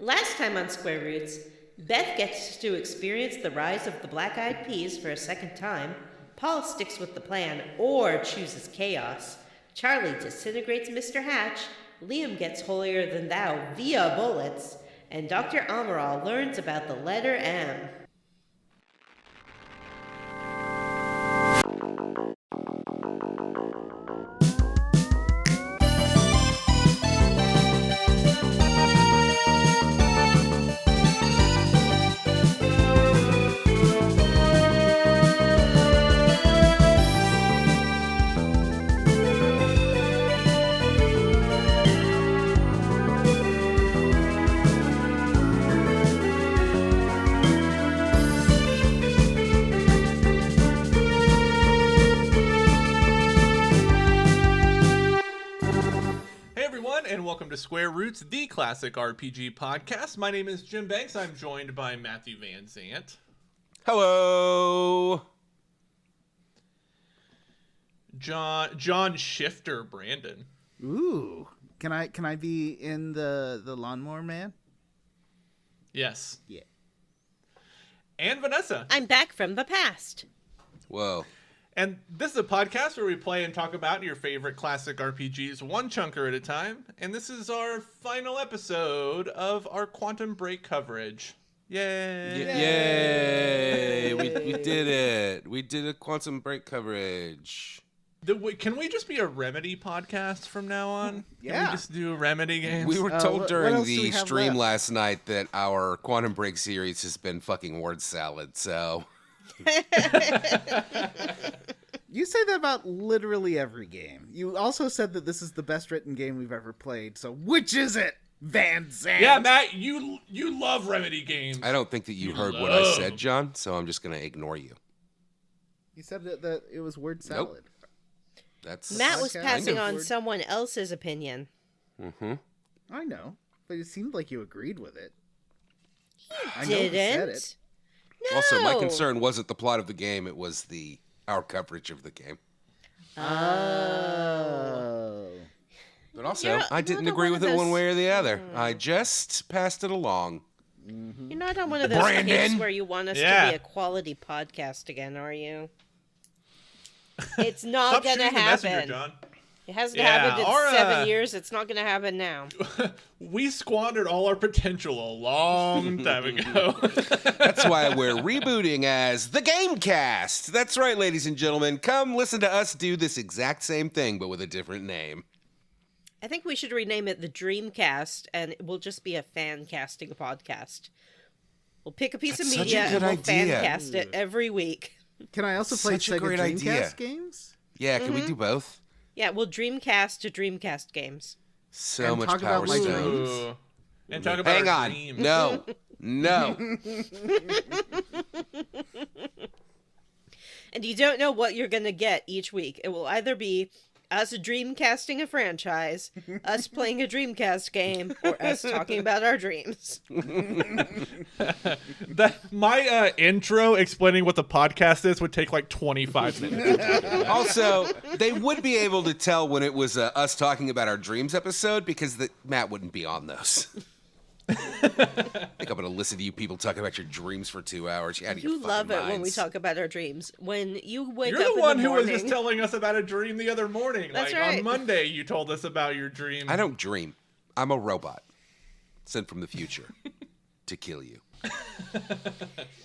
Last time on Square Roots, Beth gets to experience the rise of the Black Eyed Peas for a second time, Paul sticks with the plan or chooses chaos, Charlie disintegrates Mr. Hatch, Liam gets holier than thou via bullets, and Dr. Amaral learns about the letter M. And welcome to Square Roots, the classic RPG podcast. My name is Jim Banks. I'm joined by Matthew Van Zant. Hello. John Shifter Brandon. Ooh. Can I be in the lawnmower man? Yes. Yeah. And Vanessa. I'm back from the past. Whoa. And this is a podcast where we play and talk about your favorite classic RPGs one chunker at a time. And this is our final episode of our Quantum Break coverage. Yay! Yay! We did it. We did a Quantum Break coverage. Can we just be a Remedy podcast from now on? Yeah. Can we just do Remedy games? We were told what during else do we the have stream left? last night that our Quantum Break series has been fucking word salad, so... You say that about literally every game. You also said that this is the best written game we've ever played, so which is it, Van Zandt? Yeah, Matt, you love Remedy games. I don't think that you heard what I said, John, so I'm just going to ignore you. You said that it was word salad. That's Matt was Okay. passing I know. on someone else's opinion. Mm-hmm. I know, but it seemed like you agreed with it. I know Didn't? you said it. No. Also, my concern wasn't the plot of the game, it was our coverage of the game. Oh. But also, You're I didn't not agree one with of it one those- way or the other. I just passed it along. You're not on one of those Brandon? kids where you want us Yeah. to be a quality podcast again, are you? It's not Stop going to shooting the messenger, happen. John. It hasn't Yeah, happened in our, 7 years. It's not going to happen now. We squandered all our potential a long time ago. That's why we're rebooting as the Gamecast. That's right, ladies and gentlemen. Come listen to us do this exact same thing, but with a different name. I think we should rename it the DreamCast, and it will just be a fan casting podcast. We'll pick a piece That's of such a media and good we'll idea. fan cast it every week. Can I also play Such a Sega great Dreamcast idea. games? Yeah, can we do both? Yeah, we'll Dreamcast to Dreamcast games. So And much talk power about my stone. dreams. Ooh. And talk about Hang our on. dreams. No. No. And you don't know what you're going to get each week. It will either be us Dreamcasting a franchise, us playing a Dreamcast game, or us talking about our dreams. My intro explaining what the podcast is would take like 25 minutes. Also, they would be able to tell when it was us talking about our dreams episode because Matt wouldn't be on those. I think I'm going to listen to you people talk about your dreams for 2 hours. You're out of your You fucking love it when we minds. talk about our dreams. When you wake You're up the one in the who was morning, just telling us about a dream the other morning. That's like right. on Monday, you told us about your dream. I don't dream. I'm a robot sent from the future to kill you.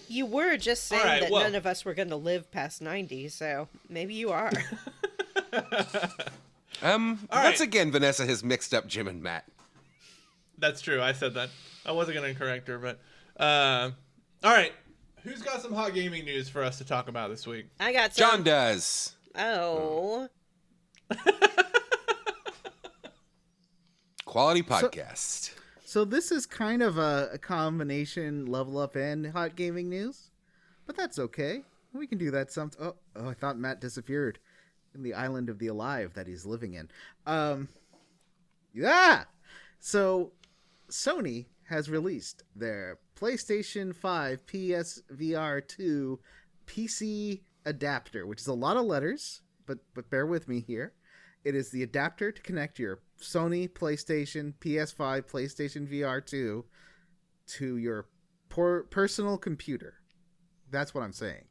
you were just saying All right, that well- none of us were going to live past 90, so maybe you are. Once right. again, Vanessa has mixed up Jim and Matt. That's true. I said that. I wasn't going to correct her, but... all right. Who's got some hot gaming news for us to talk about this week? I got some. John does. Oh. Quality podcast. So this is kind of a combination level up and hot gaming news, but that's okay. We can do that some. Oh, I thought Matt disappeared in the island of the alive that he's living in. Yeah. So Sony has released their PlayStation 5 PSVR 2 PC adapter, which is a lot of letters, but bear with me here. It is the adapter to connect your Sony PlayStation, PS5, PlayStation VR 2 to your personal computer. That's what I'm saying.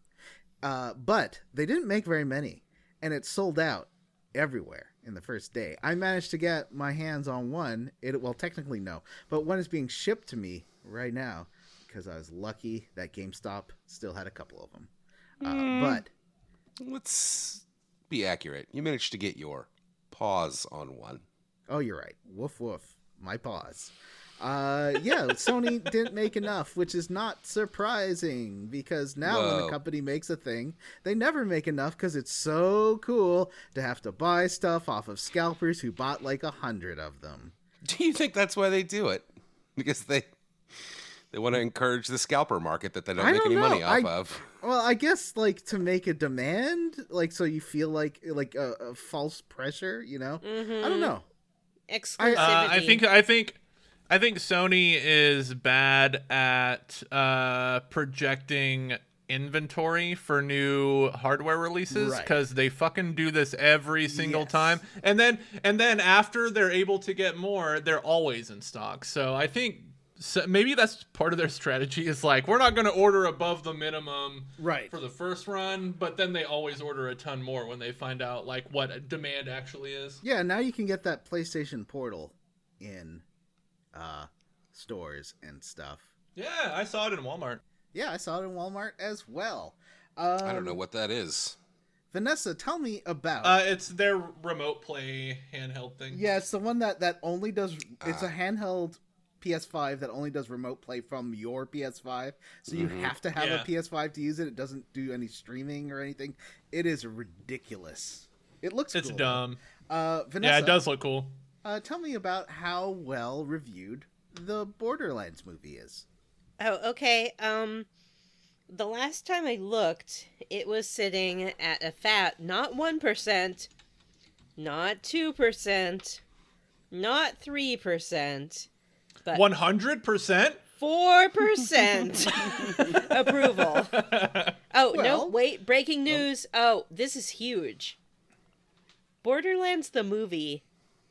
But they didn't make very many, and it sold out everywhere in the first day. I managed to get my hands on one. Well, technically no, but one is being shipped to me right now because I was lucky that GameStop still had a couple of them. But Let's be accurate. You managed to get your paws on one. oh, you're right. Woof woof. My paws. Yeah, Sony didn't make enough, which is not surprising because now when Whoa. a company makes a thing, they never make enough because it's so cool to have to buy stuff off of scalpers who bought like 100 of them. Do you think that's why they do it? Because they want to encourage the scalper market that they don't I make don't any know. money off of. Well, I guess like to make a demand, like so you feel like a false pressure, you know? I don't know. Exclusivity. I think Sony is bad at projecting inventory for new hardware releases Right. because they fucking do this every single Yes. time, and then after they're able to get more, they're always in stock. So I think maybe that's part of their strategy is like, we're not going to order above the minimum Right. for the first run, but then they always order a ton more when they find out like what demand actually is. Yeah, now you can get that PlayStation Portal in stores and stuff. Yeah, I saw it in Walmart. Yeah, I saw it in Walmart as well. I don't know what that is. Vanessa, tell me about. It's their remote play handheld thing. Yeah, it's the one that only does. It's a handheld PS5 that only does remote play from your PS5. So you have to have Yeah. a PS5 to use it. It doesn't do any streaming or anything. It is ridiculous. It looks. It's cool. dumb. Vanessa, Yeah, it does look cool. Tell me about how well reviewed the Borderlands movie is. Oh, okay. The last time I looked, it was sitting at a fat not 1%, not 2%, not 3%, but 100%? 4% approval. Oh, no, Well- wait, breaking news. Oh, this is huge. Borderlands the movie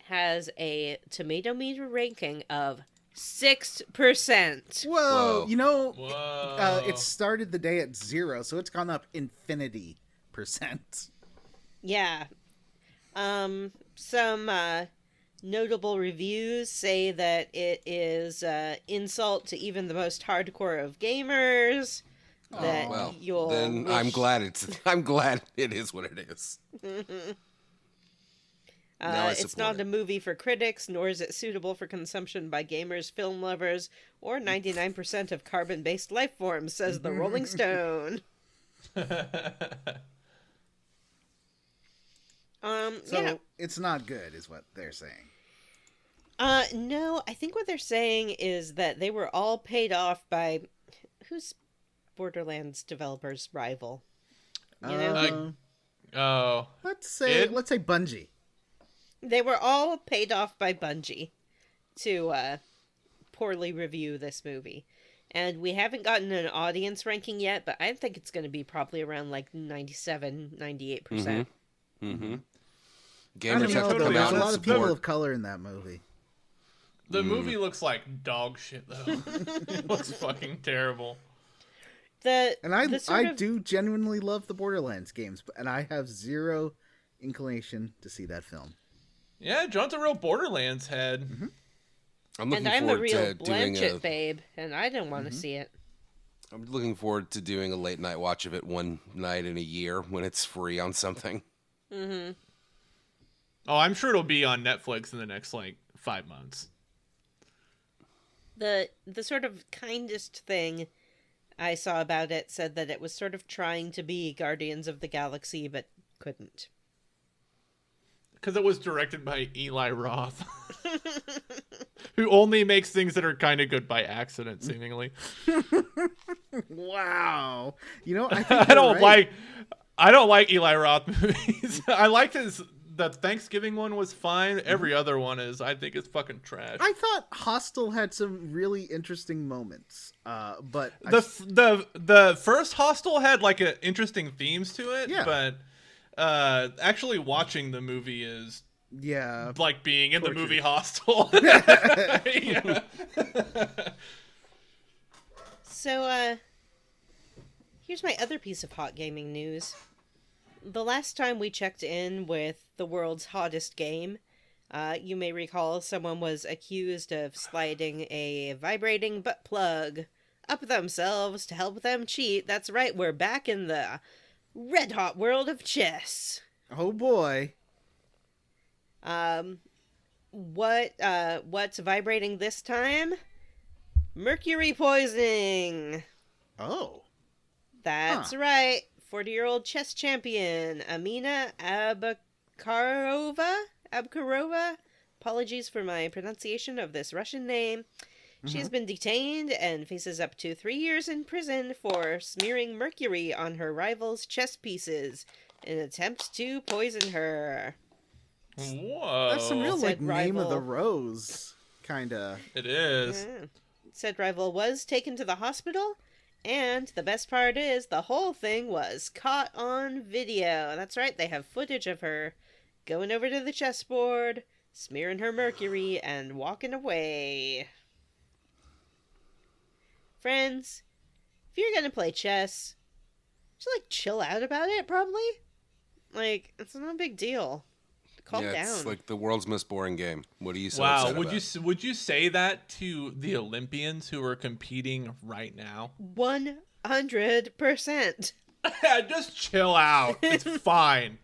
has a tomato meter ranking of 6%. Whoa, Whoa. you know, Whoa. it started the day at 0, so it's gone up infinity %. Yeah. Some notable reviews say that it is insult to even the most hardcore of gamers. That Well, you'll then I'm glad I'm glad it is what it is. Now I it's support not it. a movie for critics, nor is it suitable for consumption by gamers, film lovers, or 99% of carbon-based life forms, says the Rolling Stone. So Yeah. it's not good, is what they're saying. No, I think what they're saying is that they were all paid off by who's Borderlands developers' rival. You know, Oh. let's say Id? Bungie. they were all paid off by Bungie to poorly review this movie. And we haven't gotten an audience ranking yet, but I think it's going to be probably around like 97, 98%. Mm-hmm. I Gamers don't have know, to though. come There's out a and lot of people support. of color in that movie. The movie looks like dog shit, though. It looks fucking terrible. The And I sort of- do genuinely love the Borderlands games, and I have zero inclination to see that film. Yeah, John's a real Borderlands head. I'm looking and I'm a forward real to doing Blanchett babe, and I don't want to see it. I'm looking forward to doing a late night watch of it one night in a year when it's free on something. Oh, I'm sure it'll be on Netflix in the next, 5 months. The sort of kindest thing I saw about it said that it was sort of trying to be Guardians of the Galaxy, but couldn't. Because it was directed by Eli Roth. Who only makes things that are kind of good by accident, seemingly. Wow. You know, I think I don't like Eli Roth movies. I liked the Thanksgiving one was fine. Every other one I think it's fucking trash. I thought Hostel had some really interesting moments, but The first Hostel had interesting themes to it, Yeah. but actually watching the movie is yeah, like being in Torture. the movie Hostel. Yeah. So, here's my other piece of hot gaming news. The last time we checked in with the world's hottest game, you may recall someone was accused of sliding a vibrating butt plug up themselves to help them cheat. That's right, we're back in the red-hot world of chess. Oh boy. What's vibrating this time? Mercury poisoning. Oh. That's right. 40-year-old chess champion Amina Abkarova. Apologies for my pronunciation of this Russian name. She has been detained and faces up to 3 years in prison for smearing mercury on her rival's chess pieces in an attempt to poison her. Whoa. That's some real, Said name of the rival. rose, kinda. It is. Yeah. Said rival was taken to the hospital, and the best part is the whole thing was caught on video. That's right, they have footage of her going over to the chessboard, smearing her mercury, and walking away. Friends, if you're gonna play chess, just chill out about it, probably. It's not a big deal. Calm down. It's like the world's most boring game. What are you so Wow, upset about? would you say that to the Olympians who are competing right now? 100%. Just chill out. It's fine.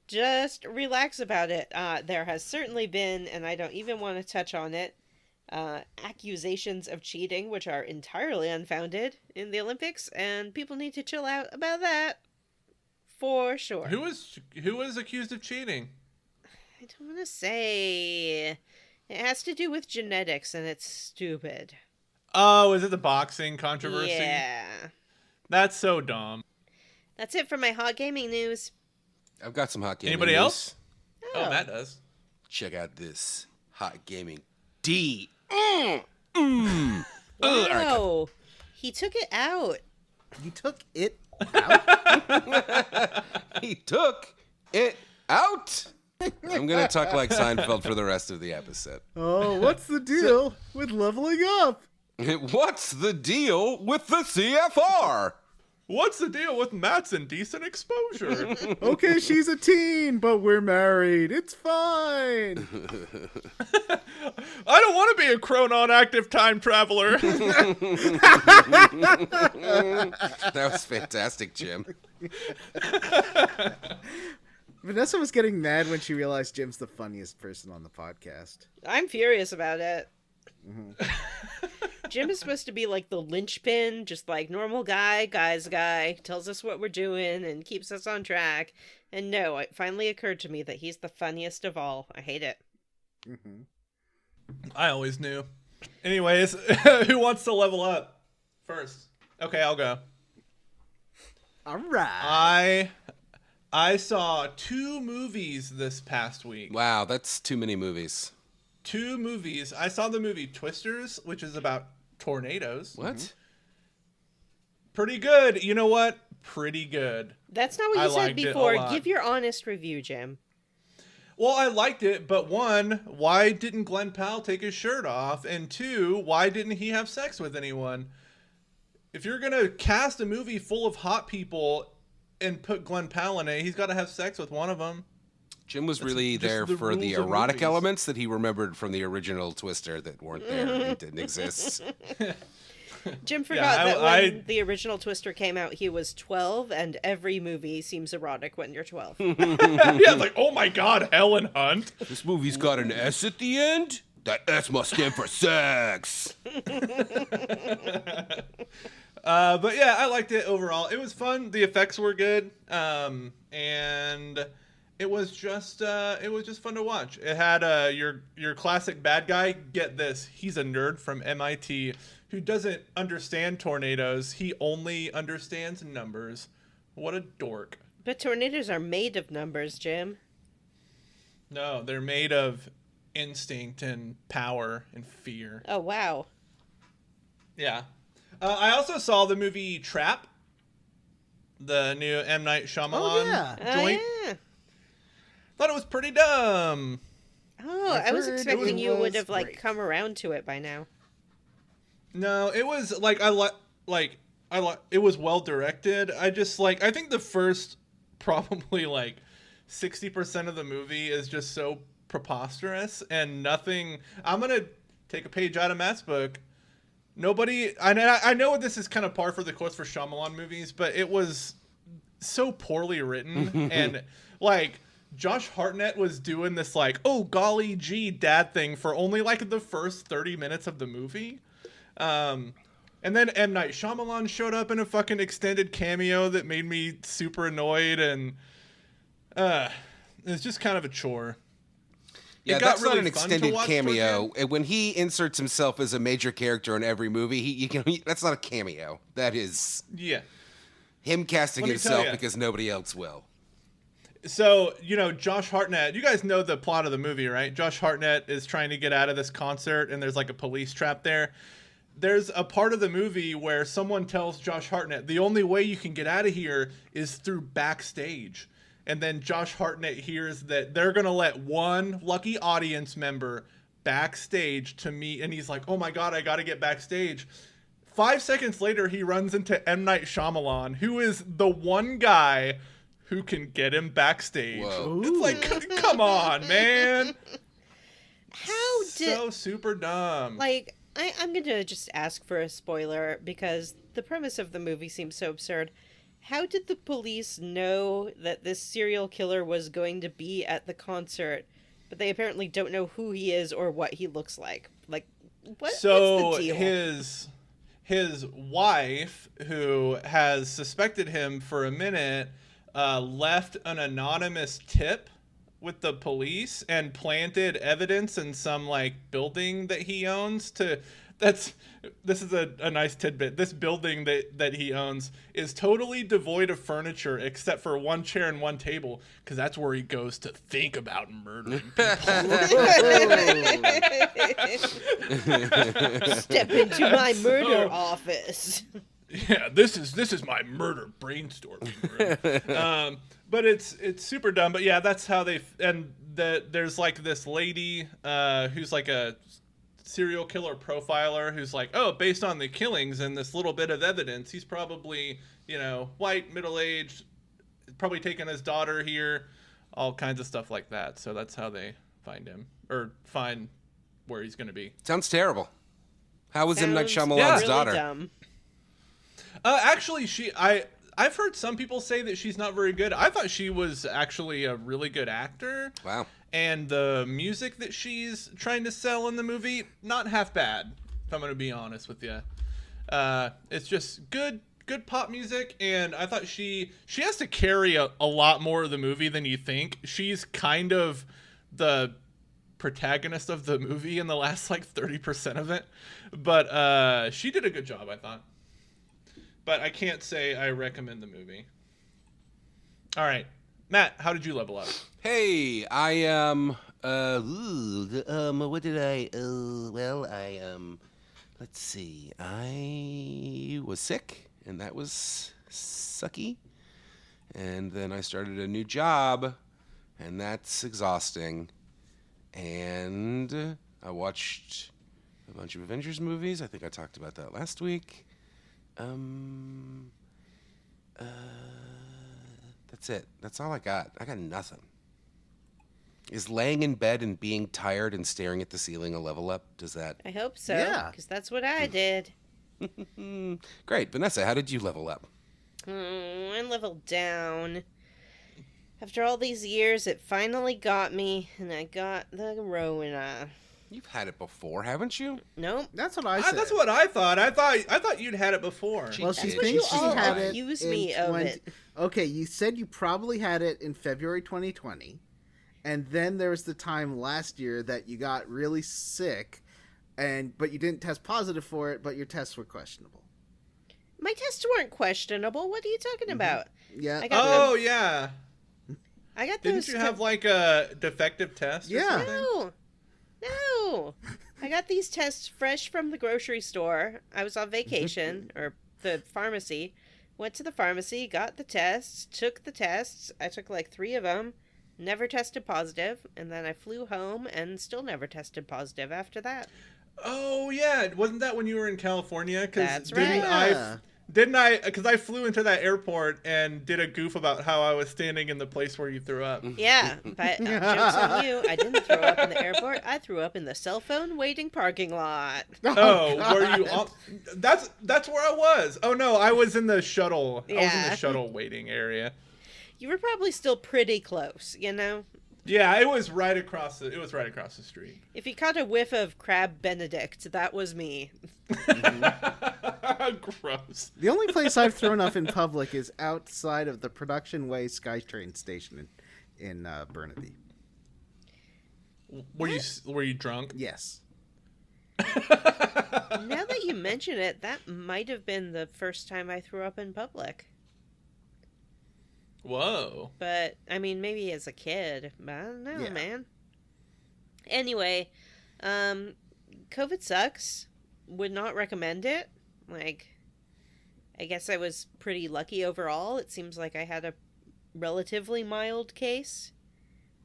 Just relax about it. There has certainly been, and I don't even want to touch on it, accusations of cheating, which are entirely unfounded in the Olympics, and people need to chill out about that. For sure. Who was accused of cheating? I don't want to say. It has to do with genetics, and it's stupid. Oh, is it the boxing controversy? Yeah. That's so dumb. That's it for my hot gaming news. I've got some hot gaming Anybody news. else? Oh, Matt does. Check out this hot gaming D. Wow. All right, He took it out. You took it out? he took it out. I'm going to talk like Seinfeld for the rest of the episode. Oh, what's the deal with leveling up? What's the deal with the CFR? What's the deal with Matt's indecent exposure? Okay, she's a teen, but we're married. It's fine. I don't want to be a Chronon Active Time Traveller. That was fantastic, Jim. Vanessa was getting mad when she realized Jim's the funniest person on the podcast. I'm furious about it. Jim is supposed to be like the linchpin, just like normal guy's guy, tells us what we're doing and keeps us on track. And no, it finally occurred to me that he's the funniest of all. I hate it. I always knew. Anyways, who wants to level up first? Okay, I'll go. All right. I saw 2 movies this past week. Wow, that's too many movies. 2 movies. I saw the movie Twisters, which is about tornadoes. What? Pretty good. You know what? Pretty good. That's not what I you said liked it a before. lot. Give your honest review, Jim. Well, I liked it, but 1, why didn't Glenn Powell take his shirt off? And 2, why didn't he have sex with anyone? If you're going to cast a movie full of hot people and put Glenn Powell in it, he's got to have sex with one of them. Jim was really just there the for the rules of erotic movies. elements that he remembered from the original Twister that weren't there and didn't exist. Jim forgot I- that when I- the original Twister came out, he was 12, and every movie seems erotic when you're 12. Yeah, like, oh my God, Helen Hunt. This movie's got an S at the end? That S must stand for sex. But yeah, I liked it overall. It was fun. The effects were good. And it was just fun to watch. It had your classic bad guy. Get this, he's a nerd from MIT who doesn't understand tornadoes. He only understands numbers. What a dork. But tornadoes are made of numbers, Jim. No, they're made of instinct and power and fear. Oh, wow. Yeah. I also saw the movie Trap, the new M. Night Shyamalan joint. Oh, yeah. Thought it was pretty dumb. Oh, I've I was heard expecting it you would was have, great. come around to it by now. No, it was like it was well directed. I think the first probably like 60% of the movie is just so preposterous and nothing. I'm gonna take a page out of Matt's book. I know this is kind of par for the course for Shyamalan movies, but it was so poorly written and like Josh Hartnett was doing this like, oh golly gee dad thing for only like the first 30 minutes of the movie. And then M. Night Shyamalan showed up in a fucking extended cameo that made me super annoyed, and it's just kind of a chore. Yeah, It got that's not really an fun to extended watch cameo. toward When he inserts himself as a major character in every movie, that's not a cameo. That is Yeah. him casting Let me tell himself ya. because nobody else will. So, Josh Hartnett, you guys know the plot of the movie, right? Josh Hartnett is trying to get out of this concert, and there's like a police trap there. There's a part of the movie where someone tells Josh Hartnett, the only way you can get out of here is through backstage. And then Josh Hartnett hears that they're going to let one lucky audience member backstage to meet. And he's like, oh my God, I got to get backstage. 5 seconds later, he runs into M. Night Shyamalan, who is the one guy who can get him backstage. Whoa. It's like, come on, man. How So super dumb. Like, I'm going to just ask for a spoiler because the premise of the movie seems so absurd. How did the police know that this serial killer was going to be at the concert, but they apparently don't know who he is or what he looks like? Like, what's the deal? His wife, who has suspected him for a minute, left an anonymous tip with the police and planted evidence in some like building that he owns this is a nice tidbit. This building that he owns is totally devoid of furniture except for one chair and one table, because that's where he goes to think about murdering people. Step into my murder office. Yeah, this is my murder brainstorming room. But it's super dumb. But yeah, that's how there's like this lady who's like a serial killer profiler who's like, oh, based on the killings and this little bit of evidence, he's probably, white, middle-aged, probably taken his daughter here, all kinds of stuff like that. So that's how they find him, or find where he's going to be. Sounds terrible. How was M. Night Sounds Shyamalan's really daughter? dumb. Actually, I've heard some people say that she's not very good. I thought she was actually a really good actor. Wow. And the music that she's trying to sell in the movie, not half bad, if I'm going to be honest with you. It's just good pop music, and I thought she has to carry a lot more of the movie than you think. She's kind of the protagonist of the movie in the last like 30% of it. But she did a good job, I thought. But I can't say I recommend the movie. All right. Matt, how did you level up? Hey, let's see. I was sick, and that was sucky. And then I started a new job, and that's exhausting. And I watched a bunch of Avengers movies. I think I talked about that last week. That's it. That's all I got. I got nothing. Is laying in bed and being tired and staring at the ceiling a level up? Does that... I hope so, Yeah. because that's what I did. Great. Vanessa, how did you level up? I leveled down. After all these years, it finally got me, and I got the Rona. You've had it before, haven't you? Nope. That's what I said. That's what I thought. I thought you'd had it before. She Well, she did. what thinks you she all had it. accuse in me of it. Okay, you said you probably had it in February 2020, and then there was the time last year that you got really sick, but you didn't test positive for it, but your tests were questionable. My tests weren't questionable. What are you talking about? Yeah. I got Oh, yeah. I got Didn't those. you have like a defective test? Or Yeah. something? No. I got these tests fresh from the grocery store. I was on vacation, or the pharmacy. Went to the pharmacy, got the tests, took the tests. I took like 3 of them, never tested positive, and then I flew home and still never tested positive after that. Oh yeah, wasn't that when you were in California? That's didn't right. Because I flew into that airport and did a goof about how I was standing in the place where you threw up. Yeah, but joke's on you. I didn't throw up in the airport. I threw up in the cell phone waiting parking lot. Oh, God. were you on? That's where I was. Oh no, I was in the shuttle. I was in Yeah. the shuttle waiting area. You were probably still pretty close, you know? Yeah, it was right across the street. If you caught a whiff of crab Benedict, that was me. Gross. The only place I've thrown up in public is outside of the Production Way SkyTrain station in Burnaby. Were you drunk? Yes. Now that you mention it, that might have been the first time I threw up in public. Whoa. But, I mean, maybe as a kid. But I don't know, Yeah. man. Anyway, COVID sucks. Would not recommend it. Like, I guess I was pretty lucky overall. It seems like I had a relatively mild case.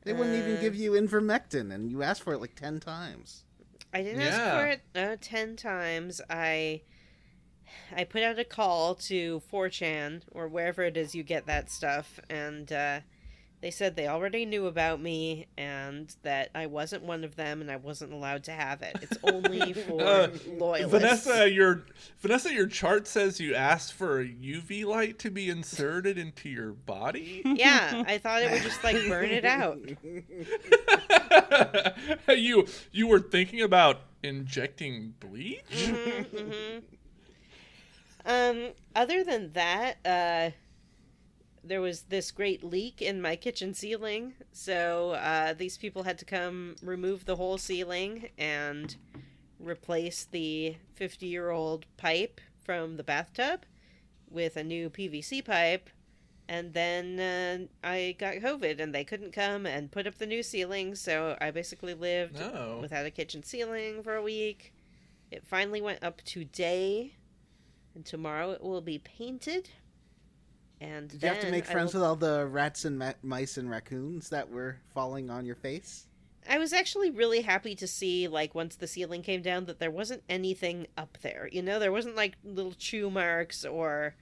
They wouldn't even give you ivermectin, and you asked for it like 10 times. I didn't ask for it 10 times. I put out a call to 4chan, or wherever it is you get that stuff, and they said they already knew about me, and that I wasn't one of them, and I wasn't allowed to have it. It's only for loyalists. Vanessa, your chart says you asked for a UV light to be inserted into your body? Yeah, I thought it would just, like, burn it out. You were thinking about injecting bleach? Other than that, there was this great leak in my kitchen ceiling, so these people had to come remove the whole ceiling and replace the 50-year-old pipe from the bathtub with a new PVC pipe, and then I got COVID, and they couldn't come and put up the new ceiling, so I basically lived without a kitchen ceiling for a week. It finally went up today, and tomorrow it will be painted. And Did you have to make friends with all the rats and mice and raccoons that were falling on your face? I was actually really happy to see, like, once the ceiling came down, that there wasn't anything up there. You know, there wasn't, like, little chew marks or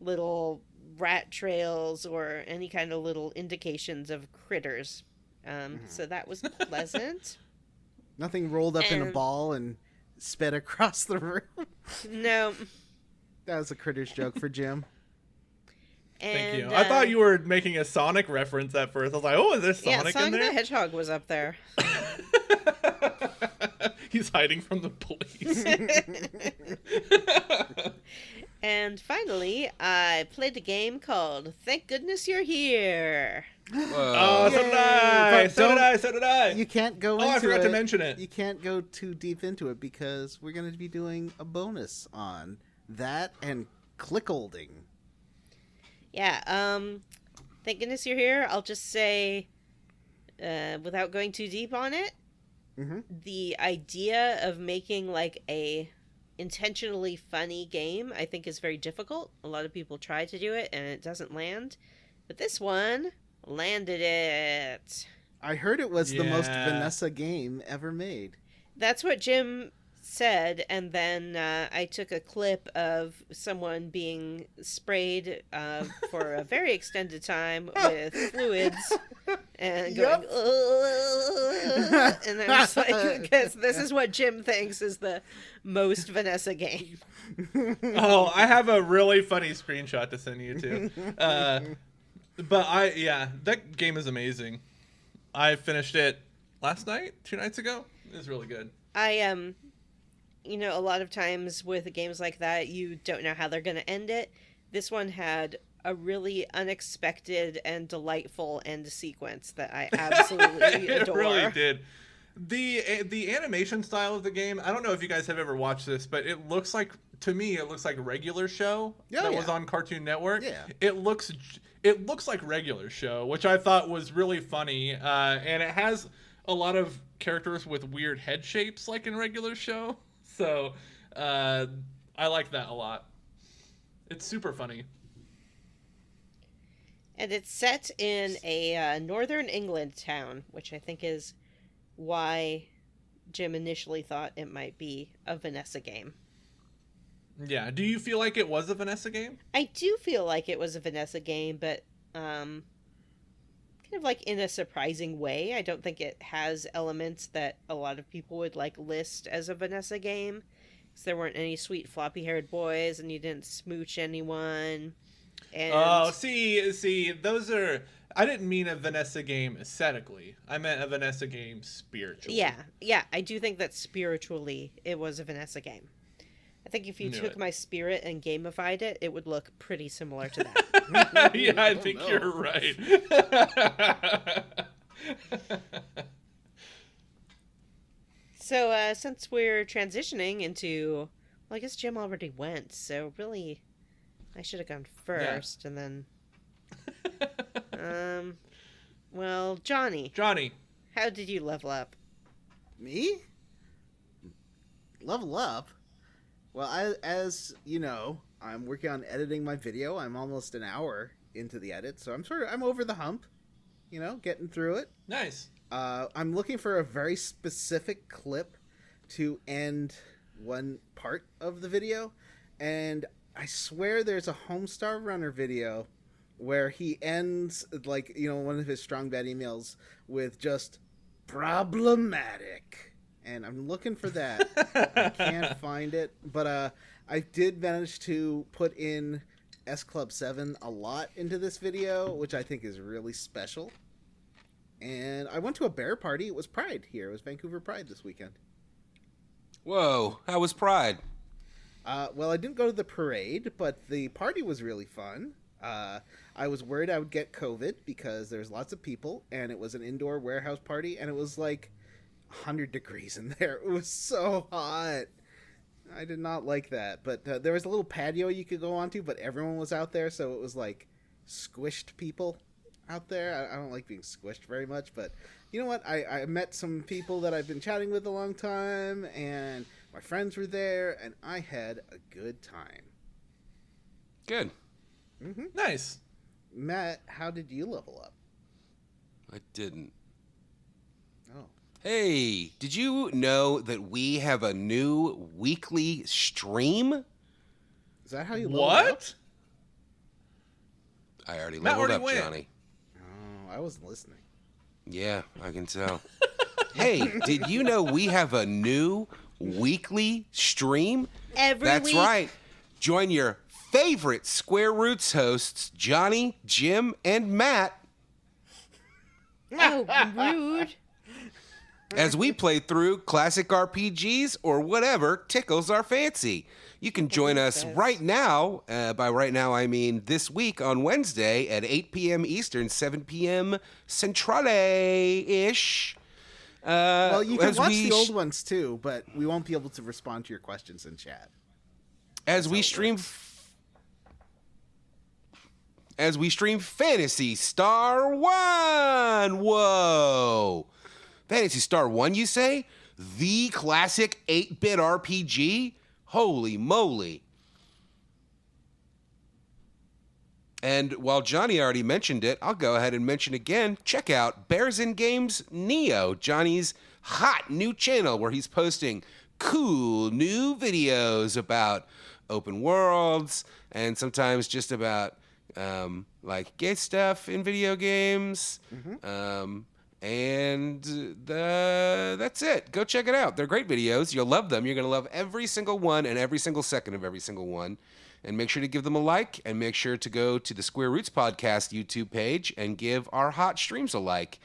little rat trails or any kind of little indications of critters. So that was pleasant. Nothing rolled up in a ball and sped across the room? No. That was a Critters joke for Jim. Thank you. And, I thought you were making a Sonic reference at first. I was like, oh, is there Sonic in Sonic there? the Hedgehog was up there. He's hiding from the police. And finally, I played a game called Thank Goodness You're Here. Oh, so did But I. So did I. You can't go into it. I forgot to mention it. You can't go too deep into it because we're going to be doing a bonus on that and clickholding. Yeah, thank goodness you're here. I'll just say, without going too deep on it, the idea of making, like, a intentionally funny game, I think, is very difficult. A lot of people try to do it, and it doesn't land. But this one landed it. I heard it was the most Vanessa game ever made. That's what Jim said, and then I took a clip of someone being sprayed for a very extended time with fluids and going, and I was like, because this is what Jim thinks is the most Vanessa game. Oh, I have a really funny screenshot to send you to. But that game is amazing. I finished it last night, 2 nights ago. It was really good. You know, a lot of times with games like that, you don't know how they're going to end it. This one had a really unexpected and delightful end sequence that I absolutely adore. It really did. The animation style of the game, I don't know if you guys have ever watched this, but it looks like, to me, it looks like Regular Show was on Cartoon Network. Yeah. It looks like Regular Show, which I thought was really funny. And it has a lot of characters with weird head shapes like in Regular Show. So, I like that a lot. It's super funny. And it's set in a northern England town, which I think is why Jim initially thought it might be a Vanessa game. Yeah. Do you feel like it was a Vanessa game? I do feel like it was a Vanessa game, but kind of like in a surprising way. I don't think it has elements that a lot of people would like list as a Vanessa game. Because there weren't any sweet floppy-haired boys, and you didn't smooch anyone. And Oh, see, those are... I didn't mean a Vanessa game aesthetically. I meant a Vanessa game spiritually. yeah, I do think that spiritually it was a Vanessa game. I think if you Knew took it. my spirit and gamified it, it would look pretty similar to that. Yeah, I Oh, think no. you're right. So, since we're transitioning into... Well, I guess Jim already went, so really, I should have gone first, and then... Well, Johnny, how did you level up? Me? Level up? Well, as you know, I'm working on editing my video. I'm almost an hour into the edit, so I'm over the hump, getting through it. Nice. I'm looking for a very specific clip to end one part of the video, and I swear there's a Homestar Runner video where he ends, one of his strong bad emails with just problematic. And I'm looking for that. I can't find it. But I did manage to put in S Club 7 a lot into this video, which I think is really special. And I went to a bear party. It was Pride here. It was Vancouver Pride this weekend. Whoa, how was Pride? Well, I didn't go to the parade, but the party was really fun. I was worried I would get COVID because there's lots of people, and it was an indoor warehouse party, and it was like 100 degrees in there. It was so hot. I did not like that. But there was a little patio you could go onto, but everyone was out there, so it was like squished people out there. I don't like being squished very much, but you know what? I met some people that I've been chatting with a long time, and my friends were there, and I had a good time. Good. Mm-hmm. Nice. Matt, how did you level up? I didn't. Oh. Hey, did you know that we have a new weekly stream? Is that how you leveled up? What? I already Matt leveled already up, went. Johnny. Oh, I wasn't listening. Yeah, I can tell. Hey, did you know we have a new weekly stream? Every That's week? right. Join your favorite Square Roots hosts, Johnny, Jim, and Matt, Oh, rude. as we play through classic RPGs or whatever tickles our fancy. You can join us right now. By right now, I mean this week on Wednesday at 8 p.m. Eastern, 7 p.m. Centrale-ish. Well, you can as watch we the old ones too, but we won't be able to respond to your questions in chat. As we stream Phantasy Star 1. Whoa. Phantasy Star 1, you say? The classic 8-bit RPG? Holy moly. And while Johnny already mentioned it, I'll go ahead and mention again. Check out Bears in Games Neo, Johnny's hot new channel where he's posting cool new videos about open worlds and sometimes just about like gay stuff in video games. That's it. Go check it out. They're great videos. You'll love them. You're going to love every single one and every single second of every single one. And make sure to give them a like, and make sure to go to the Square Roots Podcast YouTube page and give our hot streams a like.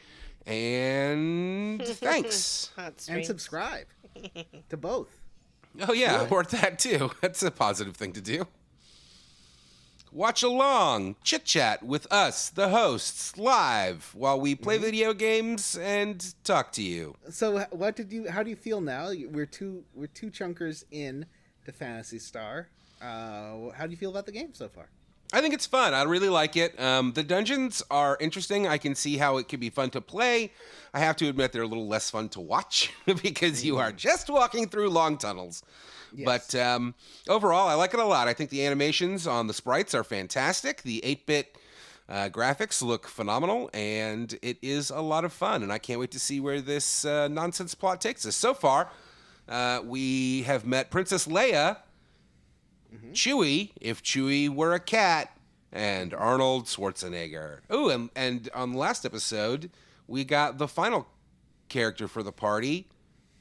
And thanks. Hot And streams. subscribe to both. Oh, yeah, or that too. That's a positive thing to do. Watch along, chit-chat with us, the hosts, live while we play video games and talk to you. So, how do you feel now? We're two chunkers in to Phantasy Star. How do you feel about the game so far? I think it's fun. I really like it. The dungeons are interesting. I can see how it could be fun to play. I have to admit they're a little less fun to watch because you are just walking through long tunnels. Yes. But overall, I like it a lot. I think the animations on the sprites are fantastic. The 8-bit Graphics look phenomenal, and it is a lot of fun, and I can't wait to see where this nonsense plot takes us. So far, we have met Princess Leia, Chewie, if Chewie were a cat, and Arnold Schwarzenegger. Oh, and on the last episode, we got the final character for the party,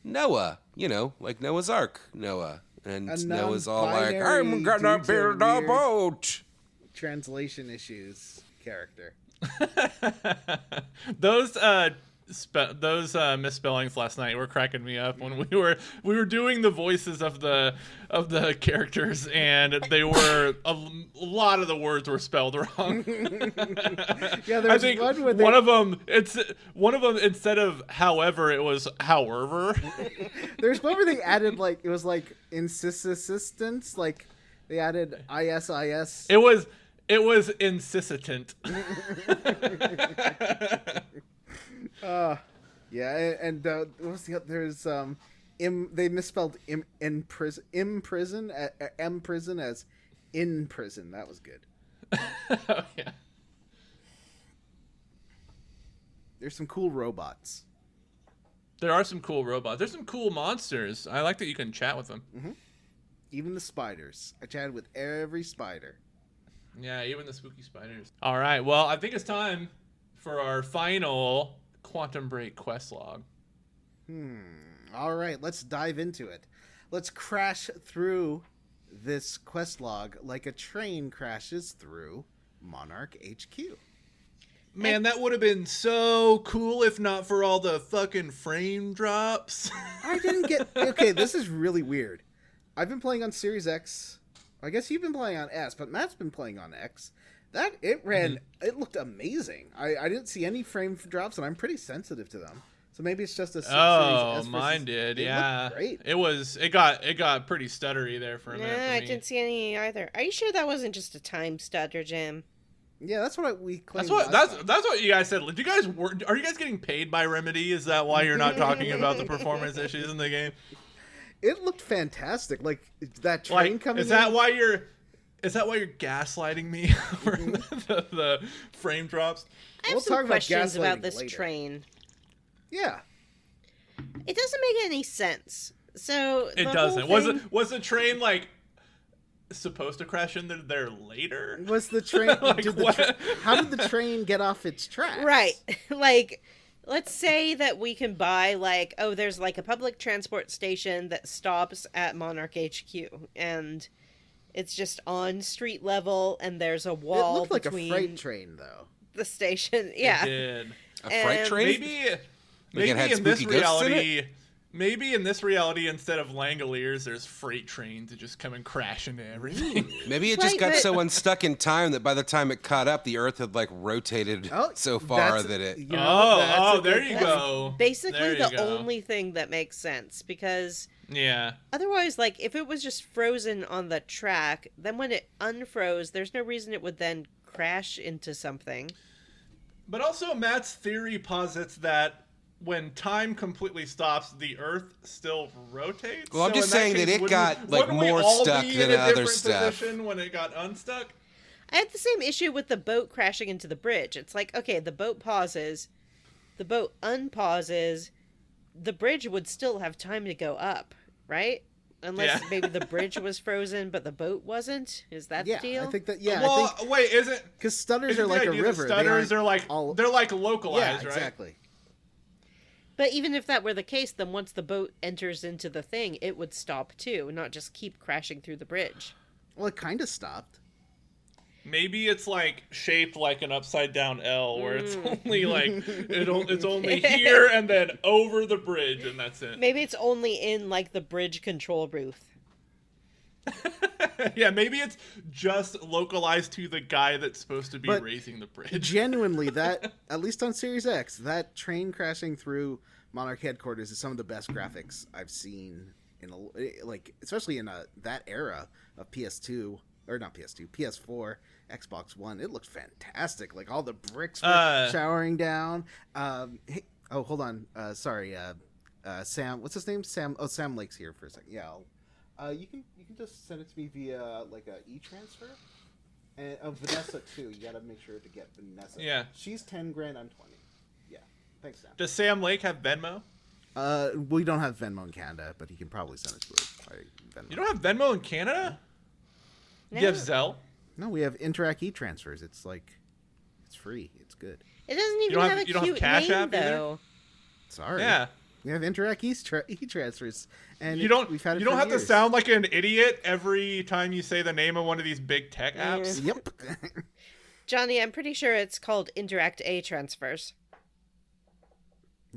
Noah. You know, like Noah's Ark, Noah. And Noah's all like, I'm gonna build a boat. Translation issues character. Those misspellings last night were cracking me up when we were doing the voices of the characters, and they were a lot of the words were spelled wrong. Yeah, I think one of them instead of however, it was however. There's one where they added like it was like insistence, like they added ISIS. It was insistent. Yeah, and what was the other? There's they misspelled in prison M prison as in prison. That was good. Oh yeah. There's some cool robots. There are some cool robots. There's some cool monsters. I like that you can chat with them. Mm-hmm. Even the spiders. I chatted with every spider. Yeah, even the spooky spiders. All right, well, I think it's time for our final Quantum Break quest log. All right, let's dive into it. Let's crash through this quest log like a train crashes through Monarch HQ. Man, that would have been so cool if not for all the fucking frame drops. I didn't get... Okay, this is really weird. I've been playing on Series X. I guess you've been playing on S, but Matt's been playing on X. It looked amazing. I didn't see any frame drops, and I'm pretty sensitive to them. So maybe it's just a Series S. Mine did, yeah. Great. It got pretty stuttery there for a minute. I didn't see any either. Are you sure that wasn't just a time stutter, Jim? Yeah, that's what we claimed. That's what you guys said. Are you guys getting paid by Remedy? Is that why you're not talking about the performance issues in the game? It looked fantastic. Like that train coming. Is that why you're gaslighting me over the frame drops? I have some questions about this train. Yeah. It doesn't make any sense. So it doesn't. Was the train like supposed to crash in there later? Was the train? How did the train get off its tracks? Right. Like, let's say that we can buy there's like a public transport station that stops at Monarch HQ, and it's just on street level, and there's a wall. It looked like between a freight train, though. The station, yeah. It did. A freight train? Maybe in this reality. Maybe in this reality, instead of Langoliers, there's freight trains that just come and crash into everything. Maybe it just got so unstuck in time that by the time it caught up, the Earth had rotated so far that it. There you go. Basically, the only thing that makes sense, because otherwise, if it was just frozen on the track, then when it unfroze, there's no reason it would then crash into something. But also, Matt's theory posits that when time completely stops, the Earth still rotates. Well, I'm just saying that it got more stuck than other stuff. When it got unstuck. I had the same issue with the boat crashing into the bridge. It's like, okay, the boat pauses, the boat unpauses, the bridge would still have time to go up, right? Unless maybe the bridge was frozen, but the boat wasn't. Is that the deal? I think that. Well, wait, is it? Because stutters are like a river. Stutters are they're localized, right? Exactly. But even if that were the case, then once the boat enters into the thing, it would stop too, not just keep crashing through the bridge. Well, it kind of stopped. Maybe it's shaped like an upside down L, where it's only it's only here and then over the bridge, and that's it. Maybe it's only in the bridge control booth. Yeah, maybe it's just localized to the guy that's supposed to be raising the bridge. Genuinely, that at least on Series X, that train crashing through Monarch headquarters is some of the best graphics I've seen in especially in that era of PS2 or not PS2, PS4, Xbox One. It looked fantastic. All the bricks were showering down. Hey, hold on. Sorry, Sam. What's his name? Sam. Oh, Sam Lake's here for a second. Yeah. You can just send it to me via a e-transfer, And Vanessa too. You gotta make sure to get Vanessa. Yeah. She's 10 grand. I'm 20. Yeah. Thanks, Sam. Does Sam Lake have Venmo? We don't have Venmo in Canada, but he can probably send it to us by Venmo. You don't have Venmo in Canada? No. You have Zelle? No, we have Interac e-transfers. It's like, it's free. It's good. It doesn't even don't have- have a you don't have cute Cash name, App either? though. Sorry. Yeah. We have Interac e-transfers, and You don't. We've had it You don't for have years. to sound like an idiot every time you say the name of one of these big tech apps. Yep. Johnny, I'm pretty sure it's called Interact A Transfers.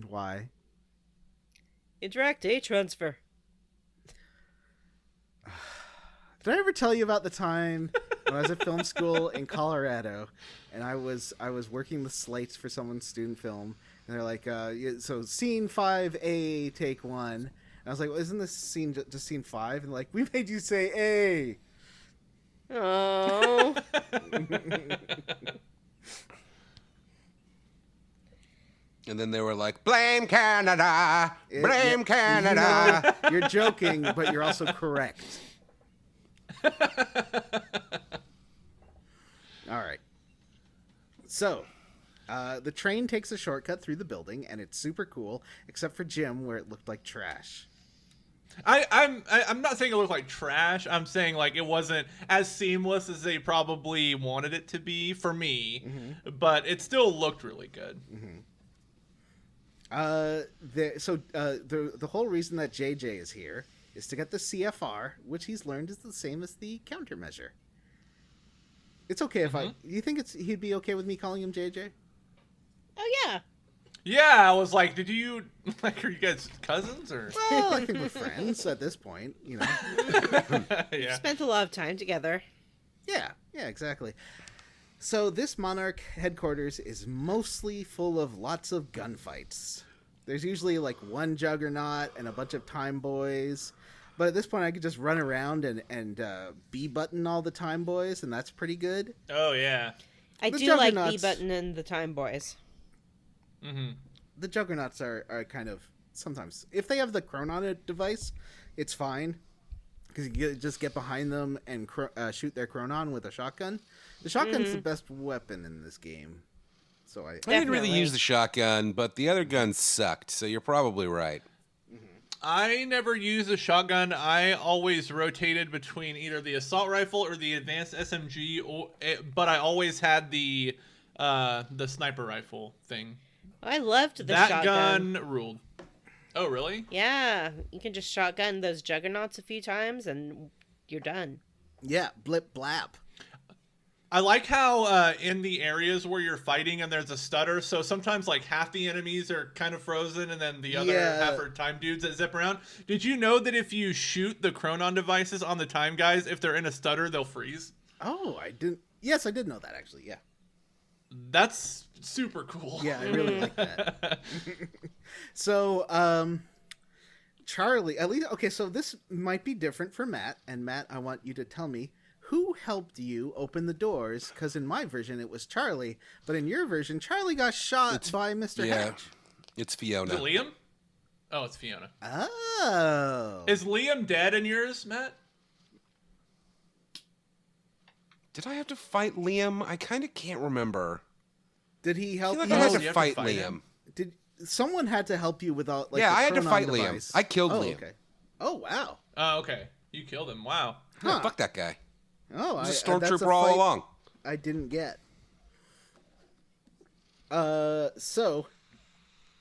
Why? Interact A Transfer. Did I ever tell you about the time when I was at film school in Colorado, and I was working the slates for someone's student film, and they're like, so scene 5A, take 1. And I was like, well, isn't this scene just scene 5? And like, we made you say A. Oh. And then they were like, blame Canada! Blame Yeah, Canada! you know, you're joking, but you're also correct. All right. So, the train takes a shortcut through the building, and it's super cool, except for Jim, where it looked like trash. I'm not saying it looked like trash. I'm saying like it wasn't as seamless as they probably wanted it to be for me, but it still looked really good. The whole reason that JJ is here is to get the CFR, which he's learned is the same as the countermeasure. It's okay if you think he'd be okay with me calling him JJ? Oh, yeah. Yeah, I was like, did you like? Are you guys cousins or? Well, I think we're friends at this point, you know. Yeah. Spent a lot of time together. Yeah, exactly. So this Monarch headquarters is mostly full of lots of gunfights. There's usually like one Juggernaut and a bunch of Time Boys. But at this point, I could just run around and B-button all the Time Boys, and that's pretty good. Oh yeah. I The do like Juggernauts- B-Button and the Time Boys. The Juggernauts are kind of, sometimes, if they have the Chronon device, it's fine. Because you just get behind them and shoot their Chronon with a shotgun. The shotgun's the best weapon in this game. So I didn't really Definitely. use the shotgun, but the other guns sucked, so you're probably right. I never used a shotgun. I always rotated between either the assault rifle or the advanced SMG, but I always had the sniper rifle thing. I loved the That shotgun. gun ruled. Oh, really? Yeah, you can just shotgun those Juggernauts a few times and you're done. Yeah, blip blap. I like how in the areas where you're fighting and there's a stutter, so sometimes like half the enemies are kind of frozen and then the other half are time dudes that zip around. Did you know that if you shoot the Chronon devices on the time guys, if they're in a stutter, they'll freeze? Oh, I didn't. Yes, I did know that, actually, yeah. That's super cool. Yeah, I really like that. So, Charlie, at least, okay, so this might be different for Matt, and Matt, I want you to tell me who helped you open the doors, because in my version it was Charlie, but in your version, Charlie got shot by Mr. Yeah, Hatch. it's Is Fiona. it Liam? Oh, it's Fiona. Oh. Is Liam dead in yours, Matt? Did I have to fight Liam? I kind of can't remember. Did he I help feel like you? I had you to have to fight fight Liam. him? Did someone had to help you with all, like, Yeah, the I had to Chronon fight Liam. device? I killed Oh, Liam. okay. Oh, wow. Oh, okay. You killed him. Wow. Yeah, Huh. fuck that guy. Oh, He was a that's stormtrooper all fight along. I didn't get. So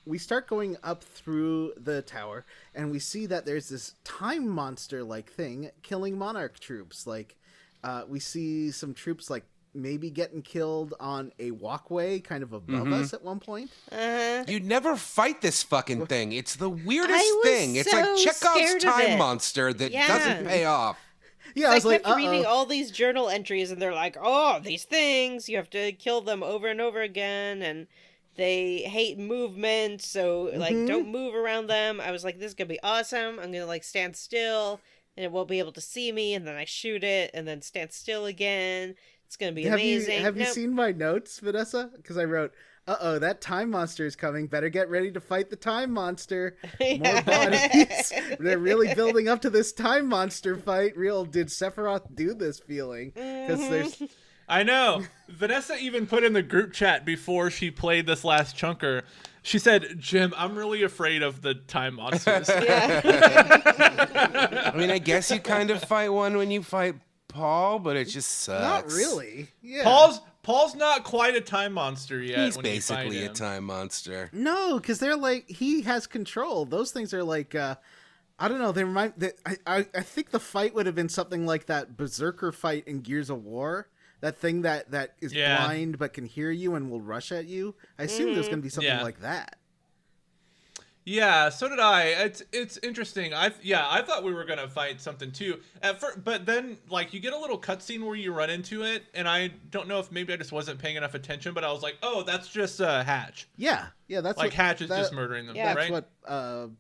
we start going up through the tower, and we see that there's this time monster-like thing killing Monarch troops. Like, we see some troops, like, maybe getting killed on a walkway kind of above us at one point. You never fight this fucking thing. It's the weirdest I was thing. It's like so Chekhov's scared of time it. monster that Yeah. doesn't pay off. Yeah, I I was like, kept reading uh-oh. all these journal entries, and they're like, "Oh, these things you have to kill them over and over again, and they hate movement, so like don't move around them." I was like, "This is gonna be awesome. I'm gonna like stand still, and it won't be able to see me, and then I shoot it, and then stand still again. It's gonna be amazing." Have you Nope. seen my notes, Vanessa? Because I wrote, "Uh-oh, that time monster is coming. Better get ready to fight the time monster. More bodies. They're really building up to this time monster fight. Real, did Sephiroth do this feeling? Because I know. Vanessa even put in the group chat before she played this last chunker. She said, "Jim, I'm really afraid of the time monsters." I mean, I guess you kind of fight one when you fight Paul, but it just sucks. Not really. Yeah. Paul's not quite a time monster yet. He's when you basically fight a him. time monster. No, because they're like he has control. Those things are like I don't know. They remind. I think the fight would have been something like that Berserker fight in Gears of War. That thing that is blind but can hear you and will rush at you. I assume there's going to be something like that. Yeah, so did I. It's interesting. I thought we were gonna fight something too at first, but then like you get a little cutscene where you run into it, and I don't know if maybe I just wasn't paying enough attention, but I was like, oh, that's just Hatch. Yeah, that's like what, Hatch is just murdering them. Yeah, right? that's what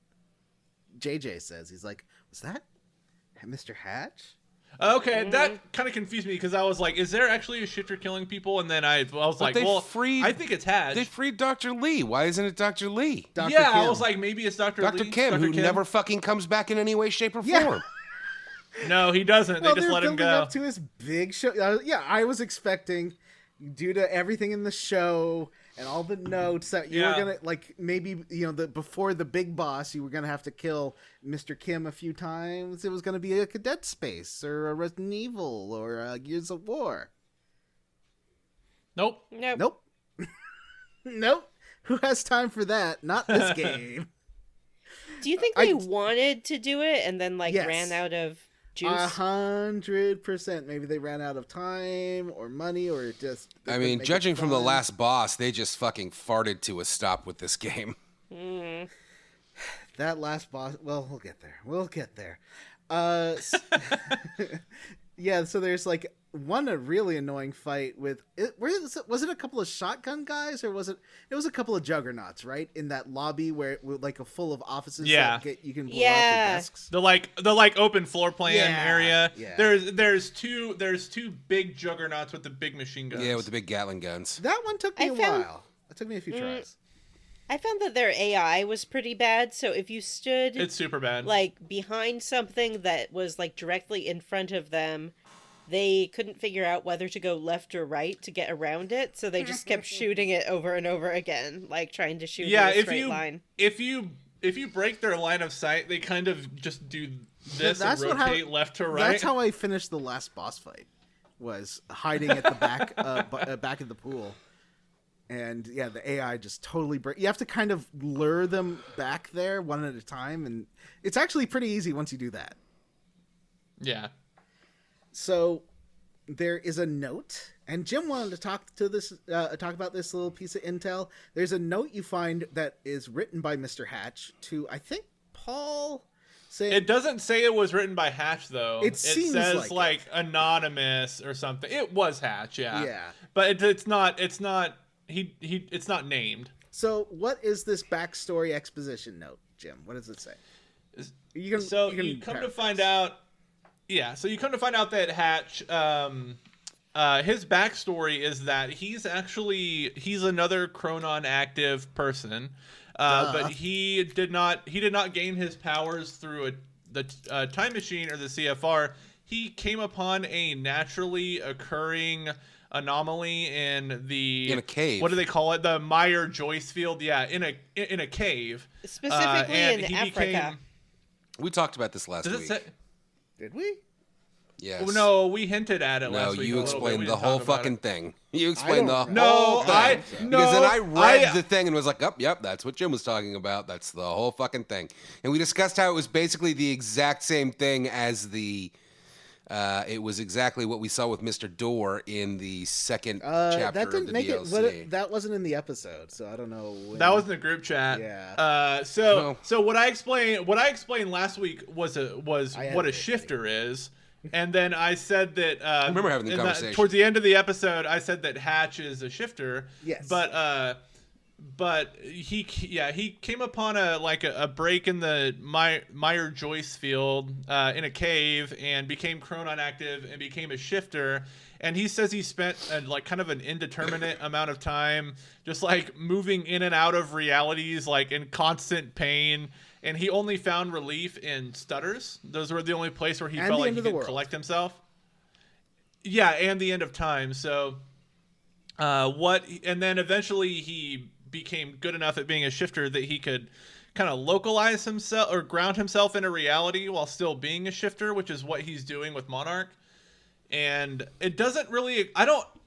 JJ says. He's like, was that Mr. Hatch? Okay, that kind of confused me because I was like, is there actually a shifter killing people? And then I was like, well, I think it's Hatch. They freed Dr. Lee. Why isn't it Dr. Lee? Dr. Yeah, Kim. I was like, maybe it's Dr. Dr. Lee. Kim, who never fucking comes back in any way, shape, or Yeah. form. No, he doesn't. Well, they just let him building go. up to his big show. I was expecting, due to everything in the show and all the notes, that you were gonna like maybe before the big boss, you were gonna have to kill Mr. Kim a few times. It was gonna be like a Dead Space or a Resident Evil or a Gears of War. Nope. Nope. Nope. Who has time for that? Not this game. Do you think they wanted to do it and then Yes. ran out of juice? 100%. Maybe they ran out of time or money or just. I mean, judging from the last boss, they just fucking farted to a stop with this game. That last boss. Well, we'll get there. Yeah. So there's like a really annoying fight with. Was it a couple of shotgun guys or was it? It was a couple of juggernauts, right? In that lobby where like a full of offices. Yeah. That you can blow out the desks. The open floor plan area. Yeah. There's two big juggernauts with the big machine guns. Yeah, with the big Gatling guns. That one took me a while. It took me a few tries. I found that their AI was pretty bad, so if you stood It's super bad. like behind something that was like directly in front of them, they couldn't figure out whether to go left or right to get around it, so they just kept shooting it over and over again, like trying to shoot in a straight line. If you break their line of sight, they kind of just do this and rotate left to right. That's how I finished the last boss fight. Was hiding at the back back of the pool. And yeah, the AI just totally you have to kind of lure them back there one at a time, and it's actually pretty easy once you do that. Yeah. So there is a note, and Jim wanted to talk about this little piece of intel. There's a note you find that is written by Mr. Hatch to, I think, Paul. Saying, It doesn't say it was written by Hatch though. It seems says like it. anonymous or something. It was Hatch, yeah. Yeah. But it's not it's not named. So what is this backstory exposition note, Jim? What does it say? You come to find out that Hatch, his backstory is that he's another Chronon active person, but he did not gain his powers through the time machine or the CFR. He came upon a naturally occurring anomaly in a cave. What do they call it? The Meyer-Joyce field. Yeah, in a cave. Specifically in Africa. We talked about this last week. Did we? Yes. Oh, no, we hinted at it last week. No, you explained the whole fucking thing. You explained the whole thing. Because then I read the thing and was like, yep, that's what Jim was talking about. That's the whole fucking thing. And we discussed how it was basically the exact same thing as it was exactly what we saw with Mr. Door in the second chapter that didn't of the make DLC. that wasn't in the episode, so I don't know. That was in the group chat. Yeah. So what I explained last week was what a shifter is, and then I said that I remember having the conversation towards the end of the episode. I said that Hatch is a shifter. Yes. But he came upon a break in the Meyer-Joyce field in a cave and became Chronon active and became a shifter. And he says he spent kind of an indeterminate amount of time just like moving in and out of realities, like in constant pain. And he only found relief in stutters. Those were the only place where he felt like he could collect himself. Yeah, and the end of time. So, and then eventually he became good enough at being a shifter that he could kind of localize himself or ground himself in a reality while still being a shifter, which is what he's doing with Monarch. And it doesn't really,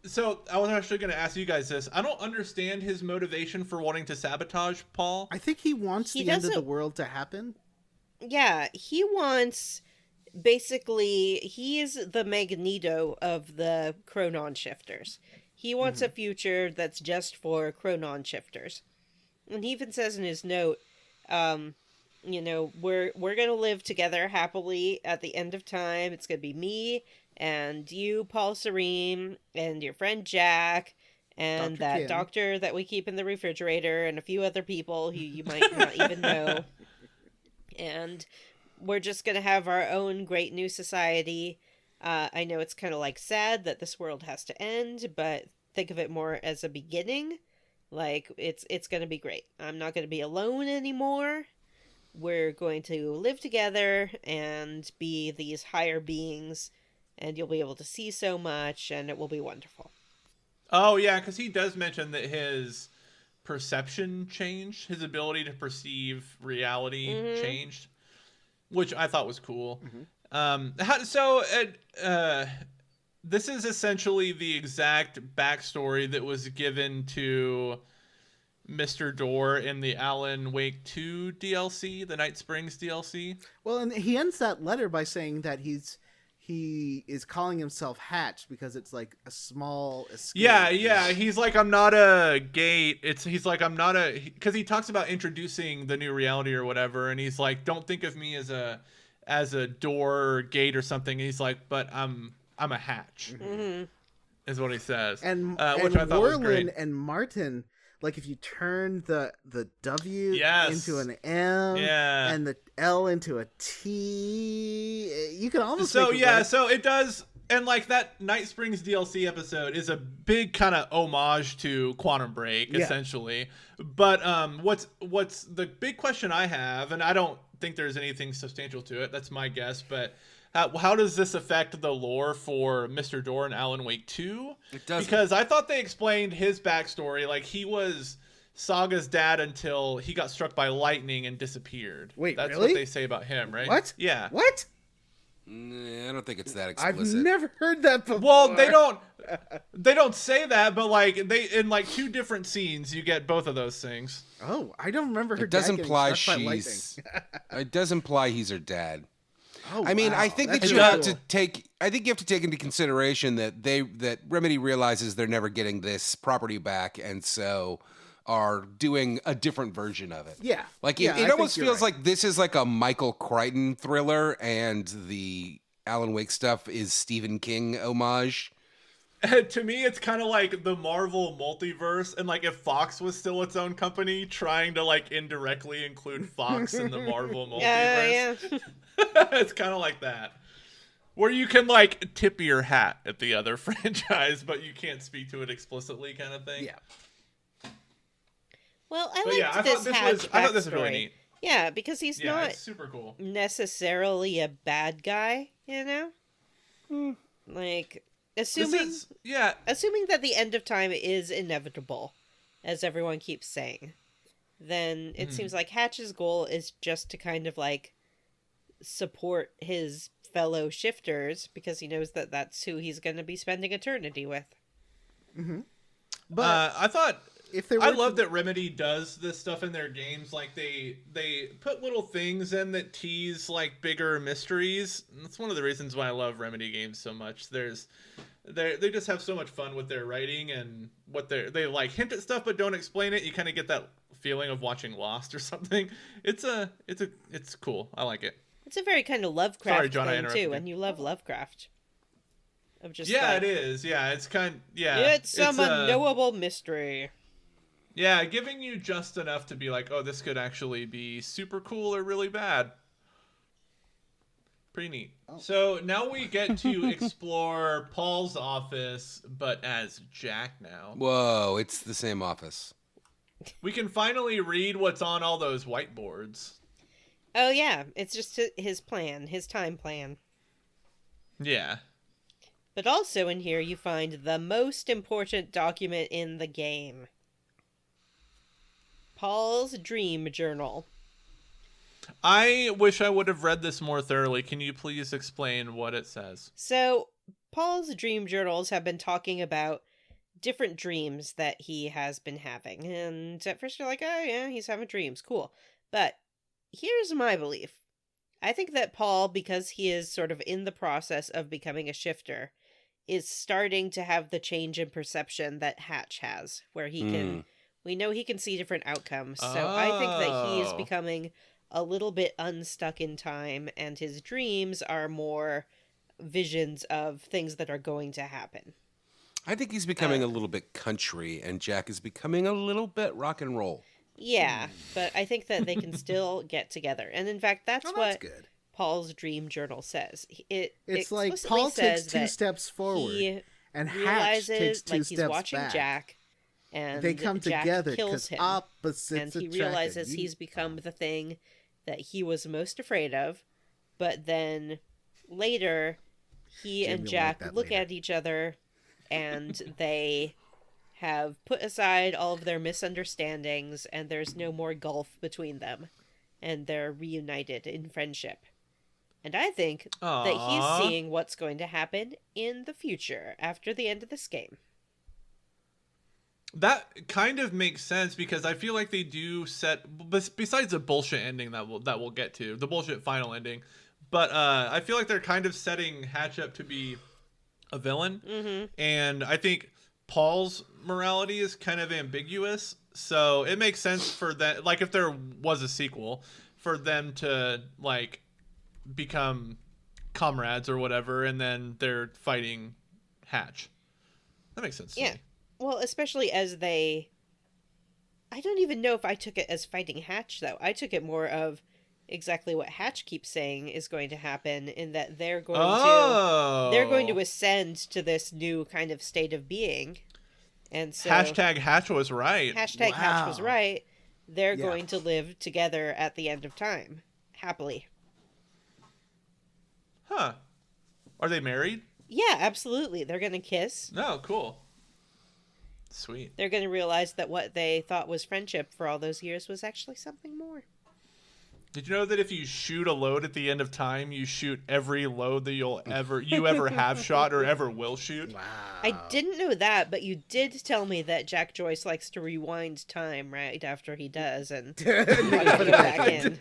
so I was actually going to ask you guys this. I don't understand his motivation for wanting to sabotage Paul. I think he wants He the end of the doesn't- world to happen. Yeah, he wants, basically, he is the Magneto of the Chronon shifters. He wants a future that's just for Chronon shifters. And he even says in his note, we're going to live together happily at the end of time. It's going to be me and you, Paul Serene, and your friend Jack, and Dr. that Kim. doctor that we keep in the refrigerator, and a few other people who you might not even know. And we're just going to have our own great new society. I know it's kind of like sad that this world has to end, but think of it more as a beginning. Like, it's going to be great. I'm not going to be alone anymore. We're going to live together and be these higher beings, and you'll be able to see so much, and it will be wonderful. Oh, yeah, because he does mention that his perception changed. His ability to perceive reality changed, which I thought was cool. This is essentially the exact backstory that was given to Mr. Door in the Alan Wake 2 DLC, the Night Springs DLC. Well, and he ends that letter by saying that he is calling himself Hatch because it's like a small escape. Yeah. He's like, I'm not a gate. He's like, I'm not a, because he talks about introducing the new reality or whatever, and he's like, don't think of me as a door or gate or something. And he's like, but I'm a hatch, is what he says. And which I thought was great. Warlin and Martin, like if you turn the W Yes. into an M and the L into a T, you can almost make it work. So it does. And like that Night Springs DLC episode is a big kind of homage to Quantum Break, essentially. But what's the big question I have, and I don't think there's anything substantial to it, that's my guess, but how does this affect the lore for Mr. Door and Alan Wake 2? It doesn't. Because I thought they explained his backstory, like he was Saga's dad until he got struck by lightning and disappeared. Wait, that's really? what they say about him, right? What? Yeah. What? Nah, I don't think it's that I've explicit. never heard that before. Well, they don't say that, but like they in like two different scenes you get both of those things. Oh, I don't remember her It does dad getting imply struck by she's. lightning. It does imply he's her dad. Oh, I mean, wow. I think that That's you really have cool. to take. I think you have to take into consideration that Remedy realizes they're never getting this property back, and so are doing a different version of it. Yeah. Like Yeah, I it think almost you're feels right. like this is like a Michael Crichton thriller, and the Alan Wake stuff is Stephen King homage. To me, it's kind of like the Marvel multiverse, and like if Fox was still its own company, trying to like indirectly include Fox in the Marvel multiverse. Yeah. It's kind of like that, where you can like tip your hat at the other franchise, but you can't speak to it explicitly, kind of thing. Yeah. Well, I But liked yeah, I this thought this was really backstory. neat. Yeah, because he's Yeah, not it's super cool. necessarily a bad guy, you know? Like, assuming assuming that the end of time is inevitable, as everyone keeps saying, then it seems like Hatch's goal is just to kind of like support his fellow shifters because he knows that that's who he's going to be spending eternity with. But I thought if they were I love that Remedy does this stuff in their games. Like they put little things in that tease like bigger mysteries. And that's one of the reasons why I love Remedy games so much. They just have so much fun with their writing and what they like hint at stuff but don't explain it. You kind of get that feeling of watching Lost or something. It's cool. I like it. It's a very kind of Lovecraft Sorry, John, I thing interrupted too, you. and you love Lovecraft. Of just Yeah, like, it is. Yeah, it's it's some unknowable mystery. Yeah, giving you just enough to be like, oh, this could actually be super cool or really bad. Pretty neat. So now we get to explore Paul's office, but as Jack now. Whoa, it's the same office. We can finally read what's on all those whiteboards. Oh yeah, it's just his plan, his time plan. Yeah. But also in here you find the most important document in the game. Paul's dream journal. I wish I would have read this more thoroughly. Can you please explain what it says? So, Paul's dream journals have been talking about different dreams that he has been having. And at first you're like, oh yeah, he's having dreams. Cool. But here's my belief. I think that Paul, because he is sort of in the process of becoming a shifter, is starting to have the change in perception that Hatch has, where he can, we know he can see different outcomes. So I think that he is becoming a little bit unstuck in time, and his dreams are more visions of things that are going to happen. I think he's becoming a little bit country, and Jack is becoming a little bit rock and roll. Yeah, but I think that they can still get together. And in fact, that's what good. Paul's dream journal says. It's like explicitly Paul takes says 2 that steps forward, he and Hatch realizes takes 2 like he's steps watching back. Jack, and They come Jack together kills because him, opposites and he attract. realizes he's become the thing that he was most afraid of. But then later, he Jim, and you'll Jack like that look later. at each other, and they have put aside all of their misunderstandings, and there's no more gulf between them, and they're reunited in friendship. And I think that he's seeing what's going to happen in the future after the end of this game. That kind of makes sense because I feel like they do set, besides the bullshit ending that we'll get to, the bullshit final ending, but I feel like they're kind of setting Hatch up to be a villain, and I think Paul's morality is kind of ambiguous, so it makes sense for that, like if there was a sequel, for them to like become comrades or whatever, and then they're fighting Hatch. That makes sense to me. Well, especially as they... I don't even know if I took it as fighting Hatch, though. I took it more of exactly what Hatch keeps saying is going to happen, in that they're going to ascend to this new kind of state of being. And so Hashtag Hatch was right. Hashtag Hatch was Wow. right. They're Yeah. going to live together at the end of time. Happily. Huh. Are they married? Yeah, absolutely. They're going to kiss. No, cool. Sweet. They're going to realize that what they thought was friendship for all those years was actually something more. Did you know that if you shoot a load at the end of time, you shoot every load that you ever have shot or ever will shoot? Wow. I didn't know that, but you did tell me that Jack Joyce likes to rewind time right after he does and put it back in.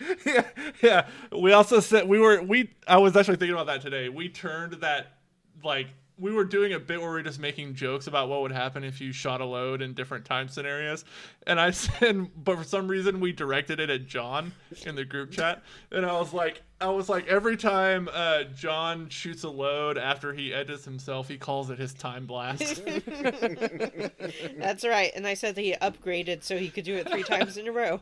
Yeah. We also said I was actually thinking about that today. We turned that, like, we were doing a bit where we were just making jokes about what would happen if you shot a load in different time scenarios. And I said, but for some reason we directed it at John in the group chat. And I was like, every time John shoots a load after he edits himself, he calls it his time blast. That's right. And I said that he upgraded so he could do it 3 times in a row.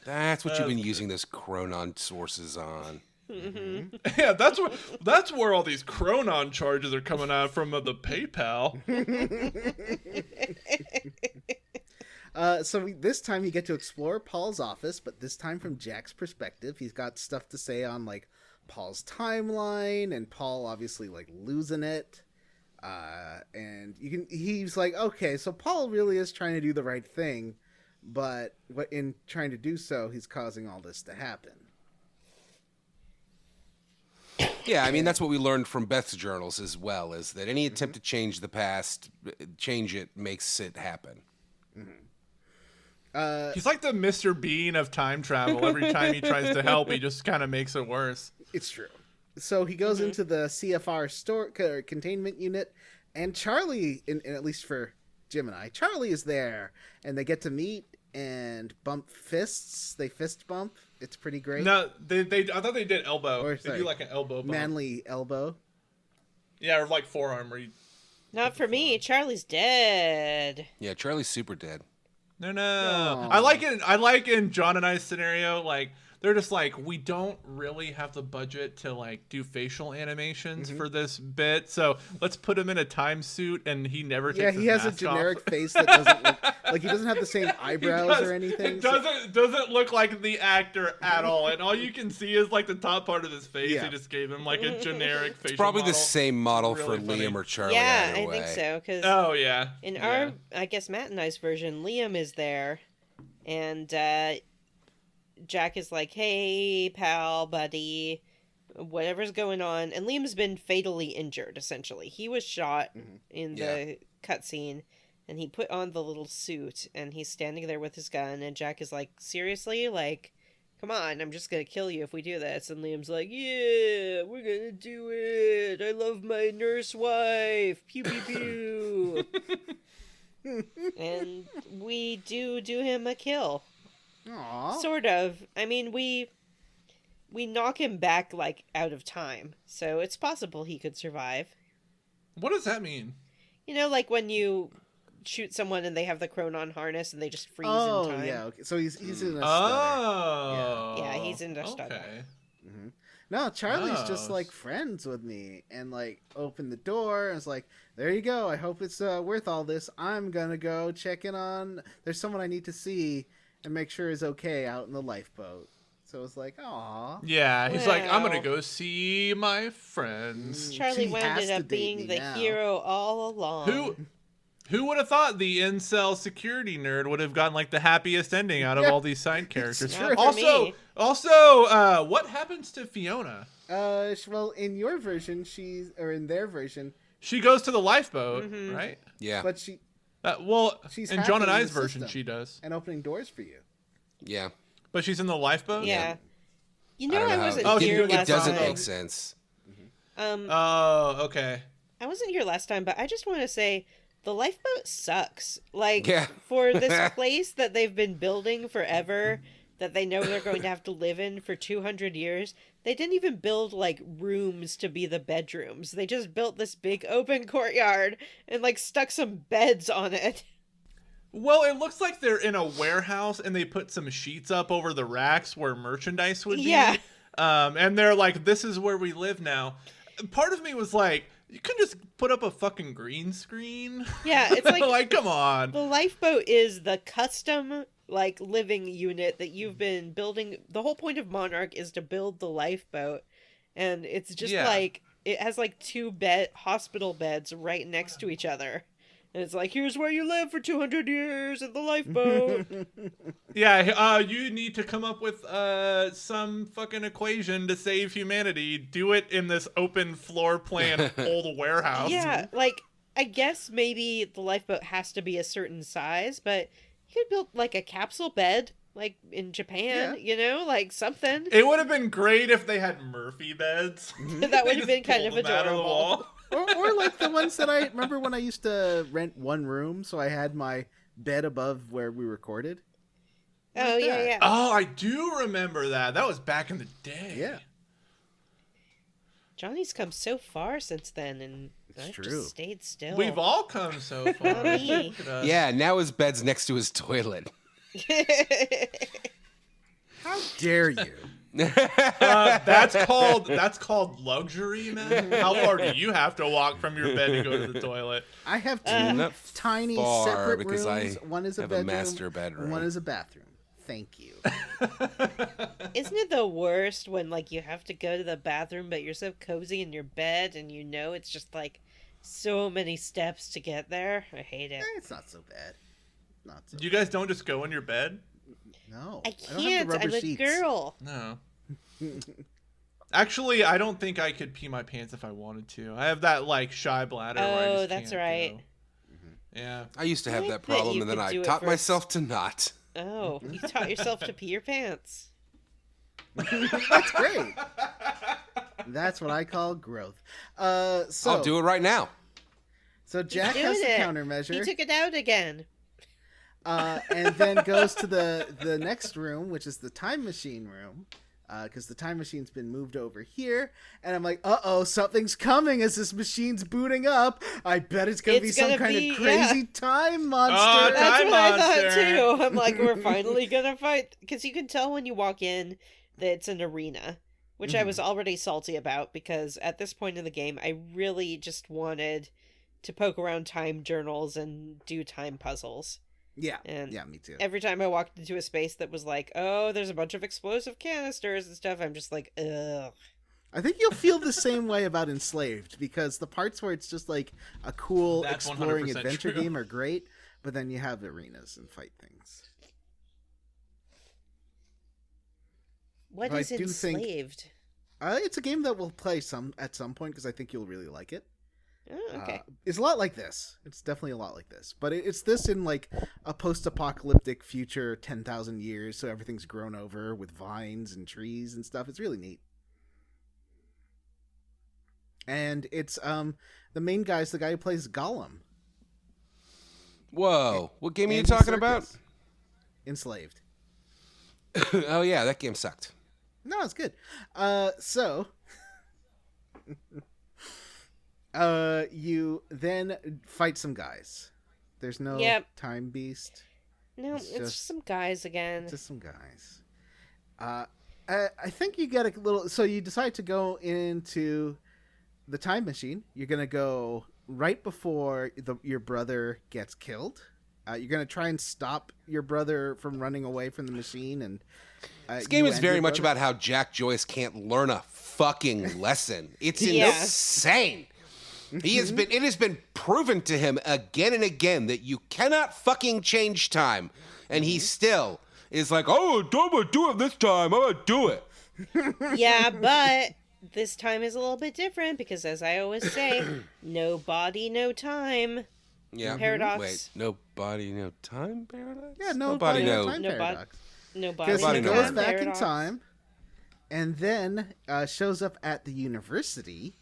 That's what you've been using those Chronon sources on. Yeah, that's where all these Chronon charges are coming out from, the PayPal. This time you get to explore Paul's office, but this time from Jack's perspective. He's got stuff to say on like Paul's timeline, and Paul obviously like losing it. And he's like, okay, so Paul really is trying to do the right thing, but in trying to do so, he's causing all this to happen. Yeah, I mean, that's what we learned from Beth's journals as well, is that any attempt to change the past, change it, makes it happen. He's like the Mr. Bean of time travel. Every time he tries to help, he just kind of makes it worse. It's true. So he goes into the CFR store containment unit, and Charlie, at least for Jim and I, Charlie is there, and they get to meet and bump fists. They fist bump. It's pretty great. No, I thought they did elbow. Or, They sorry, do like an elbow bump. manly elbow. Yeah, or like forearm where you... Not for me. Charlie's dead. Yeah, Charlie's super dead. No. Aw. I like in John and I's scenario, like, they're just like, we don't really have the budget to like do facial animations for this bit, so let's put him in a time suit and he never takes his has a mask generic off. face that doesn't look like he doesn't have the same eyebrows or anything. It doesn't look like the actor at all, and all you can see is like the top part of his face. Yeah. They just gave him like a generic facial Probably model. the same model Really for funny. Liam or Charlie. Yeah, either I think way. so. Because Oh yeah. in Yeah. our, I guess Matt and I's version, Liam is there, and Jack is like, "Hey, pal, buddy, whatever's going on." And Liam's been fatally injured. Essentially, he was shot in the cutscene, and he put on the little suit, and he's standing there with his gun. And Jack is like, "Seriously, like, come on, I'm just gonna kill you if we do this." And Liam's like, "Yeah, we're gonna do it. I love my nurse wife. Pew pew pew." And we do him a kill. Aww. Sort of. I mean, we knock him back, like, out of time. So it's possible he could survive. What does that mean? You know, like when you shoot someone and they have the Chronon harness and they just freeze in time. Yeah. Okay. So he's in a stutter. Oh. Yeah, he's in a stutter. Okay. No, Charlie's just Oh. like friends with me and like open the door and it's like, there you go. I hope it's worth all this. I'm gonna go check in on. There's someone I need to see and make sure is okay out in the lifeboat. So it's like, aw. Yeah, he's like, I'm gonna Well. go see my friends. Charlie She wound has to up date being me the now. hero all along. Who would have thought the incel security nerd would have gotten like the happiest ending out of all these side characters? Not for Also, me. what happens to Fiona? Well, in your version, in their version, She goes to the lifeboat, Mm-hmm. right? Yeah. but she In John and hacking I's the version, system. she does, and opening doors for you. Yeah. but she's in the lifeboat. Yeah. You I know, don't know I how wasn't Oh, here it last doesn't time. make sense. Oh, okay. I wasn't here last time, but I just want to say the lifeboat sucks. Like, Yeah. for this place that they've been building forever, that they know they're going to have to live in for 200 years, they didn't even build, like, rooms to be the bedrooms. They just built this big open courtyard and, like, stuck some beds on it. Well, it looks like they're in a warehouse and they put some sheets up over the racks where merchandise would be. Yeah. And they're like, this is where we live now. Part of me was like, you could just put up a fucking green screen. Yeah, it's like, like, come on. the lifeboat is the custom, like, living unit that you've been building. The whole point of Monarch is to build the lifeboat. And it's just Yeah. like, it has like 2 hospital beds right next to each other. And it's like, here's where you live for 200 years in the lifeboat. Yeah, you need to come up with some fucking equation to save humanity. Do it in this open floor plan old warehouse. Yeah, like, I guess maybe the lifeboat has to be a certain size, but you could build like a capsule bed, like in Japan, you know, like something. It would have been great if they had Murphy beds. That would They have been just kind of pulled them out the adorable. wall. or like the ones that I remember when I used to rent one room, so I had my bed above where we recorded. Oh, Like yeah, that. yeah. Oh, I do remember that. That was back in the day. Yeah. Johnny's come so far since then, and I've true. just stayed still. We've all come so far. Me. Look at us. Yeah, now his bed's next to his toilet. How dare you? That's called luxury, man. How far do you have to walk from your bed to go to the toilet? I have two Not tiny far, separate because rooms. I One is a have a bedroom. master bedroom. And one is a bathroom. Thank you. Isn't it the worst when, like, you have to go to the bathroom, but you're so cozy in your bed, and you know it's just, like, so many steps to get there? I hate it. It's not so bad. Not so. You guys don't just go in your bed? No. I don't have can't. the I'm rubber a sheets. girl. No. Actually, I don't think I could pee my pants if I wanted to. I have that like shy bladder. where I Oh, just that's can't right. go. Yeah. I used to have I that bet problem, you and then could I do it taught for- myself to not. Oh, you taught yourself to pee your pants. That's great. That's what I call growth. So I'll do it right now. So Jack He's has doing the it. countermeasure. He took it out again. And then goes to the next room, which is the time machine room, because the time machine's been moved over here. And I'm like, uh-oh, something's coming as this machine's booting up. I bet it's gonna be It's some gonna kind be- of crazy time monster. Oh, That's Time what I monster. thought too. I'm like, we're finally gonna fight, because you can tell when you walk in it's an arena, which I was already salty about because at this point in the game, I really just wanted to poke around time journals and do time puzzles. Yeah. And yeah, me too. every time I walked into a space that was like, oh, there's a bunch of explosive canisters and stuff, I'm just like, ugh. I think you'll feel the same way about Enslaved, because the parts where it's just like a cool That's exploring 100% adventure true. game are great, but then you have arenas and fight things. What But I is do think- Enslaved? It's a game that we'll play at some point, because I think you'll really like it. Oh, okay. It's a lot like this. It's definitely a lot like this. But it's this in like a post-apocalyptic future, 10,000 years, so everything's grown over with vines and trees and stuff. It's really neat. And it's the main guy's the guy who plays Gollum. Whoa, what game are you Andy talking Serkis. about? Enslaved. Oh yeah, that game sucked. No, it's good. So you then fight some guys. There's no Yep. time beast. No, it's it's just- just some guys again. Just some guys. I think you get a little. So you decide to go into the time machine. You're gonna go right before your brother gets killed. You're gonna try and stop your brother from running away from the machine. And This game you is and very your much brother- about how Jack Joyce can't learn a fucking lesson. It's Yeah. insane. It has been proven to him again and again that you cannot fucking change time, and he still is like, "Oh, I'm gonna do it this time. I'm gonna do it." Yeah, but this time is a little bit different because, as I always say, no body, no time. Yeah. Paradox. Wait, no body, no time paradox. Yeah, no body, no. time No bod- paradox. No body, Because Body, he no no goes time. back in Paradox. time, and then shows up at the university,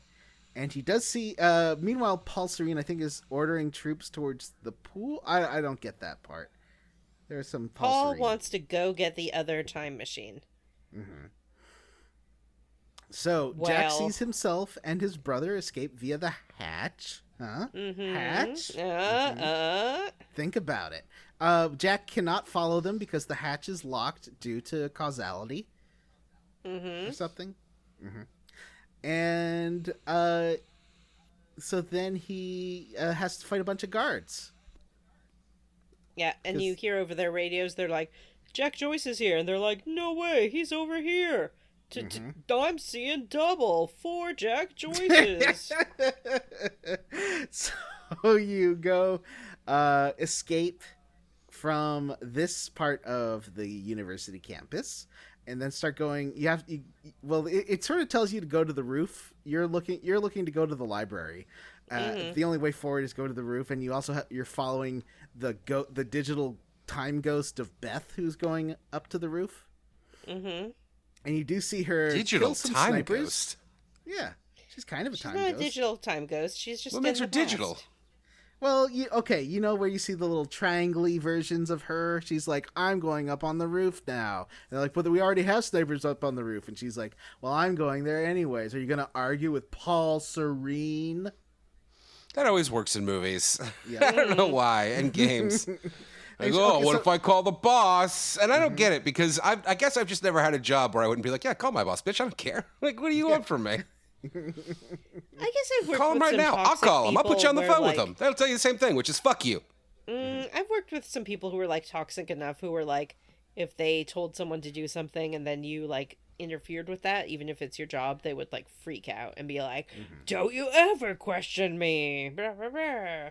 and he does see. Meanwhile, Paul Serene, I think, is ordering troops towards the pool. I don't get that part. There's some Paul Serene. wants to go get the other time machine. So Jack Well- sees himself and his brother escape via the hatch. Huh? Hatch? Think about it. Jack cannot follow them because the hatch is locked due to causality or something. And so then he has to fight a bunch of guards. Yeah, and 'Cause- you hear over their radios, they're like, Jack Joyce is here. And they're like, no way, he's over here. I'm seeing double. 4 Jack Joyces. So you go escape from this part of the university campus and then start going. It sort of tells you to go to the roof. You're looking to go to the library. The only way forward is go to the roof, and you also you're following the digital time ghost of Beth, who's going up to the roof. And you do see her Digital kill some time snipers. ghost. Yeah, she's kind of a She's time not a ghost. digital time ghost. She's just What in makes the her digital? past. Well, you know where you see the little triangle-y versions of her? She's like, I'm going up on the roof now. And they're like, but we already have snipers up on the roof. And she's like, well, I'm going there anyways. Are you going to argue with Paul Serene? That always works in movies. Yeah. I don't know why, and games. Like, Okay, oh, what so- if I call the boss? And I don't get it because I guess I've just never had a job where I wouldn't be like, yeah, call my boss, bitch. I don't care. Like, what do you want from me? I guess I've worked Call him with right some now. I'll toxic call him. I'll put you people on the where, phone with like, him. They'll tell you the same thing, which is fuck you. I've worked with some people who were like toxic enough who were like, if they told someone to do something and then you like interfered with that, even if it's your job, they would like freak out and be like, don't you ever question me. Blah, blah, blah.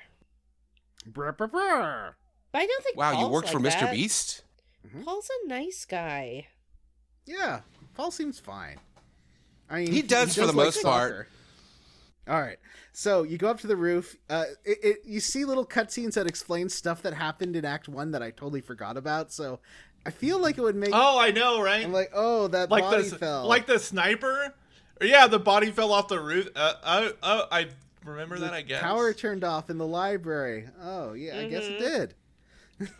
Brr, brr, brr. But I don't think Wow, you Paul's worked for like Mr. that. Beast? Paul's a nice guy. Yeah, Paul seems fine. I mean, He does for the like most part. soccer. All right, so you go up to the roof. You see little cutscenes that explain stuff that happened in Act 1 that I totally forgot about. So I feel like it would make. Oh, I know, right? I'm like, oh, that like body the fell. like the sniper. Or, yeah, the body fell off the roof. I remember that. I guess. Power turned off in the library. Oh yeah, I guess it did.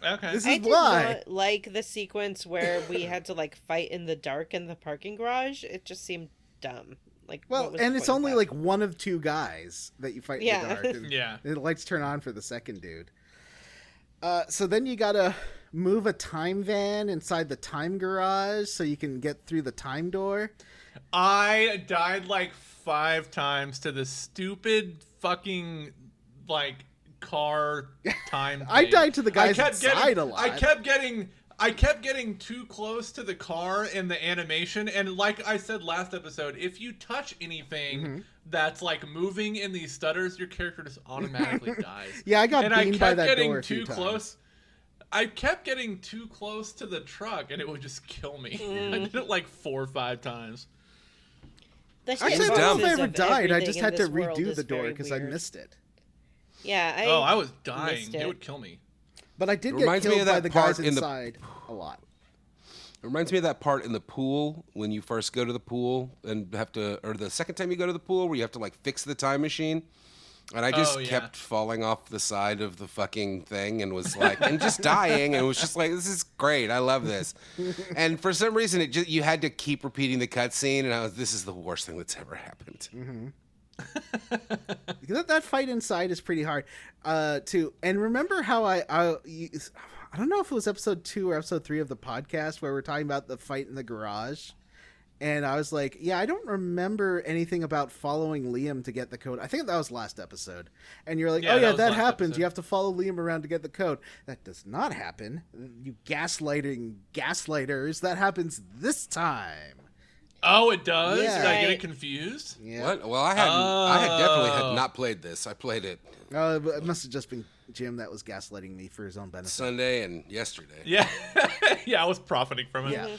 Okay. This I is did why. not like the sequence where we had to like fight in the dark in the parking garage. It just seemed dumb. Like, Well, what was the and it's point of only that? like one of 2 guys that you fight in Yeah. the dark. And Yeah. the lights turn on for the second dude. So then you gotta move a time van inside the time garage so you can get through the time door. I died like 5 times to the stupid fucking like car time. I thing. died to the guys inside a lot. I kept getting too close to the car in the animation, and like I said last episode, if you touch anything that's like moving in these stutters, your character just automatically dies. Yeah, I got beamed by that door a few too times. close. I kept getting too close to the truck, and it would just kill me. I did it like 4 or 5 times. Actually, I don't know if I ever died. I just had to redo the door because I missed it. Yeah, I was dying. missed It it. would kill me. But I did get Reminds me killed of by that the guys part in the- inside a lot. It reminds me of that part in the pool when you first go to the pool and have to, or the second time you go to the pool where you have to like fix the time machine. And I just kept falling off the side of the fucking thing and was like, and just dying. And it was just like, this is great. I love this. And for some reason, you had to keep repeating the cutscene. And this is the worst thing that's ever happened. That fight inside is pretty hard, too. And remember how I don't know if it was episode 2 or episode 3 of the podcast where we're talking about the fight in the garage. And I was like, yeah, I don't remember anything about following Liam to get the code. I think that was last episode. And you're like, Yeah, oh, yeah, was that last happens. episode. You have to follow Liam around to get the code. That does not happen. You gaslighters. That happens this time. Oh, it does? Yeah. Did I get Right. it confused? Yeah. What? Well, I definitely had not played this. I played it It must have just been Jim that was gaslighting me for his own benefit. Sunday and yesterday. Yeah. Yeah, I was profiting from it. Yeah.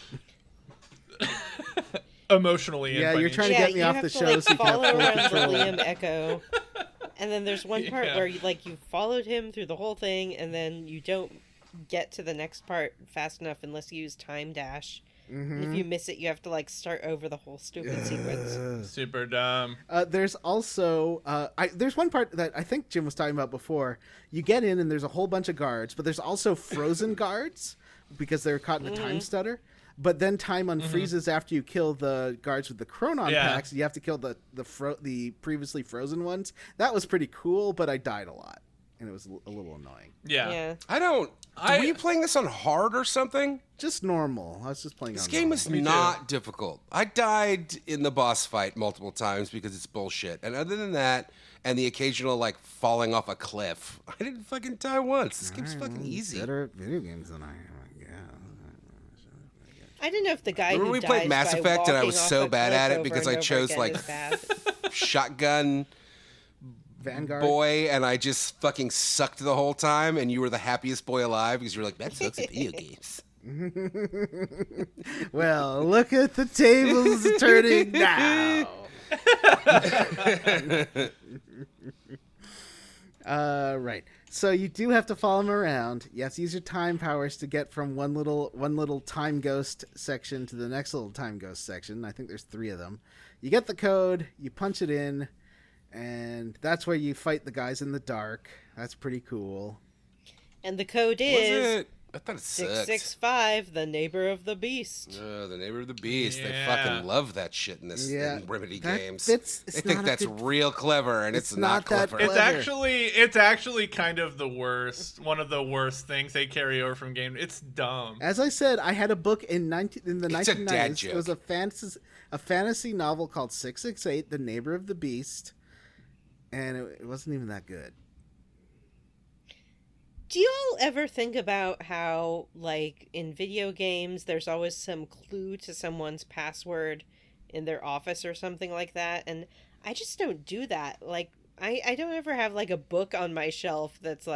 Emotionally and Yeah, you're trying financially. to get me you off have the to, show like, so you can have follow full around the control. Liam Echo. And then there's one part Yeah. where you followed him through the whole thing, and then you don't get to the next part fast enough unless you use time dash. And if you miss it, you have to start over the whole stupid sequence. Super dumb. There's also there's one part that I think Jim was talking about before. You get in and there's a whole bunch of guards, but there's also frozen guards because they're caught in a time stutter. But then time unfreezes after you kill the guards with the Chronon packs. You have to kill the previously frozen ones. That was pretty cool, but I died a lot, and it was a little annoying. Yeah. Yeah. Were you playing this on hard or something? Just normal. I was just playing. This on game normal. was Me too. not difficult. I died in the boss fight multiple times because it's bullshit. And other than that, and the occasional falling off a cliff, I didn't fucking die once. This game's fucking easy. Better at video games than I am. Yeah. I didn't know if the guy Remember who we played dies Mass by Effect and I walking was off so a bad cliff at it over because and I over chose again is bad. shotgun Vanguard. boy and I just fucking sucked the whole time and you were the happiest boy alive because you were like, that sucks at video games. Well, look at the tables turning now. Right. So you do have to follow him around. You have to use your time powers to get from one little time ghost section to the next little time ghost section. I think there's 3 of them. You get the code, you punch it in, and that's where you fight the guys in the dark. That's pretty cool. And the code Was is it? I thought it sucked. 665, the neighbor of the beast. The neighbor of the beast. They Yeah. fucking love that shit in this in Remedy that games. fits- They it's think not a that's good- real clever, and it's not not that clever. It's Clever. it's actually kind of the worst. One of the worst things they carry over from game. It's dumb. As I said, I had a book in the It's a dad 1990s. It was a fantasy novel called 668, The Neighbor of the Beast, and it wasn't even that good. Do you all ever think about how, in video games, there's always some clue to someone's password in their office or something like that? And I just don't do that. I don't ever have, a book on my shelf that's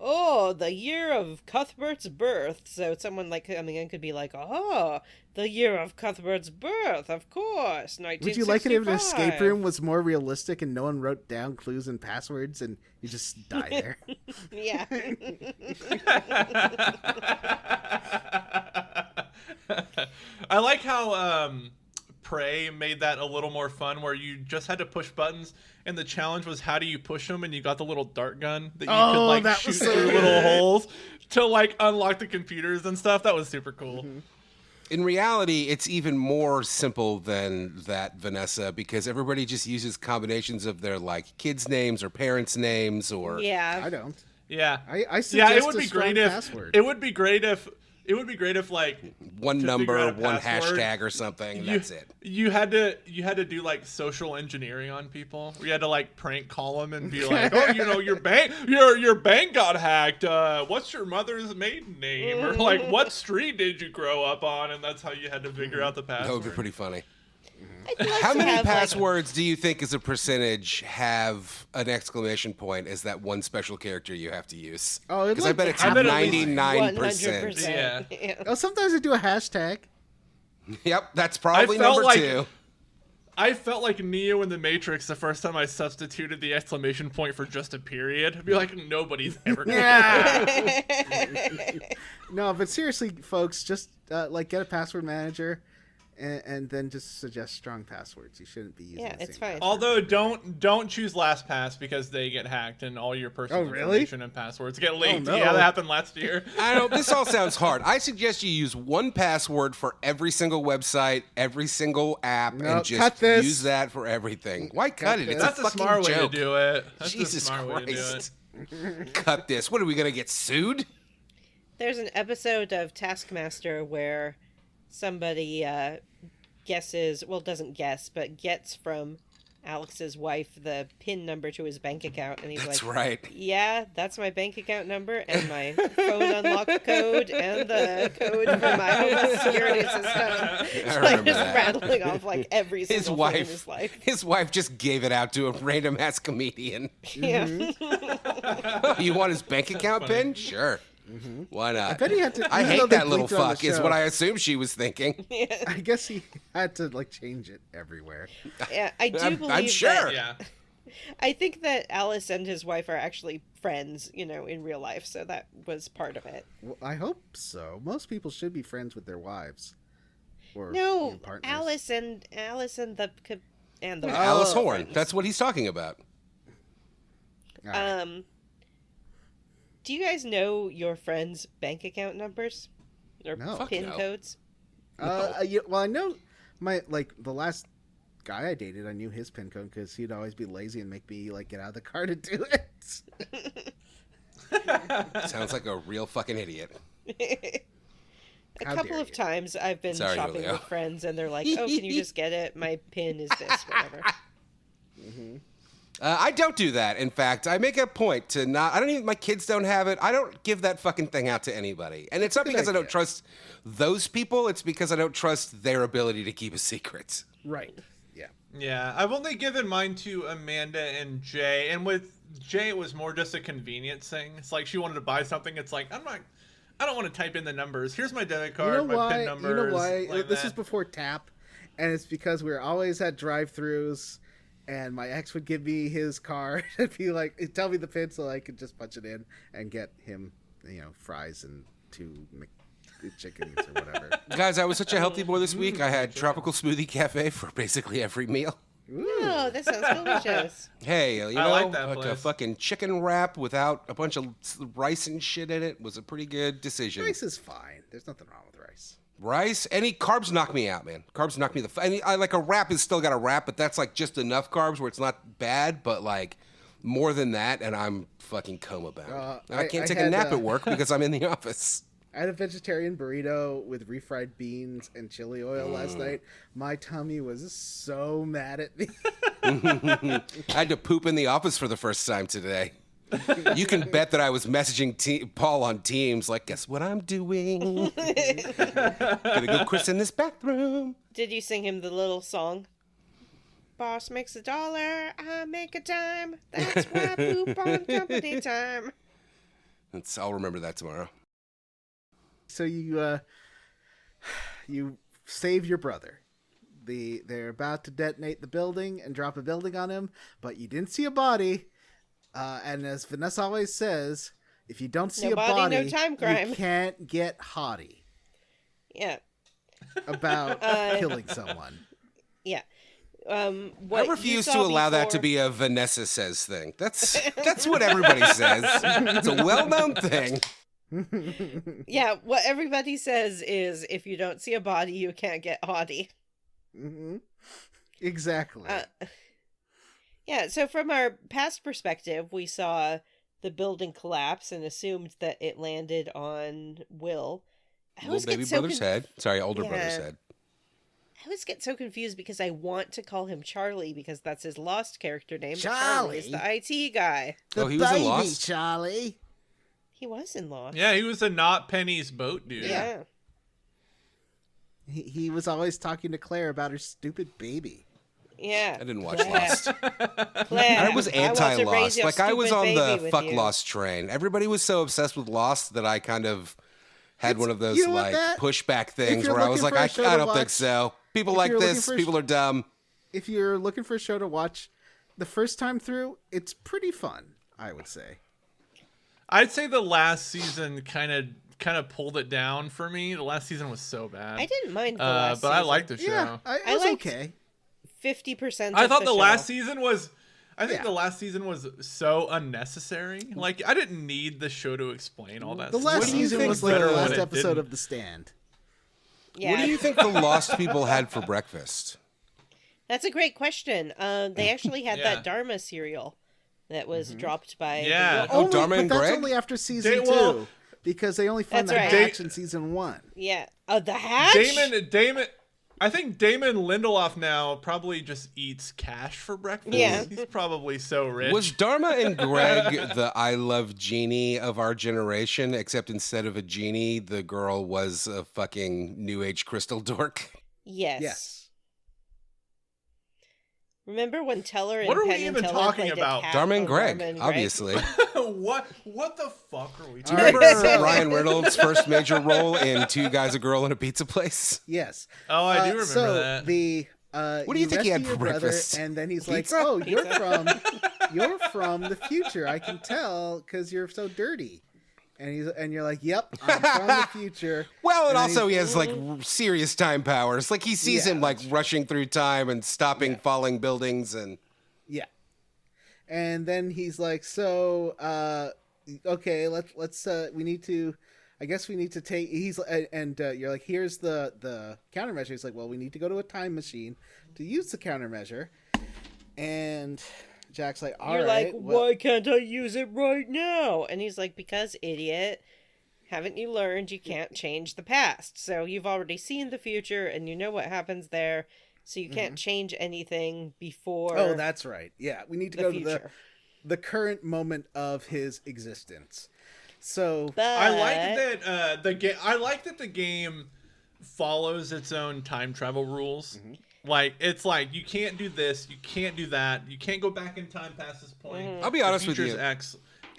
oh, the year of Cuthbert's birth. So someone, coming in could be oh, the year of Cuthbert's birth, of course, 1965. Would you like it if an escape room was more realistic and no one wrote down clues and passwords and you just die there? Yeah. I like how Prey made that a little more fun, where you just had to push buttons, and the challenge was how do you push them, and you got the little dart gun that you could that shoot was so through good. little holes to unlock the computers and stuff. That was super cool. In reality, it's even more simple than that, Vanessa, because everybody just uses combinations of their kids' names or parents' names or Yeah. I don't. Yeah. I suggest it would a be strong great if password. it would be great if like One to number, figure out a one password, hashtag or something. That's it. You had to do like social engineering on people. You had to like prank call them and be like, oh, your bank got hacked. What's your mother's maiden name? Or like, what street did you grow up on? And that's how you had to figure out the password. That would be pretty funny. I'd like How to many have, like, passwords do you think, as a percentage, have an exclamation point as that one special character you have to use? Oh, Because I bet it's I bet at least 99%. 100%. Yeah. Oh, sometimes I do a hashtag. Yep, that's probably felt number like- 2. I felt like Neo in the Matrix the first time I substituted the exclamation point for just a period. I'd be like, nobody's ever gonna No, but seriously, folks, just like get a password manager, and then just suggest strong passwords. You shouldn't be using. Yeah, the it's same fine. password. Although don't choose LastPass because they get hacked and all your personal Oh, really? information and passwords get leaked. no. Yeah, that happened last year. I don't. This all sounds hard. I suggest you use one password for every single website, every single app, No, and cut just this. use that for everything. Why cut it? this. It's That's a a fucking smart way to joke. do it. That's Jesus a smart way to do it. Christ! Cut this. What are we gonna get sued? There's an episode of Taskmaster where somebody doesn't guess, but gets from Alex's wife the PIN number to his bank account, and he's That's like, right. yeah, that's my bank account number and my phone unlock code and the code for my home security system. I Like remember just that. rattling off like every His single thing in his wife, life. his wife just gave it out to a random ass comedian. Yeah. You want his bank account pin? Sure. Why not? I bet he had to. I even though hate they that little bleeped it on the fuck. Is show, what I assume she was thinking. I guess he had to like change it everywhere. Yeah, I do I'm believe sure. that. Yeah. I think that Alice and his wife are actually friends, in real life, so that was part of it. Well, I hope so. Most people should be friends with their wives. Or No, partners. Alice and the Alice wife. Horn. That's what he's talking about. All right. Do you guys know your friends' bank account numbers or No. Fuck PIN no. codes? Well, I know the last guy I dated, I knew his PIN code because he'd always be lazy and make me like get out of the car to do it. Sounds like a real fucking idiot. A How couple dare of you. times I've been Sorry, shopping Julio. with friends and they're like, "Oh, can you just get it? My PIN is this, whatever." I don't do that. In fact, I make a point to not. I don't even. My kids don't have it. I don't give that fucking thing out to anybody. And it's not a good because I don't idea. trust those people. It's because I don't trust their ability to keep a secret. Right. Yeah. Yeah, I've only given mine to Amanda and Jay, and with Jay it was more just a convenience thing. It's like she wanted to buy something. It's like I don't want to type in the numbers. Here's my debit card, You know my why? PIN numbers. You know why? like This that. is before tap, and it's because we were always at drive-throughs, and my ex would give me his card and be like, tell me the PIN so I could just punch it in and get him, fries and 2 chickens or whatever. Guys, I was such a healthy boy this week. I had Tropical Smoothie Cafe for basically every meal. Oh, that sounds delicious. Hey, I like that a place. fucking chicken wrap without a bunch of rice and shit in it was a pretty good decision. Rice is fine. There's nothing wrong with rice. Rice, any carbs knock me out, man. Carbs knock me I like a wrap is still got a wrap, but that's like just enough carbs where it's not bad, but like more than that, and I'm fucking coma bound. I can't take a had, nap at work because I'm in the office. I had a vegetarian burrito with refried beans and chili oil last night. My tummy was so mad at me. I had to poop in the office for the first time today. You can bet that I was messaging Paul on Teams, like, guess what I'm doing? Gonna go christen this bathroom. Did you sing him the little song? Boss makes $1, I make a dime. That's why poop on company time. I'll remember that tomorrow. So you save your brother. They're about to detonate the building and drop a building on him, but you didn't see a body. And as Vanessa always says, if you don't see No a body, body, no time crime. you can't get haughty Yeah, about killing someone. yeah. I What you refuse saw to allow that to before- be a Vanessa says thing. That's what everybody says. It's a well-known thing. Yeah, what everybody says is if you don't see a body, you can't get haughty. Mm-hmm. Exactly. Yeah, so from our past perspective, we saw the building collapse and assumed that it landed on Will. Little baby brother's head. Sorry, older brother's head. I always get so confused because I want to call him Charlie because that's his Lost character name. Charlie? But Charlie is the IT guy. The he was in baby Lost? Charlie. He was in Lost. Yeah, he was a not Penny's boat dude. Yeah. He was always talking to Claire about her stupid baby. Yeah. I didn't watch Lost. Claire, I was want to raise anti-Lost. your Like, I was stupid on the baby with fuck you. Lost train. Everybody was so obsessed with Lost that I kind of had one of those, you know what, like, that- pushback if things you're where I was looking like, for a show I to don't think watch- so. People if like you're looking this. for a People are dumb. If you're looking for a show to watch the first time through, it's pretty fun, I would say. I'd say the last season kind of pulled it down for me. The last season was so bad. I didn't mind the last but I season. liked the show. Yeah, it was liked- okay. 50%. I of thought the show. last season was. I think Yeah. the last season was so unnecessary. Like, I didn't need the show to explain all that The stuff. last What do you season think was like the better when last it episode didn't. of The Stand. Yeah. What do you think the Lost people had for breakfast? That's a great question. They actually had Yeah. that Dharma cereal that was dropped by. the Yeah. Wolf. Oh, Dharma but and that's Greg? only after season They- 2. well- Because they only found That's the right. hatch in season 1. Yeah. Oh, the hatch. Damon. I think Damon Lindelof now probably just eats cash for breakfast. Yeah. He's probably so rich. Was Dharma and Greg the I love genie of our generation, except instead of a genie, the girl was a fucking new age crystal dork? Yes. Yes. Remember when Teller and What are we Penn and even Teller talking played about? A cat? Dharma and Oh, Greg, Dharma and obviously. what the fuck are we Do you talking remember about? Ryan Reynolds' first major role in Two Guys, a Girl, and a Pizza Place? Yes. Oh, I do remember so that. The What do you think he had rescue for your brother, breakfast? And then he's Pizza? like, "Oh, you're from the future. I can tell because you're so dirty." And you're like, "Yep, I'm from the future." Well, and And also he he's- has like serious time powers. Like he sees Yeah, him like rushing through time and stopping falling buildings and Yeah. And then he's like, "So, okay, let's we need to. I guess we need to take." He's and you're like, "Here's the countermeasure." He's like, "Well, we need to go to a time machine to use the countermeasure." And Jack's like, "All You're right, like, well- why can't I use it right now? And he's like, because, idiot, haven't you learned you can't change the past? So you've already seen the future and you know what happens there, so you can't change anything before Oh, that's right. Yeah, we need to the go future. to the current moment of his existence." So But I like that I like that the game follows its own time travel rules. Like, it's like, you can't do this, you can't do that, you can't go back in time past this point. I'll be honest with Future's you. X.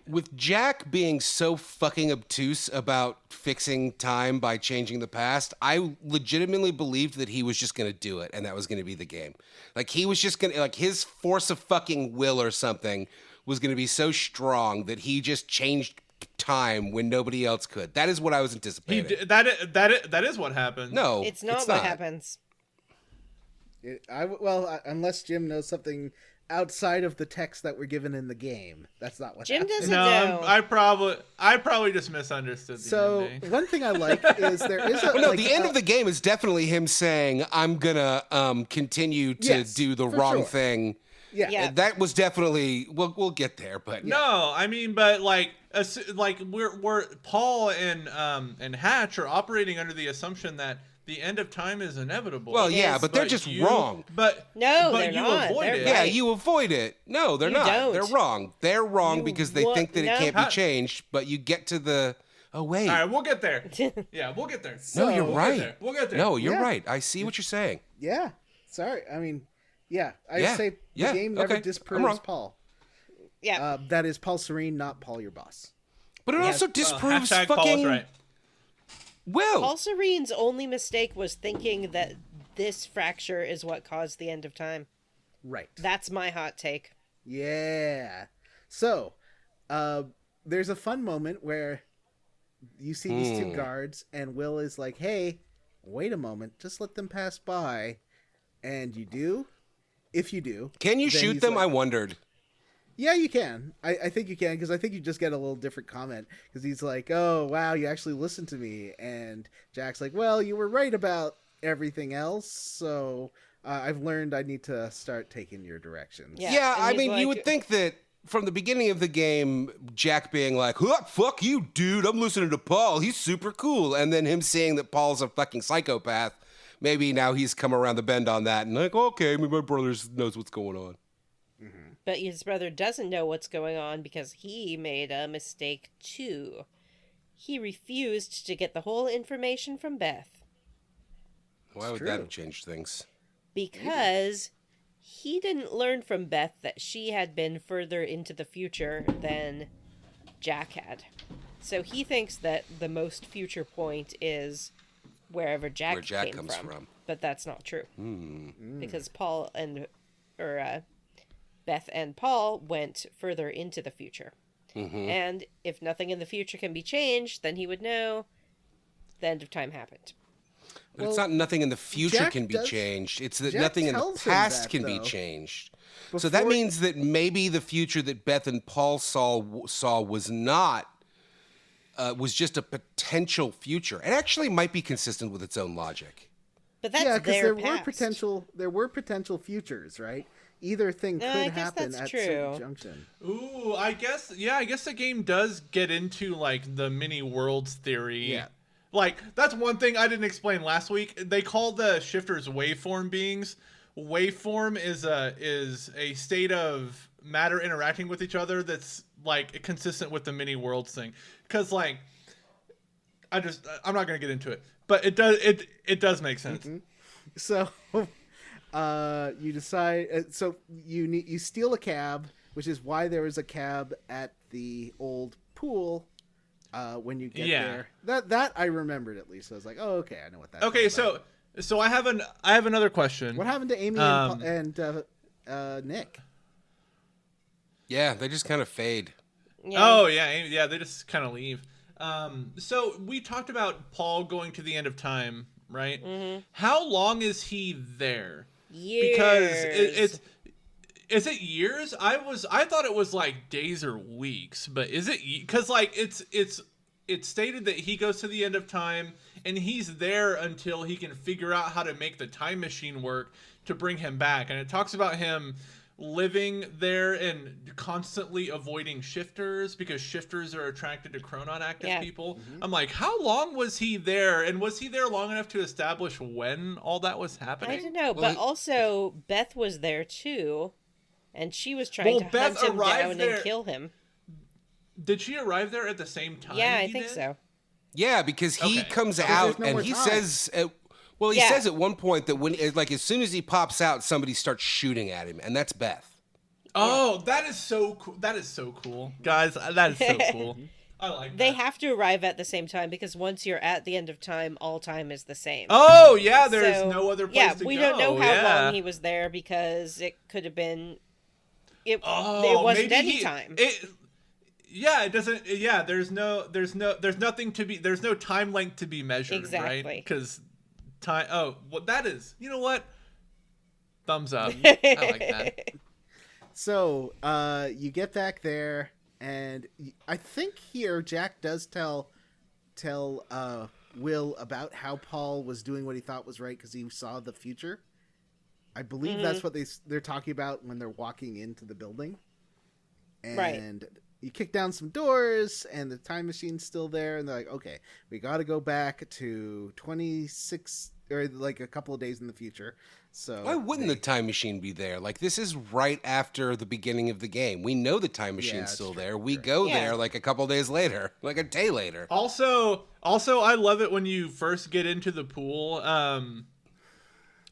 With Jack being so fucking obtuse about fixing time by changing the past, I legitimately believed that he was just going to do it and that was going to be the game. Like he was just going to, like his force of fucking will or something was going to be so strong that he just changed time when nobody else could. That is what I was He anticipating. d- that is what happened. No, it's not what happens. unless Jim knows something outside of the text that we're given in the game, that's not what Jim happened. doesn't No, know. I probably just misunderstood the So ending. one thing I like is there is a Well, no, like, the end of the game is definitely him saying, "I'm gonna continue to Yes, do the for wrong sure. thing." yeah. Yeah. That was definitely. We'll get there, but No, I mean, but like we're Paul and Hatch are operating under the assumption that the end of time is inevitable. Well, yeah, Yes. but they're just wrong. But No, but they're you not. avoid They're it. Yeah, right. you avoid it. No, they're You not. don't. They're wrong. They're wrong You because they wa- think that no. it can't be How- changed. But you get to the. Oh wait. All right, we'll get there. Yeah, we'll get there. No, you're So- right. We'll get there. No, you're Yeah. right. I see what you're saying. Yeah. Sorry. I mean, yeah. I Yeah. say the Yeah. game never Okay. I'm disproves wrong. Paul. Yeah. That is Paul Serene, not Paul your boss. But it also disproves Hashtag Paul fucking is right. Will. Paul Serene's only mistake was thinking that this fracture is what caused the end of time. Right. That's my hot take. Yeah. So, there's a fun moment where you see these two guards, and Will is like, "Hey, wait a moment, just let them pass by." And you do. If you do, Can you then shoot he's them? like- I wondered. Yeah, you can. I think you can, because I think you just get a little different comment, because he's like, "Oh, wow, you actually listened to me." And Jack's like, "Well, you were right about everything else, so I've learned I need to start taking your directions." Yeah, Yeah, and I he's mean, you like- would think that from the beginning of the game, Jack being like, huh, fuck you, dude, I'm listening to Paul, he's super cool. And then him seeing that Paul's a fucking psychopath, maybe now he's come around the bend on that and like, okay, my brother knows what's going on. But his brother doesn't know what's going on because he made a mistake too. He refused to get the whole information from Beth. Why would true. that have changed things? Because he didn't learn from Beth that she had been further into the future than Jack had. So he thinks that the most future point is wherever Jack, Where Jack came comes from. from. But that's not true. Because Paul and... Beth and Paul went further into the future. And if nothing in the future can be changed, then he would know the end of time happened. But it's not nothing in the future Jack can be does- changed. It's that Jack nothing in the tells him past that, can be though. changed. So that Before- means that maybe the future that Beth and Paul saw was not, was just a potential future. It actually might be consistent with its own logic. But that's Yeah, because their there were potential futures, right? Either thing could I guess happen that's at true. certain junction. Ooh, I guess the game does get into like the mini worlds theory. Yeah. Like that's one thing I didn't explain last week. They call the shifters waveform beings. Waveform is a state of matter interacting with each other that's like consistent with the mini worlds thing. Because like I'm not gonna get into it, but it does make sense. So, you decide. So you steal a cab, which is why there was a cab at the old pool. When you get there, that I remembered at least. I was like, oh, okay, I know what that. Okay, is about. so I have another question. What happened to Amy and Nick? Yeah, they just kind of fade. Yeah. Oh yeah, they just kind of leave. So we talked about Paul going to the end of time, right? How long is he there? Years. Because is it years? I thought it was like days or weeks, but is it? Because like it's stated that he goes to the end of time and he's there until he can figure out how to make the time machine work to bring him back, and it talks about him living there and constantly avoiding shifters because shifters are attracted to Chronon Active people. I'm like, how long was he there? And was he there long enough to establish when all that was happening? I don't know, Well, but also Beth was there too, and she was trying to Beth hunt him arrived down there. and kill him. Did she arrive there at the same time? Yeah, I he think did? so. Yeah, because he Okay. comes there's out no and more he time. says, he Yeah. says at one point that when, like, as soon as he pops out, somebody starts shooting at him, and that's Beth. Oh, that is so cool. That is so cool. Guys, that is so cool. I like that. They have to arrive at the same time because once you're at the end of time, all time is the same. Oh, yeah, there's So, no other place yeah, to go. we don't know how yeah. long he was there because it could have been. It Oh, wasn't maybe any time. Yeah, it doesn't. Yeah, there's nothing to be. There's no time length to be measured, Exactly. right? Because time. Oh, well, that is. You know what? Thumbs up. I like that. So, you get back there, and I think here Jack does tell Will about how Paul was doing what he thought was right because he saw the future. I believe that's what they're talking about when they're walking into the building. And Right. you kick down some doors, and the time machine's still there, and they're like, okay, we got to go back to 26 or like a couple of days in the future. So Why wouldn't the time machine be there? Like, this is right after the beginning of the game. We know the time machine's it's still true, there. We go Yeah. there like a couple days later, like a day later. Also, I love it when you first get into the pool.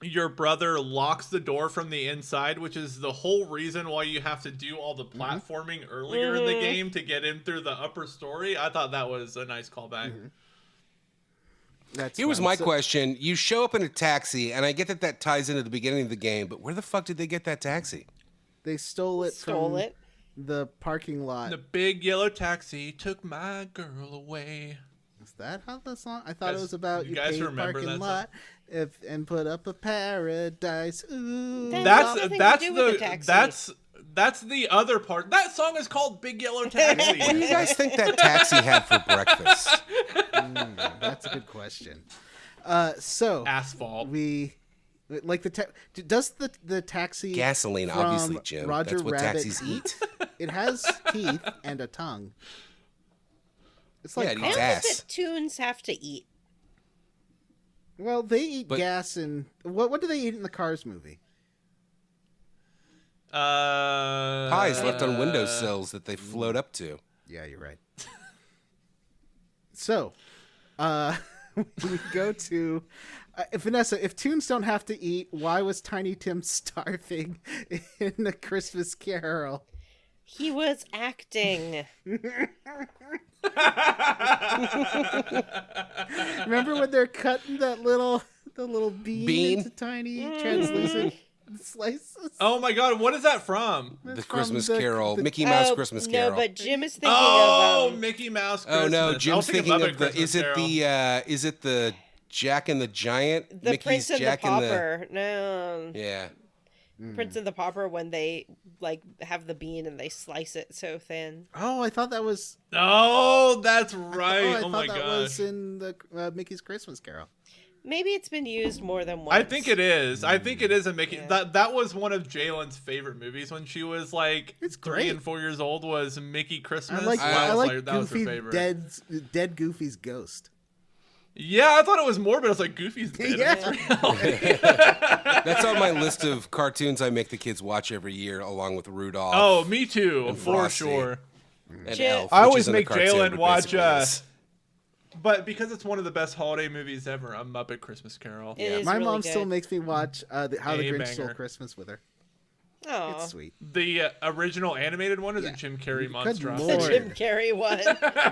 Your brother locks the door from the inside, which is the whole reason why you have to do all the platforming earlier in the game to get in through the upper story. I thought that was a nice callback. That's Here was fun. my So- question. You show up in a taxi, and I get that ties into the beginning of the game, but where the fuck did they get that taxi? They stole it Stole from it. the parking lot. The big yellow taxi took my girl away. Is that how the song? I thought it Guys- was about you you guys pay remember parking that lot and put up a paradise. Ooh. That's nothing to do with the taxi. That's the other part. That song is called Big Yellow Taxi. What do you guys think that taxi had for breakfast? That's a good question. So Asphalt. we like does the taxi Gasoline, from obviously, Jim. Roger That's what Rabbit taxis eat. It has teeth and a tongue. It's like Yeah, it I eats don't ass. think that tunes have to eat. well, they eat But- gas and what do they eat in the Cars movie? Pies left on windowsills that they float up to. Yeah, you're right. So, we go to Vanessa. If tunes don't have to eat, why was Tiny Tim starving in A Christmas Carol? He was acting. Remember when they're cutting the little bean into tiny translucent slices? Oh my god, what is that from? That's The from Christmas Carol, Mickey Mouse Christmas No, Carol. but Jim is thinking Oh, of Mickey Mouse Christmas. Oh no, I was Jim's thinking Muppet of the. Christmas Is it Carol. is it the Jack and the Giant? the Mickey's Prince and Jack the Pauper. No, Yeah. Prince and the Pauper when they like have the bean and they slice it so thin. Oh, I thought that was. Oh, that's right. I Oh, thought my that gosh. was in the Mickey's Christmas Carol. Maybe it's been used more than once. I think it is. I think it is a Mickey. Yeah. That was one of Jalen's favorite movies when she was like It's 3 great. and 4 years old. Was Mickey Christmas? I like That was Goofy that was her favorite. dead Goofy's ghost. Yeah, I thought it was morbid. I was like, Goofy's dead. Yeah. That's on my list of cartoons I make the kids watch every year, along with Rudolph. Oh, me too, And for Frosty. sure. and Jim- Elf. I which always isn't a make cartoon, Jalen but watch, basically is. But because it's one of the best holiday movies ever, A Muppet Christmas Carol. It is My really mom good. still makes me watch How the Grinch banger. Stole Christmas with her. Aw. It's sweet. The original animated one or the Yeah. Jim Carrey Good monstrosity? The Lord. Jim Carrey one.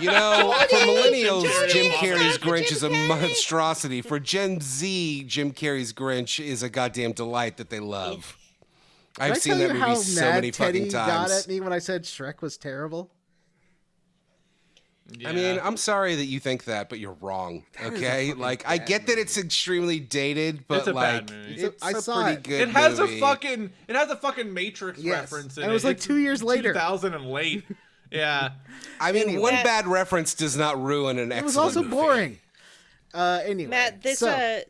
You know, for millennials, Jim Jim Carrey's Jim Grinch is a Carrey. monstrosity. For Gen Z, Jim Carrey's Grinch is a goddamn delight that they love. I've Did I seen tell that you movie how so mad many Teddy fucking got times. at me when I said Shrek was terrible? I mean, I'm sorry that you think that, but you're wrong. Okay, fucking like I bad get that it's extremely dated, but It's a like bad movie. it's I a saw pretty it. good It has movie. a fucking Matrix Yes. reference in And it was like It's 2 years later. 2000 and late. Yeah. I mean, Anyway. one Matt- bad reference does not ruin an It excellent was also movie. boring. Anyway, Matt, this so,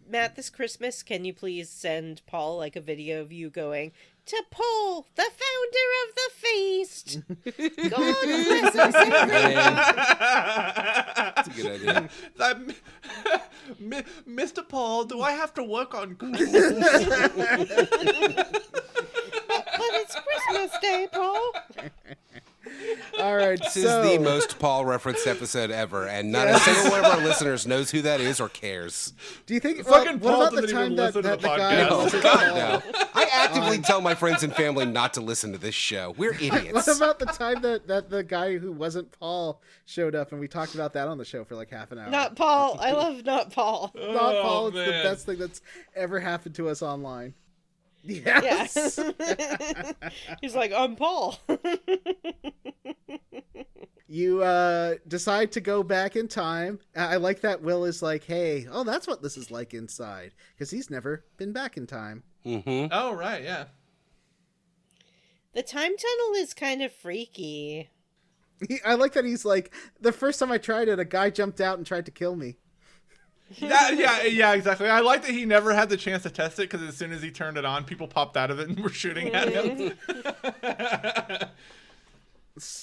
Matt, this Christmas, can you please send Paul like a video of you going to Paul, the founder of the feast? God bless us, everyone. That's a good idea. Mr. Paul, do I have to work on Christmas? But it's Christmas Day, Paul. all right, This so is the most Paul referenced episode ever, and not a single one of our listeners knows who that is or cares. do you think? Fucking what Paul about the doesn't time even that, listen to that the the guy podcast. Oh, wasn't God, Paul? no. I actively tell my friends and family not to listen to this show. We're What idiots. about the time that the guy who wasn't Paul showed up and we talked about that on the show for like half an hour? Not Paul. I love not Paul. Not Oh, Paul. It's the man. best thing that's ever happened to us online. Yeah. Yes. He's like, I'm Paul. You decide to go back in time. I like that Will is like, hey, oh, that's what this is like inside. Because he's never been back in time. Mm-hmm. Oh, right, yeah. The time tunnel is kind of freaky. I like that he's like, the first time I tried it, a guy jumped out and tried to kill me. Yeah, exactly. I like that he never had the chance to test it because as soon as he turned it on, people popped out of it and were shooting at him.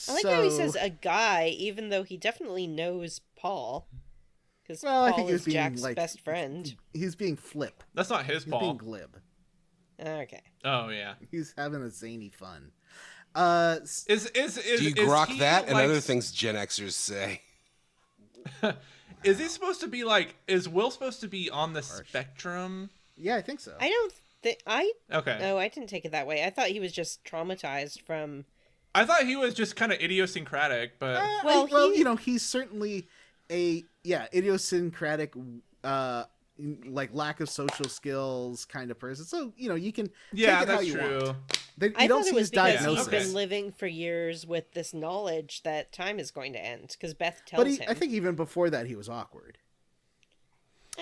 I like how he says a guy, even though he definitely knows Paul. Because Well, I Paul think he was is being, Jack's like, best friend. He's being flip. That's not his He's being Paul. glib. Okay. Oh, yeah. He's having a zany fun. Is Do you is grok he, that and like, other things Gen Xers say? Is he supposed to be like? Is Will supposed to be on the spectrum? Yeah, I think so. I don't think I Okay. I didn't take it that way. I thought he was just traumatized from I thought he was just kind of idiosyncratic, but Well, well, he- you know, he's certainly a idiosyncratic, like lack of social skills kind of person. So you know, you can yeah, take it how that's you true. want. You I don't thought see it was his because diagnosis. he's been living for years with this knowledge that time is going to end. Because Beth tells But him. I think even before that, he was awkward.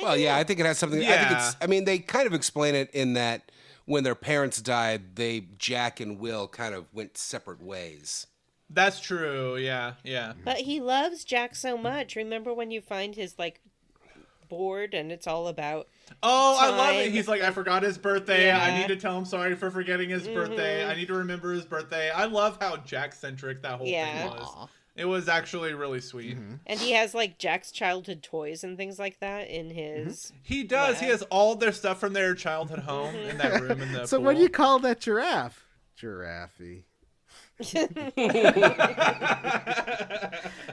Well, yeah, I think it has something. I think Yeah. it's. I mean, they kind of explain it in that when their parents died, Jack and Will kind of went separate ways. That's true. Yeah, yeah. But he loves Jack so much. Remember when you find his like board, and it's all about Oh, I love time. it. He's like, I forgot his birthday. I Yeah. need to tell him sorry for forgetting his birthday. I need to remember his birthday. I love how Jack-centric that whole thing was. It was actually really sweet. And he has like Jack's childhood toys and things like that in his. He does. He lab. has all their stuff from their childhood home in that room in the So pool. what do you call that giraffe? Giraffe.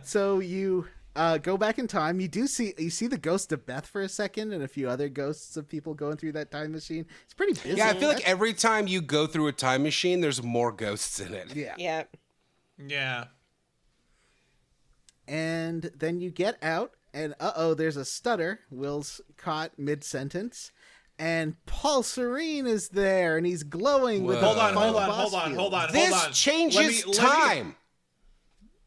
So you go back in time. You see the ghost of Beth for a second, and a few other ghosts of people going through that time machine. It's pretty busy. Yeah, I feel like every time you go through a time machine, there's more ghosts in it. Yeah. Yeah. Yeah. And then you get out, and there's a stutter. Will's caught mid-sentence, and Paul Serene is there, and he's glowing with Whoa. the Hold final on. boss field. This changes time.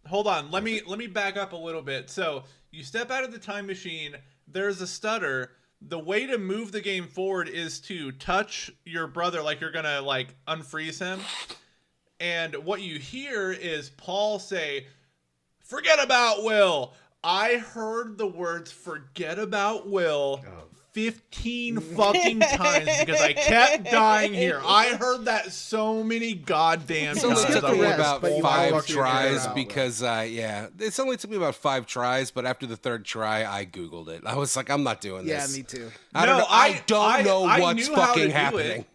Hold on. Let me back up a little bit. So you step out of the time machine. There's a stutter. The way to move the game forward is to touch your brother like you're gonna like unfreeze him. And what you hear is Paul say, "Forget about Will." I heard the words "forget about Will" 15 fucking times because I kept dying here. I heard that so many goddamn It only times. took I me was like, about but you five fucking tries forgot. because, it's only took me about 5 tries, but after the 3rd try, I Googled it. I was like, I'm not doing Yeah, this. me too. I don't No, know, I don't know I what's knew how to fucking do happening. it.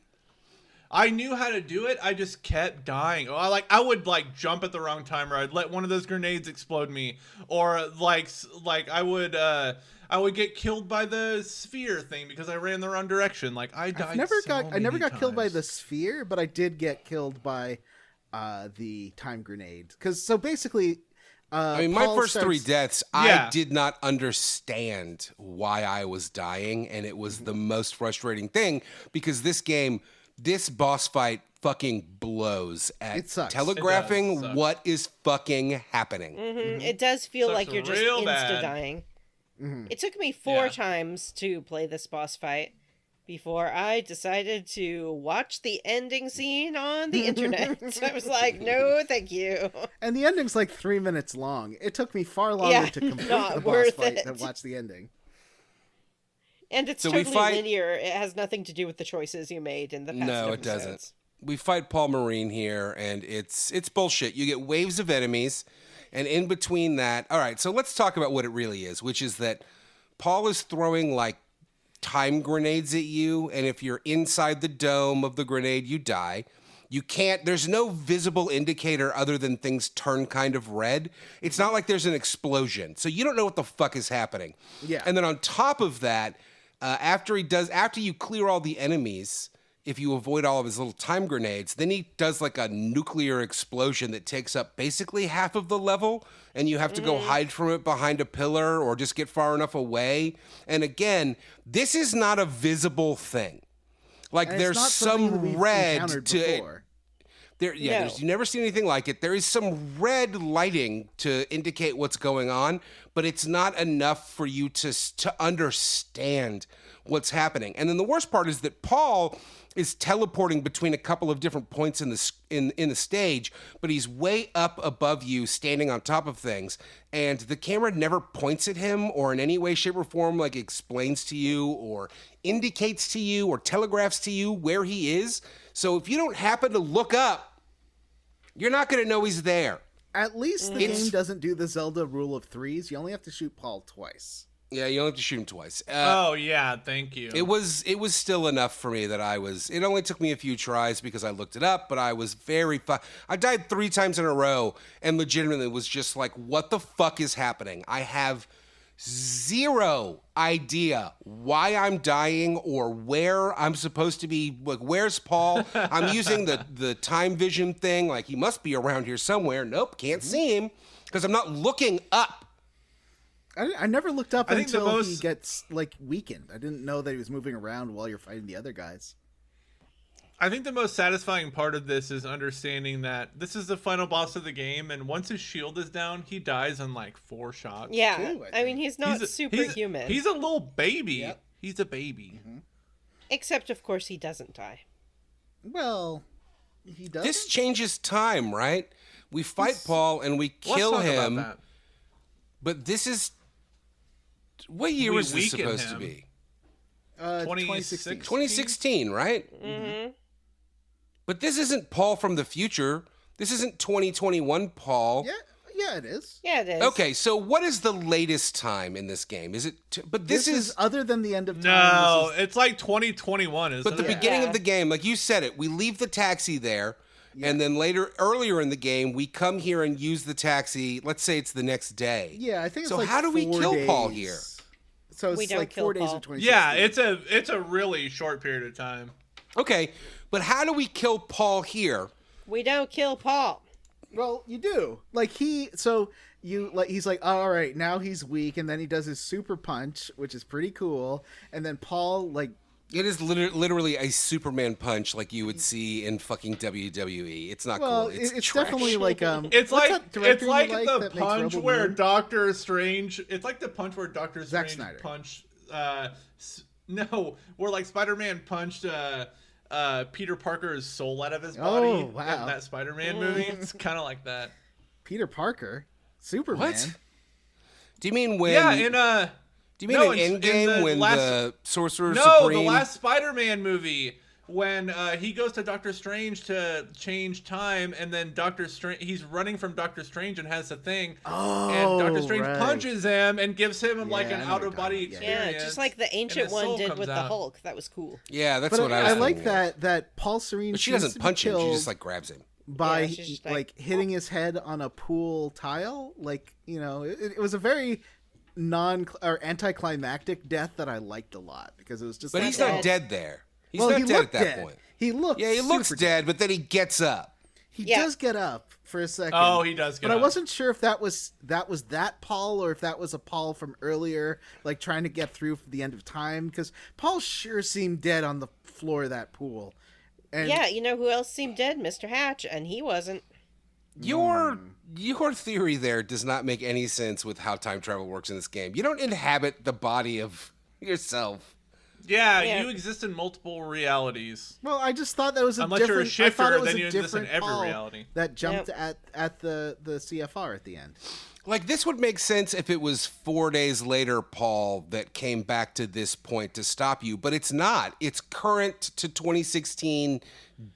I knew how to do it. I just kept dying. I would like jump at the wrong time, or I'd let one of those grenades explode me, or like I would get killed by the sphere thing because I ran the wrong direction. Like I died. I never got killed by times. the sphere, but I did get killed by the time grenade. Because so basically, I mean, Paul my first 3 deaths, Yeah. I did not understand why I was dying, and it was the most frustrating thing because this boss fight fucking blows at It sucks. telegraphing It does suck. what is fucking happening. It does feel Sucks like you're just real insta bad. dying. It took me 4 Yeah. times to play this boss fight before I decided to watch the ending scene on the internet. I was like, no, thank you. and the ending's like 3 minutes long. It took me far longer Yeah, to complete not the boss worth fight it. than watch the ending. And it's So we totally fight- linear. It has nothing to do with the choices you made in the past No, it episodes. doesn't. We fight Paul Marine here, and it's bullshit. You get waves of enemies, and in between that, all right. So let's talk about what it really is, which is that Paul is throwing like time grenades at you, and if you're inside the dome of the grenade, you die. You can't. There's no visible indicator other than things turn kind of red. It's not like there's an explosion, so you don't know what the fuck is happening. Yeah. And then on top of that, after you clear all the enemies, if you avoid all of his little time grenades, then he does like a nuclear explosion that takes up basically half of the level, and you have to go hide from it behind a pillar or just get far enough away. And again, this is not a visible thing. Like And there's it's not something that some we've red encountered to before. there. Yeah, No. you've never seen anything like it. There is some red lighting to indicate what's going on, but it's not enough for you to understand what's happening. And then the worst part is that Paul is teleporting between a couple of different points in the stage, but he's way up above you, standing on top of things, and the camera never points at him or in any way, shape, or form like explains to you or indicates to you or telegraphs to you where he is. So if you don't happen to look up, you're not going to know he's there. At least the It's- game doesn't do the Zelda rule of 3s. You only have to shoot Paul twice. Yeah, you only have to shoot him twice. Oh yeah, thank you. It was still enough for me that it only took me a few tries because I looked it up, but I was I died 3 times in a row and legitimately was just like, what the fuck is happening? I have zero idea why I'm dying or where I'm supposed to be. Like, where's Paul? I'm using the time vision thing. Like, he must be around here somewhere. Nope, can't see him because I'm not looking up. I never looked up I think the until he most- gets like weakened. I didn't know that he was moving around while you're fighting the other guys. I think the most satisfying part of this is understanding that this is the final boss of the game, and once his shield is down, he dies in like 4 shots. Yeah, Two, I I mean, think. he's not superhuman. He's a little baby. Yep. He's a baby. Except, of course, he doesn't die. Well, he does. This changes time, right? We fight Paul and we kill Let's talk him, about that. but this is What year we was this weaken supposed to him. be? 2016. 2016, right? Mm-hmm. But this isn't Paul from the future. This isn't 2021 Paul. Yeah, it is. Yeah, it is. Okay, so what is the latest time in this game? Is it? But this is other than the end of time. No, this is, it's like 2021, isn't But the it? beginning Yeah. of the game, like you said it, we leave the taxi there, and then earlier in the game, we come here and use the taxi. Let's say it's the next day. yeah, I think it's So like how do we 4 kill days. Paul here? So it's We don't like kill 4 days Paul. of 2016. Yeah, it's a really short period of time. Okay, but how do we kill Paul here? We don't kill Paul. Well, you do. Like he's like, all right, now he's weak, and then he does his super punch, which is pretty cool, and then Paul like. It is literally a Superman punch like you would see in fucking WWE. It's not Well, cool. It's it's definitely like It's what's like that director you the that makes punch Rebel where Moon? Doctor Strange. It's like the punch where Doctor Zack Strange Snyder. punched. Where like Spider-Man punched Peter Parker's soul out of his body Oh, wow. in that Spider-Man movie. It's kind of like that. Peter Parker, Superman. What? Do you mean when? Yeah, in Do you mean no, in in Endgame the when last- the Sorcerer no, Supreme? the last Spider-Man movie when he goes to Doctor Strange to change time, and then he's running from Doctor Strange and has the thing, and Doctor Strange right. punches him and gives him like Yeah, an I know what you're out-of-body talking about. experience. Yeah, just like the ancient his one soul did comes with the out. Hulk. That was cool. Yeah, that's But what I was like thinking. that Paul Serene. But she seems doesn't to be punch him. She killed just like grabs him. by Yeah, she's just like, hitting his head on a pool tile. Like it was a very anticlimactic death that I liked a lot because it was just. But like, he's not dead there. He's well, not he dead looked at that dead. point. He looked. Yeah, he looks super dead, but then he gets up. He Yeah. does get up for a second. Oh, he does get But up. I wasn't sure if that was that Paul or if that was a Paul from earlier, like trying to get through for the end of time. Because Paul sure seemed dead on the floor of that pool. And yeah, you know who else seemed dead? Mr. Hatch, and he wasn't. Your theory there does not make any sense with how time travel works in this game. You don't inhabit the body of yourself. Yeah, Yeah. you exist in multiple realities. Well, I just thought that was a Unless different. you're a I thought shifter, it was then a you exist in different every Paul reality. that jumped at the CFR at the end. Like, this would make sense if it was 4 days later, Paul, that came back to this point to stop you, but it's not. It's current to 2016,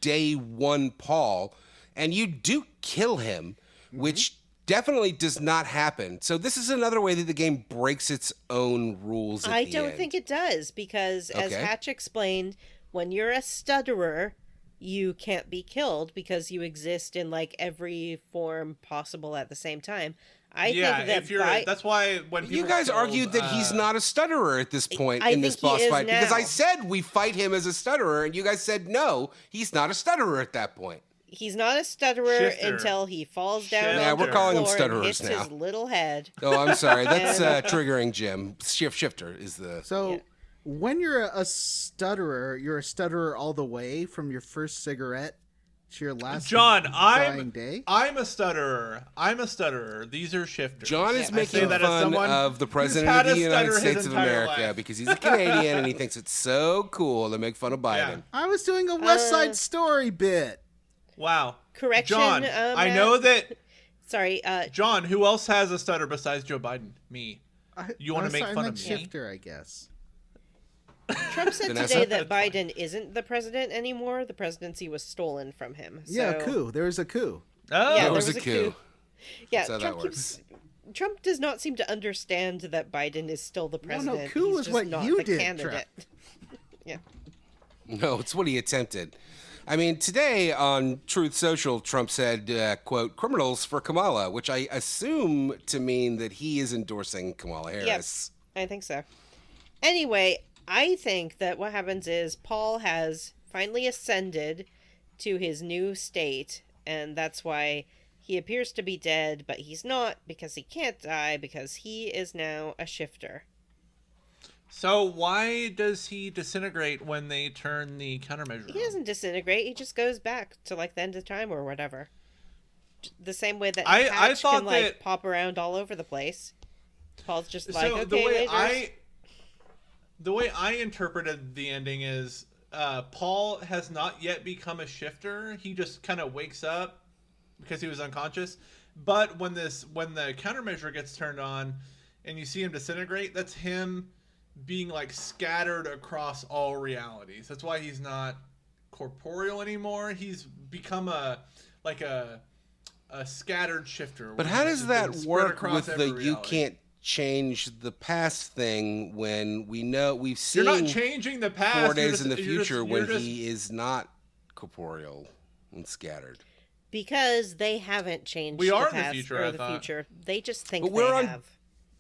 day one Paul, and you do kill him, which definitely does not happen. So this is another way that the game breaks its own rules at I the don't end. think it does because, as Okay. Hatch explained, when you're a stutterer, you can't be killed because you exist in like every form possible at the same time. I think that if you're, that's why when people You guys killed, argued that he's not a stutterer at this point I in this think he boss is fight because now. I said we fight him as a stutterer, and you guys said no, he's not a stutterer at that point. he's not a stutterer Shifter. until he falls down Shifter. on Yeah, the we're calling him floor and stutterers hits now. his little head. Oh, I'm sorry. That's triggering Jim. Shifter is the. So Yeah. when you're a stutterer, you're a stutterer all the way from your first cigarette to your last John, dying day. I'm a stutterer. These are shifters. John is Yeah. making I say that as fun someone of the who's president had of the a United stutter his States of entire America life. because he's a Canadian and he thinks it's so cool to make fun of Biden. Yeah. I was doing a West Side Story bit. Wow. Correction, John, I know that. Sorry, John, who else has a stutter besides Joe Biden? Me. You wanna make I fun meant of me? Shifter, I guess. Trump said Vanessa? today that Biden isn't the president anymore. The presidency was stolen from him. So, Yeah, coup. There was a coup. Oh, Yeah, There there was was a a coup. coup. Yeah, That's how that Trump works. Trump does not seem to understand that Biden is still the no, president. coup He's is just what not you the did, candidate. Yeah. No, it's what he attempted. I mean, today on Truth Social, Trump said, quote, criminals for Kamala, which I assume to mean that he is endorsing Kamala Harris. I think so. Anyway, I think that what happens is Paul has finally ascended to his new state, and that's why he appears to be dead, but he's not because he can't die because he is now a shifter. So why does he disintegrate when they turn the countermeasure He on? doesn't disintegrate, he just goes back to like the end of time or whatever. The same way that I Hatch thought can like that- pop around all over the place. Paul's just like, So okay, the way I interpreted the ending is Paul has not yet become a shifter. He just kind of wakes up because he was unconscious. But when the countermeasure gets turned on, and you see him disintegrate, that's him being like scattered across all realities. That's why he's not corporeal anymore. He's become a scattered shifter. But how does that work with the you can't change the past thing when we've seen you're not changing the past 4 days in the future when he is not corporeal and scattered? Because they haven't changed we are the past in the future, or the future. They just think but we're have.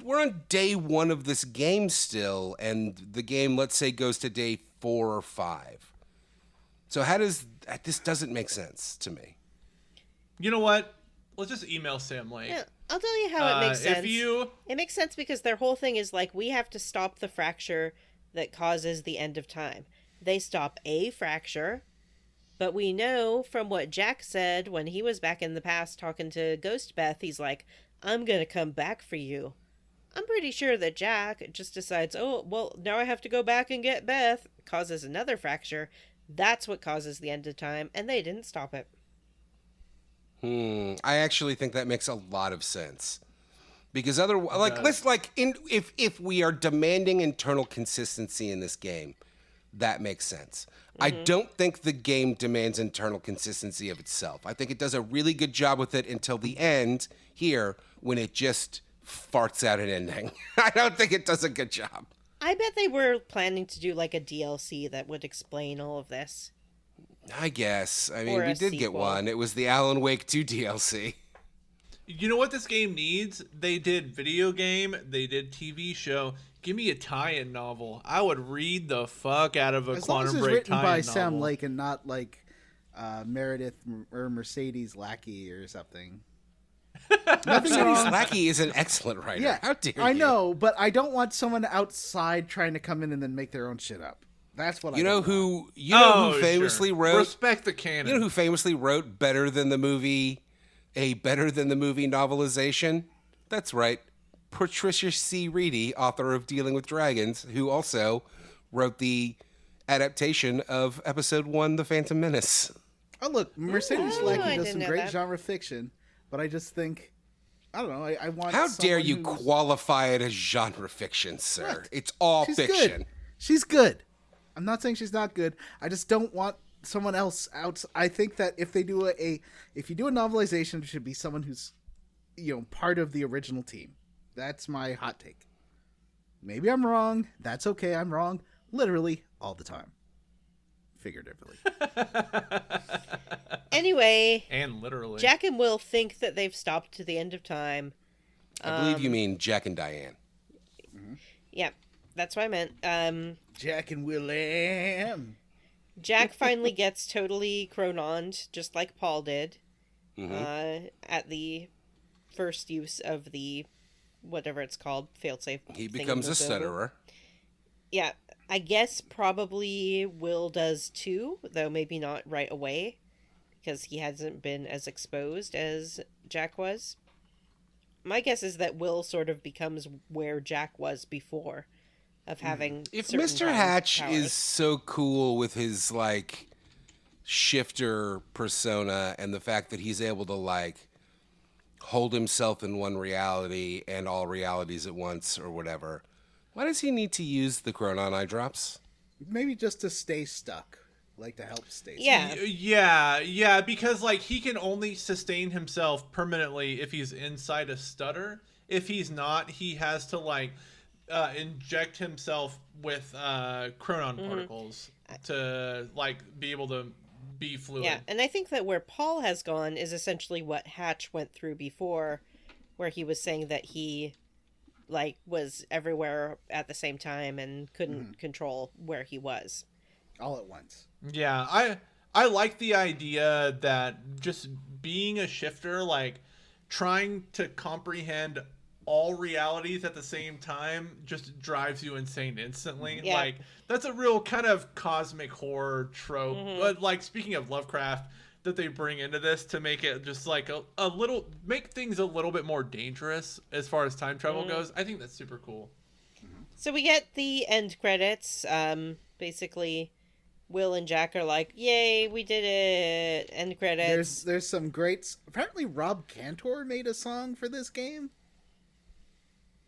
We're on day 1 of this game still, and the game, let's say, goes to day 4 or 5. So how does this doesn't make sense to me? You know what? Let's just email Sam Lake. Yeah, I'll tell you how it makes sense. It makes sense because their whole thing is like, we have to stop the fracture that causes the end of time. They stop a fracture, but we know from what Jack said when he was back in the past talking to Ghost Beth, he's like, I'm going to come back for you. I'm pretty sure that Jack just decides, oh, well, now I have to go back and get Beth, causes another fracture. That's what causes the end of time, and they didn't stop it. I actually think that makes a lot of sense. Because otherwise, if we are demanding internal consistency in this game, that makes sense. Mm-hmm. I don't think the game demands internal consistency of itself. I think it does a really good job with it until the end here when it just farts out an ending. I don't think it does a good job. I bet they were planning to do like a DLC that would explain all of this. I guess. I mean, we did get one. It was the Alan Wake 2 DLC. You know what this game needs? They did video game, they did TV show. Give me a tie-in novel. I would read the fuck out of a Quantum Break tie-in novel. As long as it's written by Sam Lake and not like Meredith or Mercedes Lackey or something. Mercedes Lackey is an excellent writer. Yeah, how dare you? I know, but I don't want someone outside trying to come in and then make their own shit up. That's what you know who famously wrote. Respect the canon. You know who famously wrote better than the movie novelization? That's right, Patricia C. Reedy, author of Dealing with Dragons, who also wrote the adaptation of Episode 1, The Phantom Menace. Oh look, Mercedes Lackey does some great genre fiction. But I just think, I don't know, I want. How dare you qualify it as genre fiction, sir? What? It's all fiction. Good. She's good. I'm not saying she's not good. I just don't want someone else out. I think that if they do if you do a novelization, it should be someone who's, part of the original team. That's my hot take. Maybe I'm wrong. That's okay. I'm wrong. Literally all the time. Figuratively. Anyway, and literally, Jack and Will think that they've stopped to the end of time. I believe you mean Jack and Diane. Mm-hmm. Yeah, that's what I meant. Jack and William. Jack finally gets totally chrononed, just like Paul did, at the first use of the whatever it's called, failsafe. He becomes a stutterer. Yeah, I guess probably Will does too, though maybe not right away. Because he hasn't been as exposed as Jack was. My guess is that Will sort of becomes where Jack was before, of having. If Mr. Hatch is so cool with his shifter persona and the fact that he's able to hold himself in one reality and all realities at once or whatever, why does he need to use the Chronon eye drops? Maybe just to stay stuck. To help stay. Yeah, because he can only sustain himself permanently if he's inside a stutter. If he's not, he has to inject himself with chronon particles to be able to be fluid. Yeah, and I think that where Paul has gone is essentially what Hatch went through before, where he was saying that he was everywhere at the same time and couldn't control where he was. All at once. Yeah, I like the idea that just being a shifter, trying to comprehend all realities at the same time just drives you insane instantly. Yeah. That's a real kind of cosmic horror trope. But speaking of Lovecraft, that they bring into this to make it just a little, make things a little bit more dangerous as far as time travel goes. I think that's super cool. So we get the end credits. Basically, Will and Jack are like, yay, we did it. End credits. There's some greats. Apparently Rob Cantor made a song for this game.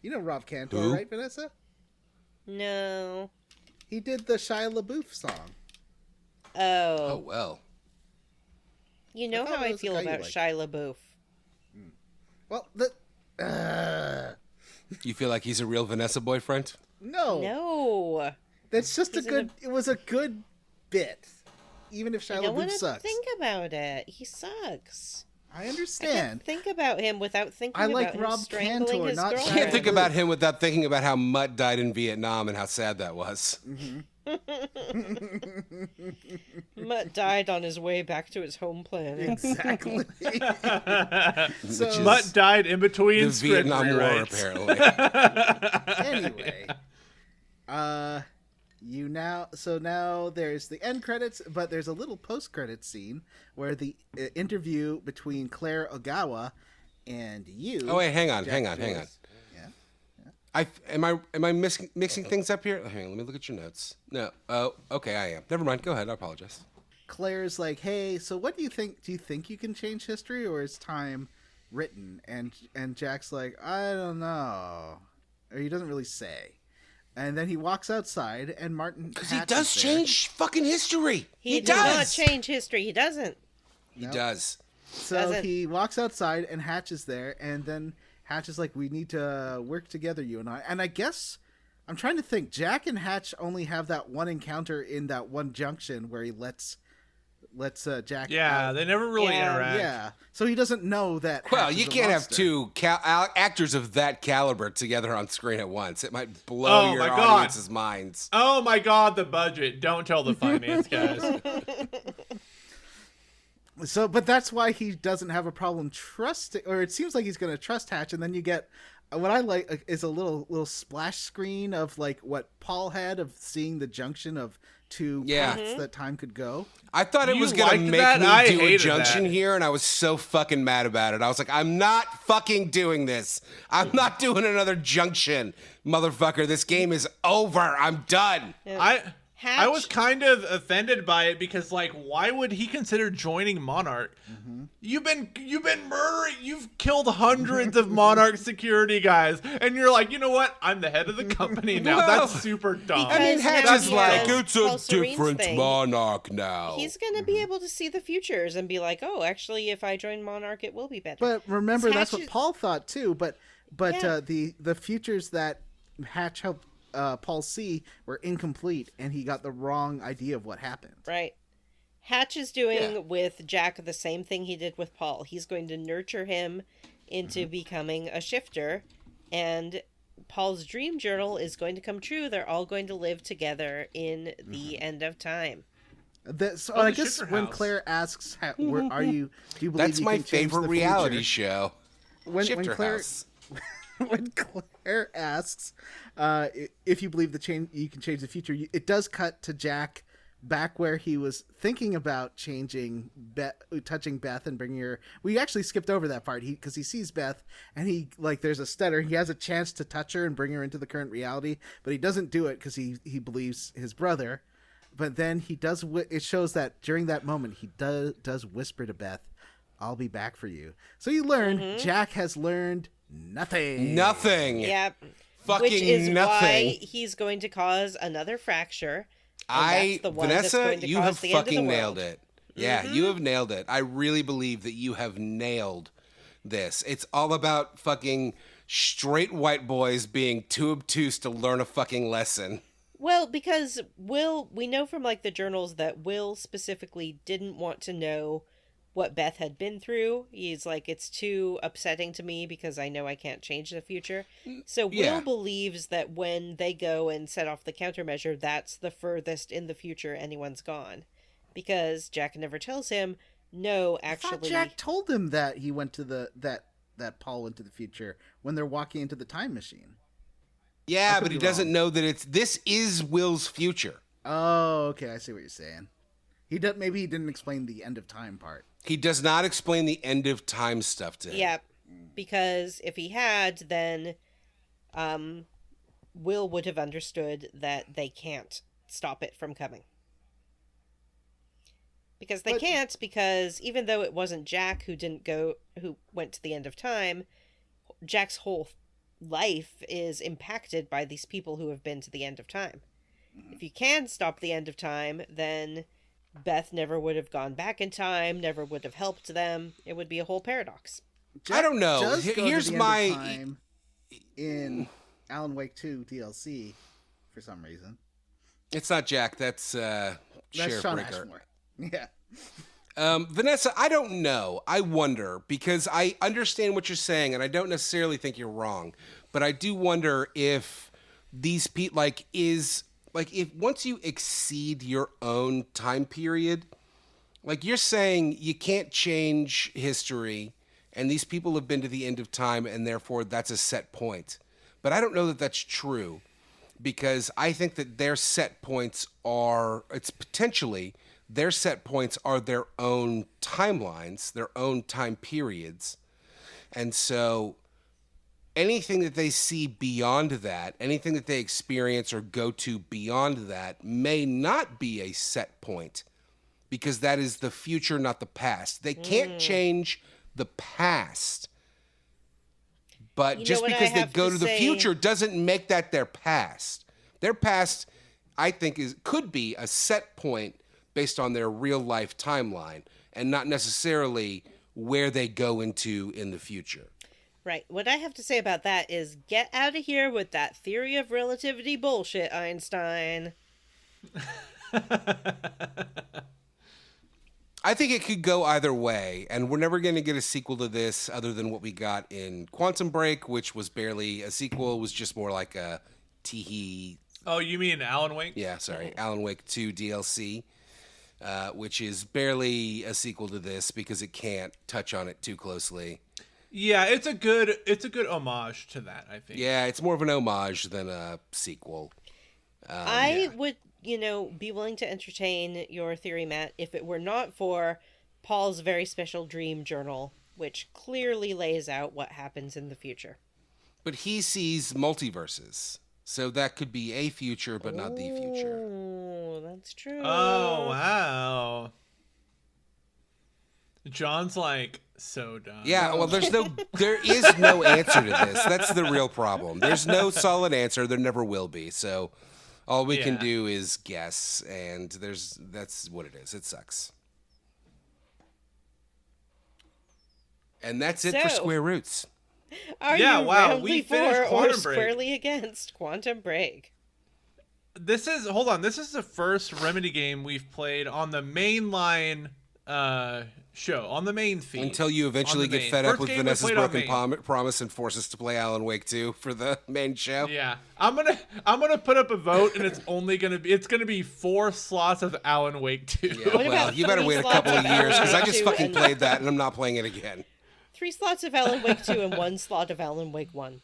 You know Rob Cantor, Who? right, Vanessa? No. He did the Shia LaBeouf song. Oh, Oh. well. You know I thought how it I was a feel guy you about like. Shia LaBeouf. Well, You feel like he's a real Vanessa boyfriend? no. No. That's just He's a in good. It was a good bit, even if I Shia don't LaBeouf want to sucks. think about it. He sucks. I I can't understand. think about him without thinking I about like him Rob strangling Cantor, his not Shia girlfriend. Can't think LaBeouf. about him without thinking about how Mutt died in Vietnam and how sad that was. Mutt died on his way back to his home planet. Exactly. Which So- is Mutt died in between the script Vietnam War, rewrites. apparently. Anyway, now there's the end credits, but there's a little post-credit scene where the interview between Claire Ogawa and you. Oh, wait, hang on. Yeah. Am I mixing things up here? Hang on, let me look at your notes. No. Oh, okay, I am. Never mind. Go ahead. I apologize. Claire's like, "Hey, so what do you think? Do you think you can change history, or is time written?" And Jack's like, "I don't know," or he doesn't really say. And then he walks outside, and Martin Because he Hatch does is there. change fucking history. He does not change history. He doesn't. He does. So doesn't. he walks outside, and Hatch is there, and then Hatch is like, "We need to work together, you and I." And I guess I'm trying to think. Jack and Hatch only have that one encounter in that one junction where he lets Jack. Yeah, out. they never really Yeah. interact. Yeah, so he doesn't know that. Well, Hatch you is a can't have monster. two actors of that caliber together on screen at once. It might blow Oh your my God. audience's minds. Oh my God, the budget! Don't tell the finance guys. So, but that's why he doesn't have a problem trusting, or it seems like he's going to trust Hatch, and then you get what I like is a little splash screen of like what Paul had of seeing the junction of two Yeah. paths that time could go. I thought it You was going to liked make that? me I do a hated junction that. here, and I was so fucking mad about it. I was like, I'm not fucking doing this. I'm not doing another junction, motherfucker. This game is over. I'm done. I was kind of offended by it because, like, why would he consider joining Monarch? You've been murdering. You've killed hundreds of Monarch security guys, and you're like, you know what? I'm the head of the company now. Well, That's super dumb. I mean, Because Hatch that's is the like, Paul it's a Serene's different thing. monarch now. He's going to be able to see the futures and be like, oh, actually, if I join Monarch, it will be better. But remember, Hatch that's what is- Paul thought too. But Yeah. the futures that Hatch helped Paul see were incomplete, and he got the wrong idea of what happened. Right. Hatch is doing Yeah. with Jack the same thing he did with Paul. He's going to nurture him into becoming a shifter, and Paul's dream journal is going to come true. They're all going to live together in the end of time. So Oh, I the guess shifter when house. Claire asks, "Where are you? Do you believe That's you my can change favorite the reality future?" show. When Shifter Claire House. when Claire asks if you believe you can change the future, it does cut to Jack back where he was thinking about touching Beth and bringing her. We actually skipped over that part because he sees Beth and he there's a stutter. He has a chance to touch her and bring her into the current reality, but he doesn't do it because he believes his brother. But then he does. It shows that during that moment he does whisper to Beth, "I'll be back for you." So you learn Jack has learned nothing. Nothing. Yep. Fucking Which is nothing. why he's going to cause another fracture. And that's the one that's Vanessa, going to you cause have the end of the fucking world. nailed it. Yeah, you have nailed it. I really believe that you have nailed this. It's all about fucking straight white boys being too obtuse to learn a fucking lesson. Well, because we know from the journals that Will specifically didn't want to know what Beth had been through. He's like, it's too upsetting to me because I know I can't change the future. So Yeah. Will believes that when they go and set off the countermeasure, that's the furthest in the future anyone's gone. Because Jack never tells him, no, I thought actually... Jack told him that he went to that Paul went to the future when they're walking into the time machine. Yeah, could but he be doesn't wrong. know that this is Will's future. Oh, okay, I see what you're saying. Maybe he didn't explain the end of time part. He does not explain the end of time stuff to him. Yeah, because if he had, then Will would have understood that they can't stop it from coming. Because they can't, because even though it wasn't Jack who went to the end of time, Jack's whole life is impacted by these people who have been to the end of time. If you can stop the end of time, then Beth never would have gone back in time, never would have helped them. It would be a whole paradox. I don't know. Does go to Here's the end of my time in Alan Wake 2 DLC for some reason. It's not Jack. That's That's Sheriff Sean Brinker. Ashmore. Yeah. Vanessa, I don't know. I wonder, because I understand what you're saying, and I don't necessarily think you're wrong, but I do wonder if these people, if once you exceed your own time period, like you're saying you can't change history, and these people have been to the end of time, and therefore that's a set point. But I don't know that that's true, because I think that their set points are, their set points are their own timelines, their own time periods. And so anything that they see beyond that, anything that they experience or go to beyond that may not be a set point, because that is the future, not the past. They can't change the past. But just because they go to the future doesn't make that their past. Their past, I think, could be a set point based on their real life timeline, and not necessarily where they go into in the future. Right. What I have to say about that is get out of here with that theory of relativity bullshit, Einstein. I think it could go either way, and we're never going to get a sequel to this other than what we got in Quantum Break, which was barely a sequel. It was just more like a teehee. Oh, you mean Alan Wake? Yeah, sorry. Alan Wake 2 DLC. Which is barely a sequel to this because it can't touch on it too closely. Yeah, it's a good homage to that, I think. Yeah, it's more of an homage than a sequel. I would, be willing to entertain your theory, Matt, if it were not for Paul's very special dream journal, which clearly lays out what happens in the future. But he sees multiverses. So that could be a future, but not the future. Oh, that's true. Oh, wow. John's like so dumb. Yeah, well, there is no answer to this. That's the real problem. There's no solid answer. There never will be. So all we can do is guess, and that's what it is. It sucks. And that's it for Square Roots. Are you roundly for or squarely against Quantum Break? This is the first Remedy game we've played on the mainline show, on the main feed. Until you eventually get fed up with Vanessa's broken promise and force us to play Alan Wake 2 for the main show. Yeah, I'm gonna put up a vote, and it's gonna be 4 slots of Alan Wake 2. Yeah, well, you better wait a couple of years, because I just fucking played that and I'm not playing it again. 3 slots of Alan Wake 2 and 1 slot of Alan Wake 1.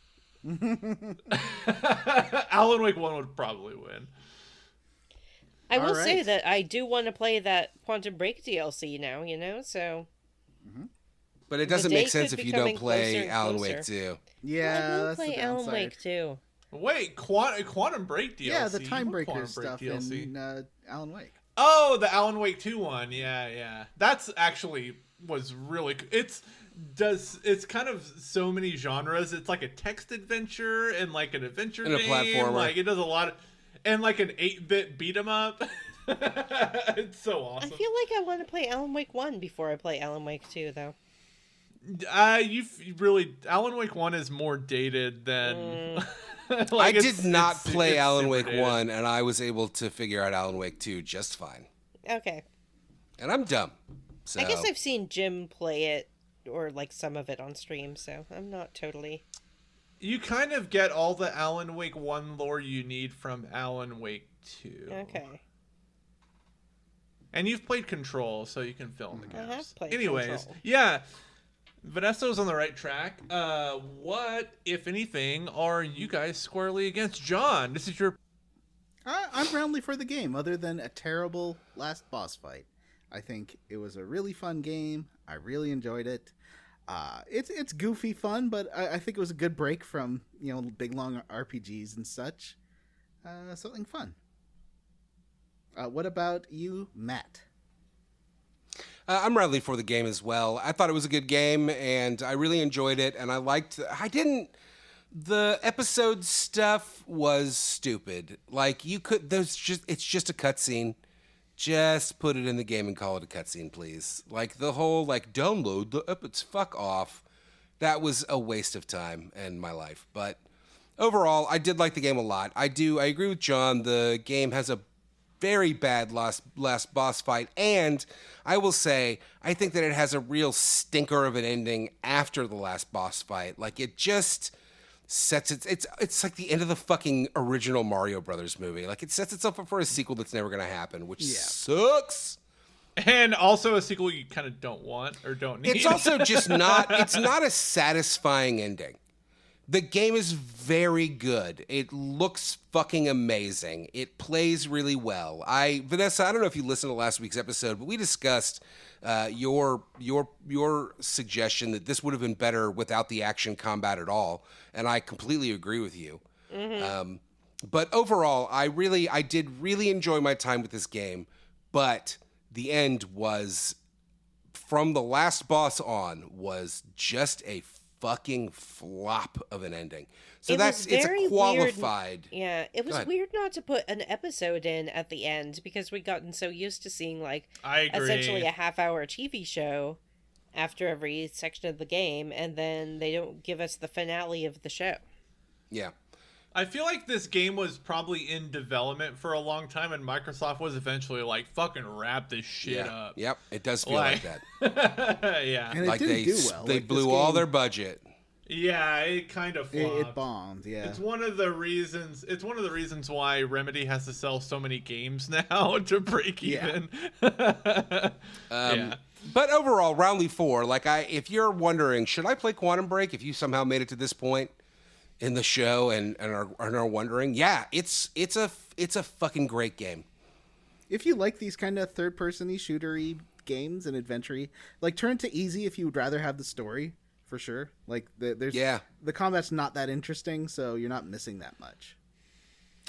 Alan Wake 1 would probably win. I will say that I do want to play that Quantum Break DLC now, so... But it doesn't make sense if you don't play Alan Wake 2. Yeah, I will play Alan Wake 2. Wait, Quantum Break DLC? Yeah, the Time Breaker stuff in Alan Wake. Oh, the Alan Wake 2 one. Yeah. That's actually was really... It's kind of so many genres. It's like a text adventure and like an adventure game. And a platformer. Like it does a lot of... And like an 8-bit beat 'em up. It's so awesome. I feel like I want to play Alan Wake 1 before I play Alan Wake 2, though. Alan Wake 1 is more dated than... I did not play Alan Wake 1, and I was able to figure out Alan Wake 2 just fine. Okay. And I'm dumb. So. I guess I've seen Jim play it, or like some of it on stream, so I'm not totally... You kind of get all the Alan Wake 1 lore you need from Alan Wake 2. Okay. And you've played Control, so you can fill in the gaps. I have played Anyways, Control. yeah. Vanessa was on the right track. What, if anything, are you guys squarely against? John, this is your... I'm roundly for the game, other than a terrible last boss fight. I think it was a really fun game. I really enjoyed it. It's goofy fun, but I think it was a good break from, big long RPGs and such. Something fun. What about you, Matt? I'm roundly for the game as well. I thought it was a good game, and I really enjoyed it, and I didn't The episode stuff was stupid. Like it's just a cutscene. Just put it in the game and call it a cutscene, please. Like the whole download the episodes, fuck off. That was a waste of time and my life. But overall, I did like the game a lot. I agree with John. The game has a very bad last boss fight, and I will say I think that it has a real stinker of an ending after the last boss fight. Like it just sets it's like the end of the fucking original Mario Brothers movie. Like it sets itself up for a sequel that's never going to happen, which sucks. And also a sequel you kind of don't want or don't need. It's also just not a satisfying ending. The game is very good. It looks fucking amazing. It plays really well. Vanessa, I don't know if you listened to last week's episode, but we discussed your suggestion that this would have been better without the action combat at all, and I completely agree with you. Mm-hmm. But overall, I did really enjoy my time with this game, but the end was, from the last boss on, was just a fucking flop of an ending. So it's a qualified. Weird. Yeah, it was weird not to put an episode in at the end because we'd gotten so used to seeing essentially a half-hour TV show after every section of the game, and then they don't give us the finale of the show. Yeah. I feel like this game was probably in development for a long time, and Microsoft was eventually like, fucking wrap this shit up. Yep, it does feel like that. Yeah. And it didn't do well. They blew all their budget. Yeah, it kind of flopped. It bombed, yeah. It's one of the reasons why Remedy has to sell so many games now to break even. Yeah. But overall, Round 4, if you're wondering, should I play Quantum Break if you somehow made it to this point in the show and are wondering, it's a fucking great game. If you like these kind of third-person-y, shooter-y games and adventure-y, turn it to easy if you would rather have the story, for sure. The combat's not that interesting, so you're not missing that much.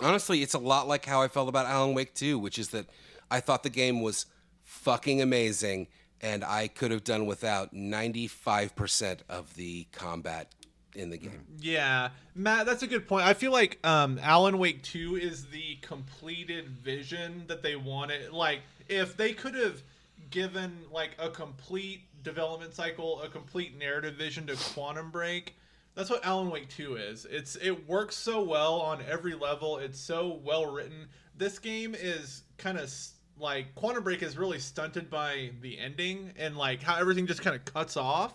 Honestly, it's a lot like how I felt about Alan Wake 2, which is that I thought the game was fucking amazing, and I could have done without 95% of the combat in the game. Yeah, Matt, that's a good point. I feel like Alan Wake 2 is the completed vision that they wanted. Like, if they could have given a complete development cycle, a complete narrative vision to Quantum Break, that's what Alan Wake 2 is. It works so well on every level. It's so well written. This game is kind of Quantum Break is really stunted by the ending and how everything just kind of cuts off.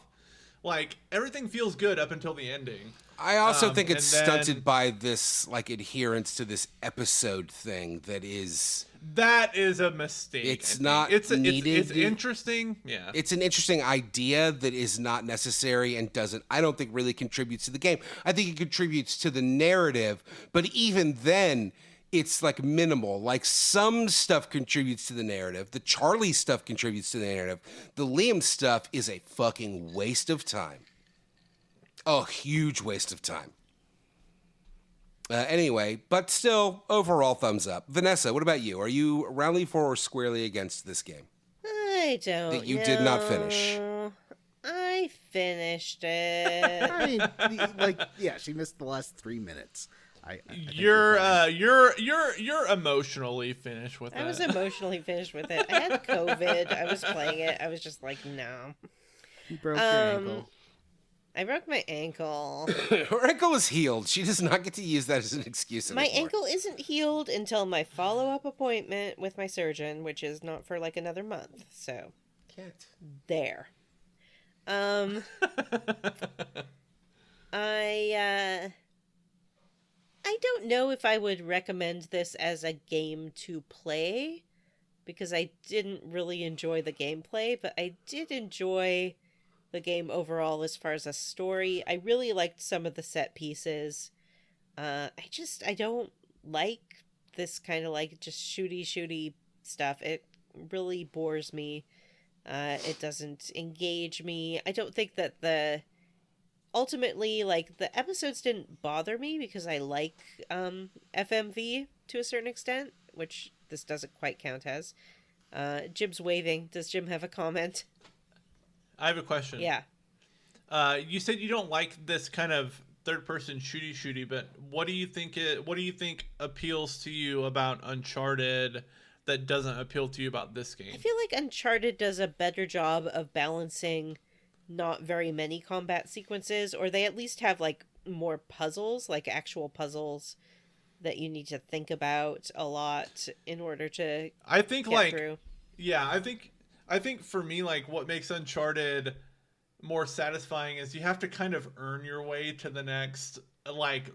Everything feels good up until the ending. I also think it's stunted by this adherence to this episode thing that is a mistake. It's not needed. It's interesting. Yeah. It's an interesting idea that is not necessary and I don't think really contributes to the game. I think it contributes to the narrative, but even then it's minimal. Some stuff contributes to the narrative. The Charlie stuff contributes to the narrative. The Liam stuff is a fucking waste of time. A huge waste of time. Anyway, but still, overall thumbs up. Vanessa, what about you? Are you roundly for or squarely against this game? I don't That you did not finish. I finished it. I mean, she missed the last 3 minutes. I you're emotionally finished with it. I was emotionally finished with it. I had COVID. I was playing it. I was just no. You broke your ankle. I broke my ankle. Her ankle is healed. She does not get to use that as an excuse anymore. My ankle isn't healed until my follow-up appointment with my surgeon, which is not for another month. So, there. I don't know if I would recommend this as a game to play, because I didn't really enjoy the gameplay, but I did enjoy the game overall as far as a story. I really liked some of the set pieces. I don't like this kind of just shooty stuff. It really bores me. It doesn't engage me. I don't think that ultimately, the episodes didn't bother me because I like FMV to a certain extent, which this doesn't quite count as. Jim's waving. Does Jim have a comment? I have a question. Yeah. You said you don't like this kind of third-person shooty, but what do you think appeals to you about Uncharted that doesn't appeal to you about this game? I feel like Uncharted does a better job of balancing not very many combat sequences, or they at least have like more puzzles, like actual puzzles that you need to think about a lot in order to get through. Yeah, I think for me, like, what makes Uncharted more satisfying is you have to kind of earn your way to the next, like,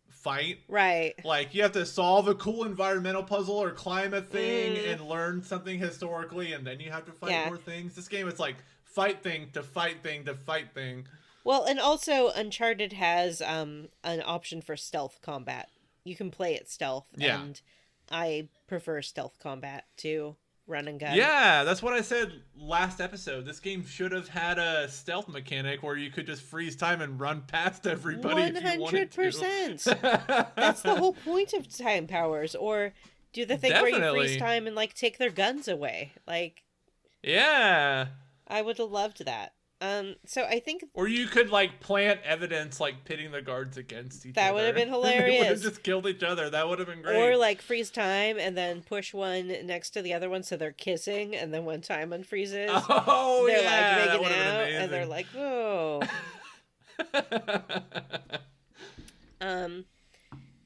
fight. Right. Like, you have to solve a cool environmental puzzle or climb a thing and learn something historically, and then you have to fight more things. This game, it's like fight thing to fight thing to fight thing. Well, and also Uncharted has an option for stealth combat. You can play it stealth, and I prefer stealth combat to run and gun. Yeah, that's what I said last episode. This game should have had a stealth mechanic where you could just freeze time and run past everybody 100%. If you wanted to. That's the whole point of time powers. Or do the thing where you freeze time and like take their guns away. Like, yeah, I would have loved that. So I think, or you could like plant evidence, like pitting the guards against each other. That would have been hilarious. They would have just killed each other. That would have been great. Or like freeze time and then push one next to the other one so they're kissing, and then when time unfreezes, they're like making out, and they're like, whoa.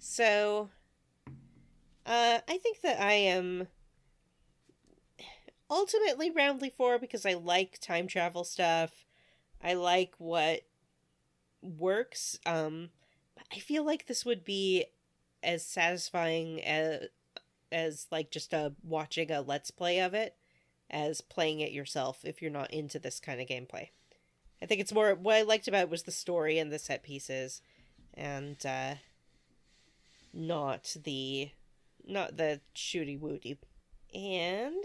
So, I think that I am ultimately roundly 4 because I like time travel stuff. I like what works. But I feel like this would be as satisfying as like just watching a let's play of it as playing it yourself if you're not into this kind of gameplay. I think it's more, what I liked about it was the story and the set pieces, and not the shooty wooty. And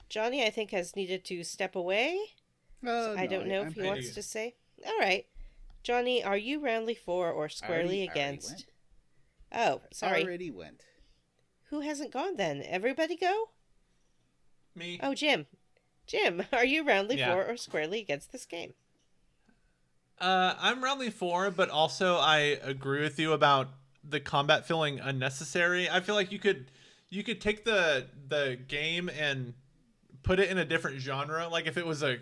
Johnny, I think, has needed to step away. So I don't know if he wants to say. All right. Johnny, are you roundly 4 or squarely against? Oh, sorry. Already went. Who hasn't gone then? Everybody go? Me. Oh, Jim. Jim, are you roundly 4 or squarely against this game? I'm roundly 4, but also I agree with you about the combat feeling unnecessary. I feel like you could take the game and put it in a different genre. Like if it was a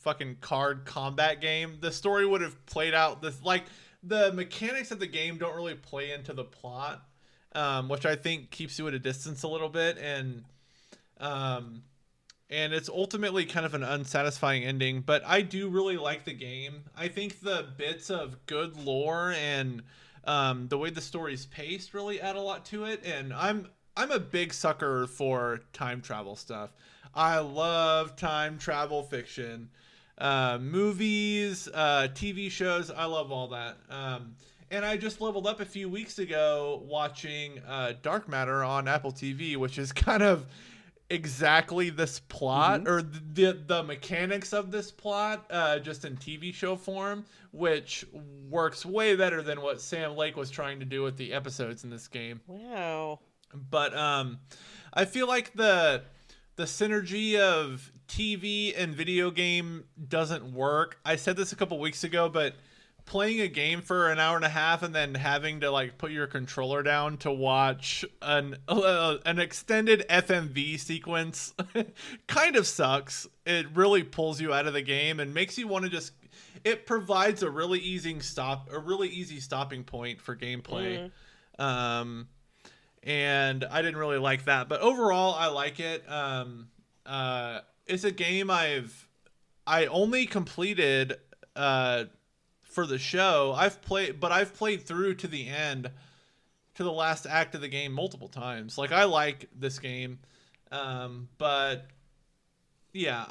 fucking card combat game, the story would have played out this, like the mechanics of the game don't really play into the plot, which I think keeps you at a distance a little bit, and it's ultimately kind of an unsatisfying ending. But I do really like the game. I think the bits of good lore and the way the story's paced really add a lot to it, and I'm a big sucker for time travel stuff. I love time travel fiction, movies, TV shows. I love all that. And I just leveled up a few weeks ago watching Dark Matter on Apple TV, which is kind of exactly this plot, or the mechanics of this plot, just in TV show form, which works way better than what Sam Lake was trying to do with the episodes in this game. Wow. But I feel like the synergy of TV and video game doesn't work. I said this a couple weeks ago, but playing a game for an hour and a half and then having to like put your controller down to watch an extended FMV sequence kind of sucks. It really pulls you out of the game and makes you want to just, it provides a really easy stopping point for gameplay. And I didn't really like that, but overall I like it. It's a game I only completed for the show. I've played through to the end, to the last act of the game multiple times. Like, I like this game, but yeah,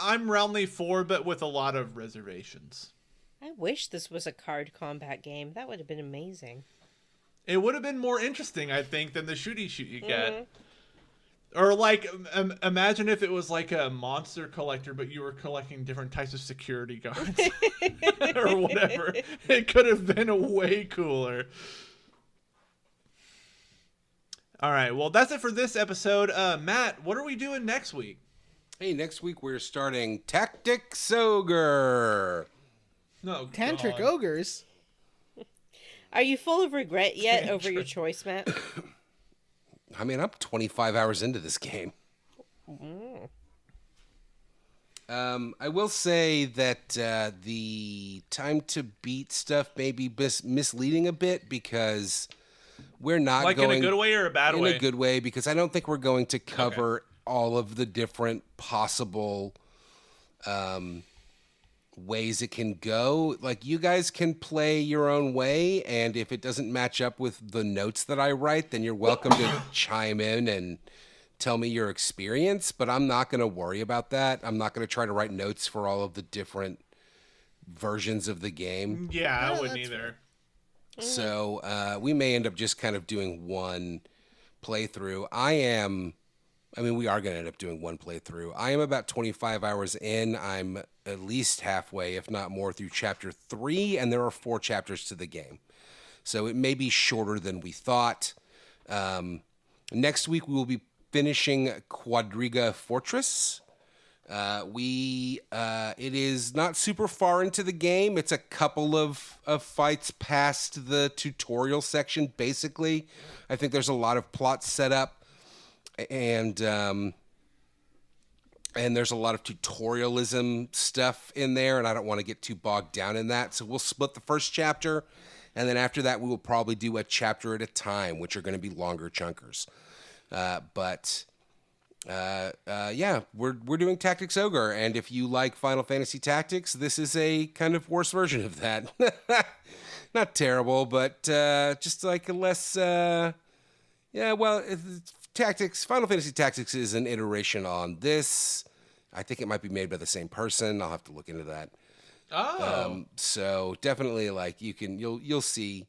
I'm roundly 4, but with a lot of reservations. I wish this was a card combat game. That would have been amazing. It would have been more interesting, I think, than the shooty shoot you get. Or like, imagine if it was like a monster collector, but you were collecting different types of security guards or whatever. It could have been way cooler. All right, well, that's it for this episode. Matt, what are we doing next week? Hey, next week we're starting Tactics Ogre. No, Tantric God. ogres. Are you full of regret yet over your choice, Matt? I mean, I'm 25 hours into this game. I will say that the time to beat stuff may be misleading a bit because we're not Like going... in a good way or a bad way? In a good way, because I don't think we're going to cover all of the different possible ways it can go. Like, you guys can play your own way, and if it doesn't match up with the notes that I write, then you're welcome to chime in and tell me your experience, but I'm not going to worry about that. I'm not going to try to write notes for all of the different versions of the game. Yeah, I wouldn't either. So we may end up just kind of doing one playthrough. We are going to end up doing one playthrough. I am about 25 hours in. I'm at least halfway, if not more, through chapter 3, and there are 4 chapters to the game. So it may be shorter than we thought. Next week we will be finishing Qadriga Fortress. It is not super far into the game. It's a couple of fights past the tutorial section, basically. I think there's a lot of plot set up, and there's a lot of tutorialism stuff in there, and I don't want to get too bogged down in that. So we'll split the first chapter, and then after that we will probably do a chapter at a time, which are going to be longer chunkers. We're doing Tactics Ogre, and if you like Final Fantasy Tactics, this is a kind of worse version of that. Not terrible, but just like a less. Tactics. Final Fantasy Tactics is an iteration on this. I think it might be made by the same person. I'll have to look into that. Oh. So definitely, like, you'll see.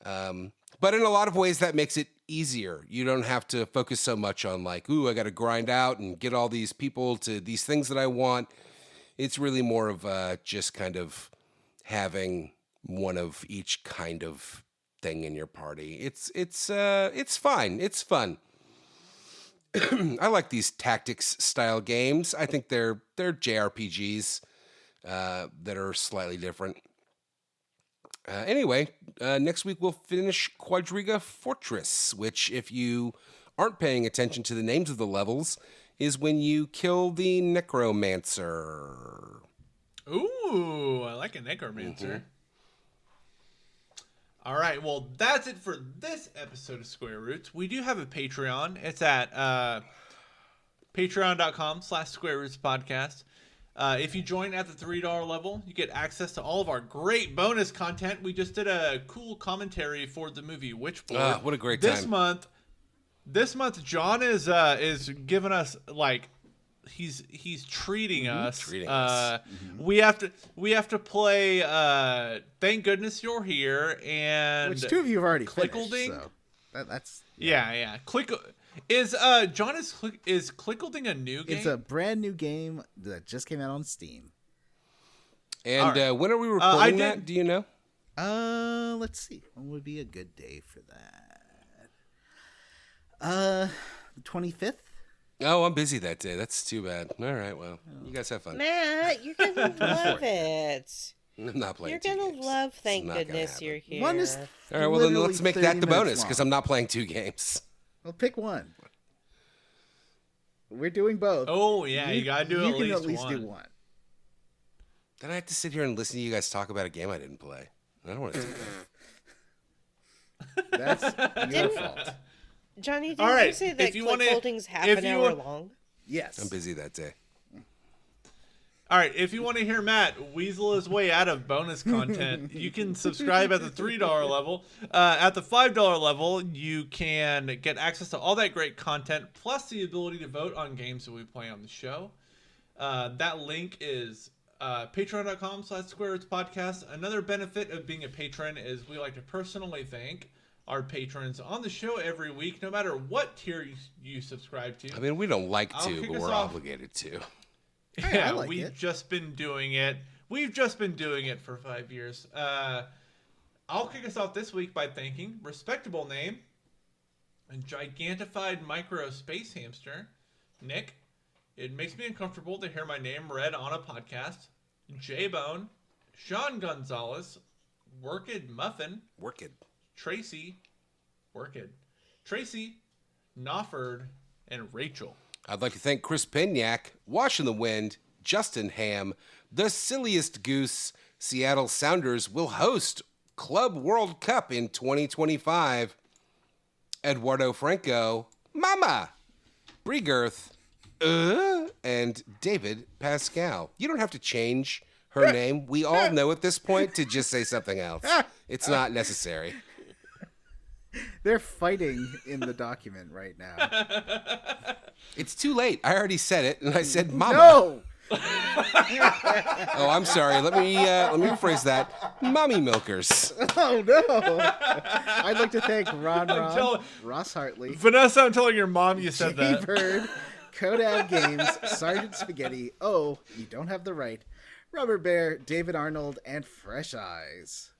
But in a lot of ways, that makes it easier. You don't have to focus so much on like, I got to grind out and get all these people to these things that I want. It's really more of just kind of having one of each kind of thing in your party. It's fine. It's fun. I like these tactics style games. I think they're JRPGs that are slightly different. Anyway, next week we'll finish Qadriga Fortress, which, if you aren't paying attention to the names of the levels, is when you kill the Necromancer. Ooh, I like a Necromancer. Mm-hmm. All right, well, that's it for this episode of Square Roots. We do have a Patreon. It's at patreon.com/Square Roots Podcast. If you join at the $3 level, you get access to all of our great bonus content. We just did a cool commentary for the movie Witchboard. What a great time. This month, John is giving us, like, he's treating us. We have to play Thank Goodness You're Here, and which 2 of you have already Clickleding. Finished, so that's yeah. Is Clickleding a new game? It's a brand new game that just came out on Steam. And right. When are we recording that? Do you know? Let's see. When would be a good day for that? The 25th. Oh, I'm busy that day. That's too bad. All right, well, you guys have fun. Matt, you're gonna love it. I'm not playing. You're gonna love. Thank goodness you're here. One is all right. Well, then let's make that the bonus because I'm not playing 2 games. Well, pick one. We're doing both. Oh yeah, you gotta do at least one. do one. Then I have to sit here and listen to you guys talk about a game I didn't play. I don't want to do that. That's your fault. Johnny, didn't you say that Clickholding's half an hour long? Yes. I'm busy that day. All right, if you want to hear Matt weasel his way out of bonus content, you can subscribe at the $3 level. At the $5 level, you can get access to all that great content, plus the ability to vote on games that we play on the show. That link is patreon.com/Square Roots Podcast. Another benefit of being a patron is we like to personally thank our patrons on the show every week, no matter what tier you subscribe to. I mean, we don't like to, but we're obligated to. Yeah, we've just been doing it. We've just been doing it for 5 years. I'll kick us off this week by thanking respectable name and gigantified micro space hamster, Nick. It makes me uncomfortable to hear my name read on a podcast. J-Bone, Sean Gonzalez, Worked Muffin, Worked. Tracy, Nofford, and Rachel. I'd like to thank Chris Pignac, Wash in the Wind, Justin Ham, The Silliest Goose. Seattle Sounders will host Club World Cup in 2025. Eduardo Franco, Mama, Briegirth, and David Pascal. You don't have to change her name. We all know at this point to just say something else. It's not necessary. They're fighting in the document right now. It's too late. I already said it, and I said Mama. No! Oh, I'm sorry. Let me rephrase that. Mommy milkers. Oh, no! I'd like to thank Ron, Ross Hartley, Vanessa, I'm telling your mom you said Jay that. Bird, Kodab Games, Sergeant Spaghetti, Oh, You Don't Have the Right, Rubber Bear, David Arnold, and Fresh Eyes.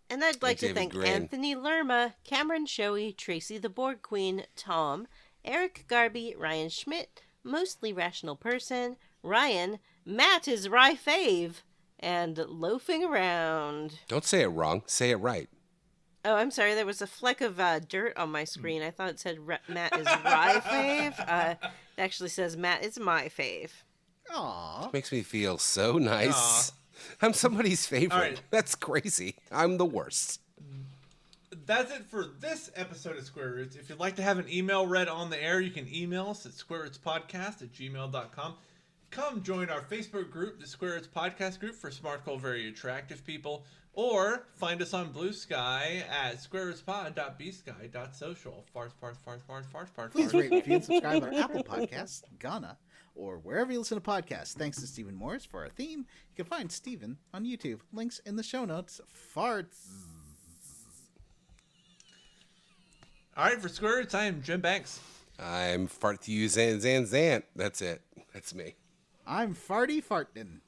And I'd like to David thank Green. Anthony Lerma, Cameron Shoei, Tracy the Board Queen, Tom, Eric Garby, Ryan Schmidt, Mostly Rational Person, Ryan, Matt is Rye Fave, and Loafing Around. Don't say it wrong. Say it right. Oh, I'm sorry. There was a fleck of dirt on my screen. I thought it said Matt is Rye Fave. It actually says Matt is my fave. Aw. Makes me feel so nice. Aw. I'm somebody's favorite. All right. That's crazy. I'm the worst. That's it for this episode of Square Roots. If you'd like to have an email read on the air, you can email us at squarerootspodcast@gmail.com. Come join our Facebook group, the Square Roots Podcast Group, for SmartCool Very Attractive People. Or find us on Blue Sky at squarerootspod.bsky.social. Please rate, review, and subscribe on Apple Podcasts, Ghana, or wherever you listen to podcasts. Thanks to Stephen Morris for our theme. You can find Stephen on YouTube. Links in the show notes. Farts. All right, for Square Roots, I am Jim Banks. I'm fart to you, Zant. That's it. That's me. I'm Farty Fartin.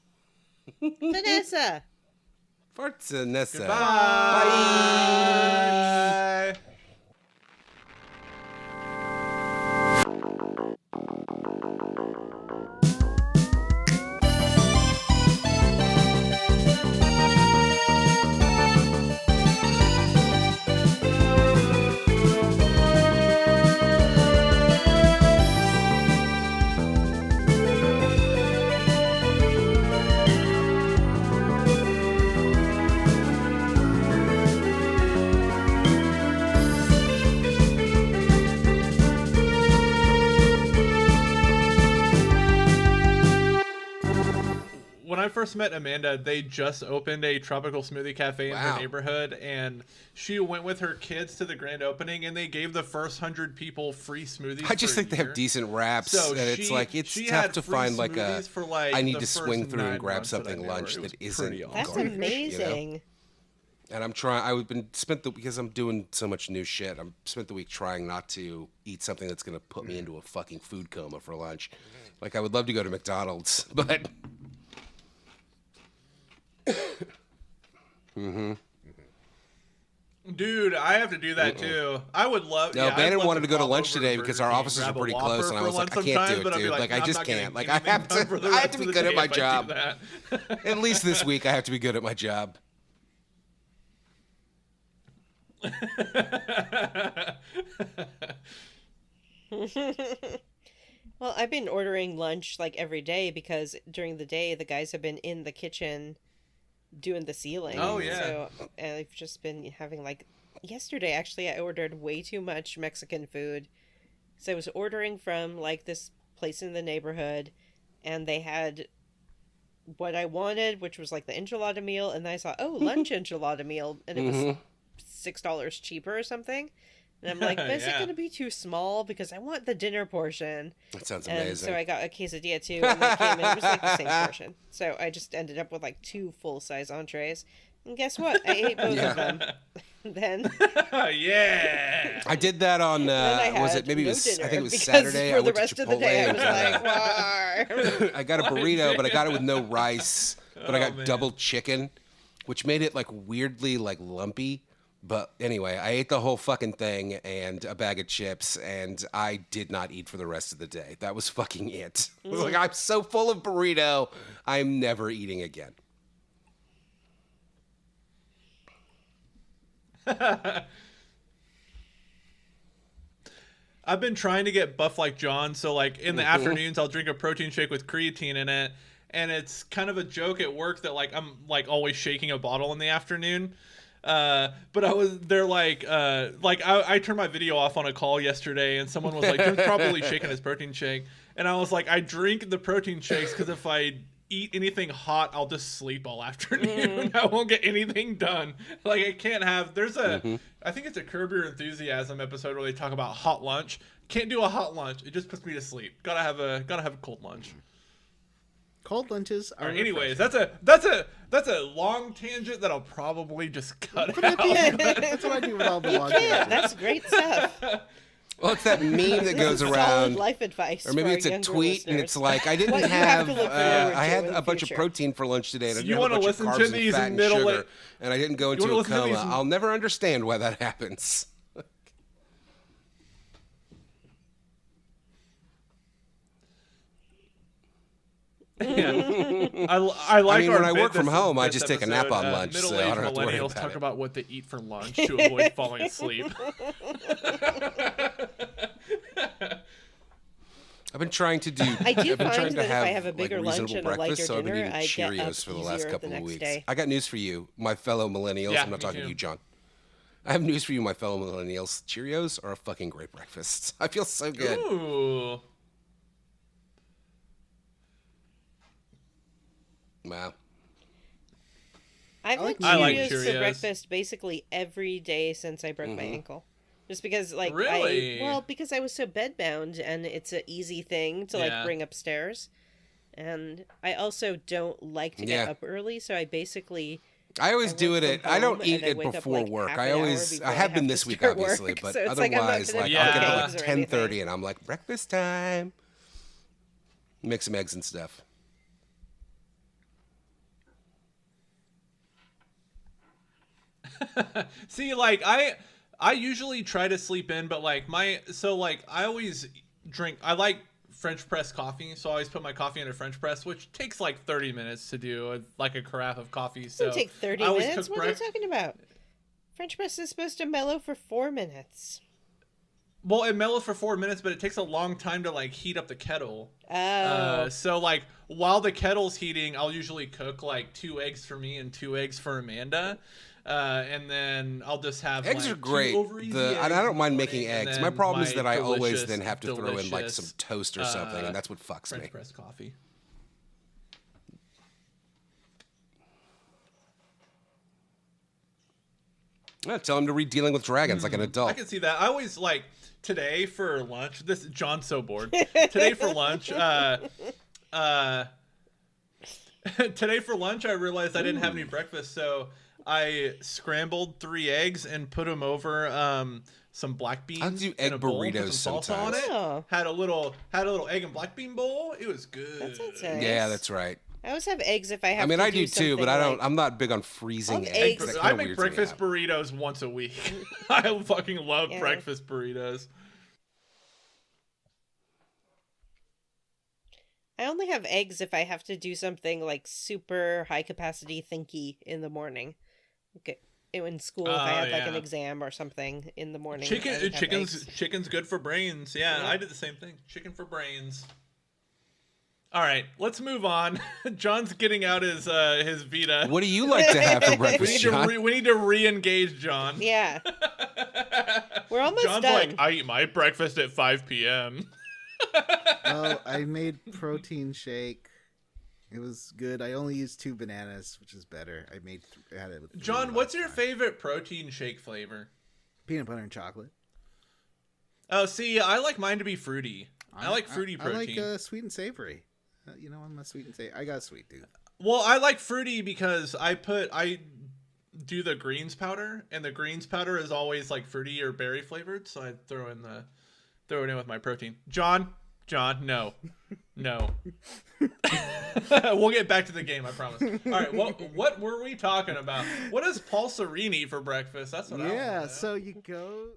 Vanessa. Farts, Nessa. Bye. Bye. When I first met Amanda, they just opened a tropical smoothie cafe in her Wow. neighborhood, and she went with her kids to the grand opening, and they gave the first 100 people free smoothies. I just for a think they have year. decent wraps, So and it's like it's she tough had to free find like a. smoothies for, like, I need the to swing first through and 9 grab months that I something knew her. lunch It was that isn't pretty awesome. That's garbage, amazing. You know? And I'm trying. I've been spent the because I'm doing so much new shit. I'm spent the week trying not to eat something that's gonna put me into a fucking food coma for lunch. Like I would love to go to McDonald's, but. Dude, I have to do that too. I would love. No, yeah, Bannon I'd love wanted to go to pop lunch over today to because Burger our King, offices are grab a pretty Whopper close, and I for was like, I lunch can't do sometimes, it, but I'd be dude. Like, I I'm just not gonna can't. Like, get I have anything done for the to. I have rest to of be the good at day my if I do job. that. At least this week, I have to be good at my job. Well, I've been ordering lunch like every day because during the day the guys have been in the kitchen doing the ceiling. Oh, yeah. So I've just been having like yesterday actually I ordered way too much Mexican food. So I was ordering from like this place in the neighborhood and they had what I wanted, which was like the enchilada meal, and then I saw, oh, lunch enchilada meal, and it was $6 cheaper or something. And I'm like, is it Yeah. going to be too small? Because I want the dinner portion. That sounds And amazing. so I got a quesadilla too, and that came in. It was like the same portion. So I just ended up with like 2 full-size entrees. And guess what? I ate both of them. Then Yeah. I did that on. I Was had it maybe? no It was. I dinner think it was because Saturday. For I the went rest to of the day, I was Chipotle like, "Why?" I got a burrito, but I got it with no rice. But I Oh, got man. double chicken, which made it like weirdly like lumpy. But anyway, I ate the whole fucking thing and a bag of chips, and I did not eat for the rest of the day. That was fucking it. I was like, I'm so full of burrito, I'm never eating again. I've been trying to get buff like John, so like in the afternoons I'll drink a protein shake with creatine in it, and it's kind of a joke at work that like I'm like always shaking a bottle in the afternoon. But I turned my video off on a call yesterday, and someone was like, "You're probably shaking his protein shake," and I was like, "I drink the protein shakes because if I eat anything hot, I'll just sleep all afternoon. I won't get anything done. Like I can't have. There's a, I think it's a Curb Your Enthusiasm episode where they talk about hot lunch. Can't do a hot lunch. It just puts me to sleep. Gotta have a cold lunch. Cold lunches are. Anyways, that's a long tangent that I'll probably just cut out. That's what I do with all the long tangents. That's great stuff. Well, it's that meme that goes Solid around, life advice. or maybe for it's our a younger tweet, listeners. and it's like, I didn't What you have have, to look forward I to had in the a bunch of future. protein for lunch today, and I So didn't you have a wanna bunch of listen carbs to and these fat and middle- sugar, and I didn't go wanna into a listen to coma. these- I'll never understand why that happens. Yeah. I like. I mean, our when I bit work from this- home, I this just take a nap episode, on lunch, so I middle-aged don't have to worry millennials about talk it. about what they eat for lunch to avoid falling asleep. I've been trying to do. I do I've been trying find to that if have, I have a bigger like, lunch reasonable and a lighter breakfast, so I've been dinner, eating I get up Cheerios for the last easier couple the of next weeks. day. I got news for you, my fellow millennials. Yeah, I'm not me talking to too. you, John. I have news for you, my fellow millennials. Cheerios are a fucking great breakfast. I feel so good. Ooh. Wow. I've had I like Cheerios for Cheerios. breakfast basically every day since I broke my ankle. Just because, like, Really? because I was so bedbound, and it's an easy thing to, like, Yeah. bring upstairs. And I also don't like to get Yeah. up early, so I basically... I always I do work it from at. I don't home, eat and I it wake up, before like, work. half I an hour always. before I I have been have this to week, start obviously, work, but so it's like I'm not otherwise, gonna like, do I'll get up at eggs like or 10:30, and I'm like, breakfast time. Make some eggs and stuff. See, like I usually try to sleep in, but like I always drink. I like French press coffee, so I always put my coffee in a French press, which takes like 30 minutes to do, like a carafe of coffee. So It doesn't take 30 I always minutes. cook What are you talking about? French press is supposed to mellow for 4 minutes. Well, it mellows for 4 minutes, but it takes a long time to like heat up the kettle. Oh. So like while the kettle's heating, I'll usually cook like 2 eggs for me and 2 eggs for Amanda. And then I'll just have Eggs like are great. 2 over easy And I eggs don't in mind the making morning, and eggs. then My problem is my that I always delicious, then have to throw in like some delicious, toast or something, and that's what fucks French me. press coffee. Yeah, tell him to read Dealing with Dragons like an I adult. can see that. I always like today for lunch. John's so bored. Today for lunch, today for lunch, I realized I didn't have any breakfast, so I scrambled 3 eggs and put them over some black beans. I'll do in egg a bowl, put burritos some salsa on sometimes. it. Oh. Had a little egg and black bean bowl. It was good. That sounds nice. Yeah, that's right. I always have eggs if I have I mean, to I do too, but I don't. something I'm not big on freezing I'll have eggs. eggs. That I kinda make weirds me breakfast out. burritos once a week. I fucking love Yeah. breakfast burritos. I only have eggs if I have to do something like super high capacity thinky in the morning. Okay. In school, if I had like an yeah. exam or something in the morning. I would have eggs. Chicken's good for brains. Yeah, Yeah. I did the same thing. Chicken for brains. All right, let's move on. John's getting out his Vita. What do you like to have for We breakfast, need John? to we need to re-engage John. Yeah. We're almost John's done. like, I eat my breakfast at 5 p.m. Oh, I made protein shake. It was good. I only used 2 bananas, which is better. I had it with 3 John, what's last your time. favorite protein shake flavor? Peanut butter and chocolate. Oh, see, I like mine to be fruity. I like fruity protein. I like sweet and savory. I'm a sweet and savory. I got a sweet tooth. Well, I like fruity because I do the greens powder, and the greens powder is always like fruity or berry flavored, so I throw it in with my protein. John, no. We'll get back to the game, I promise. All right, what were we talking about? What does Paul Serene eat for breakfast? That's what I want to know. So you go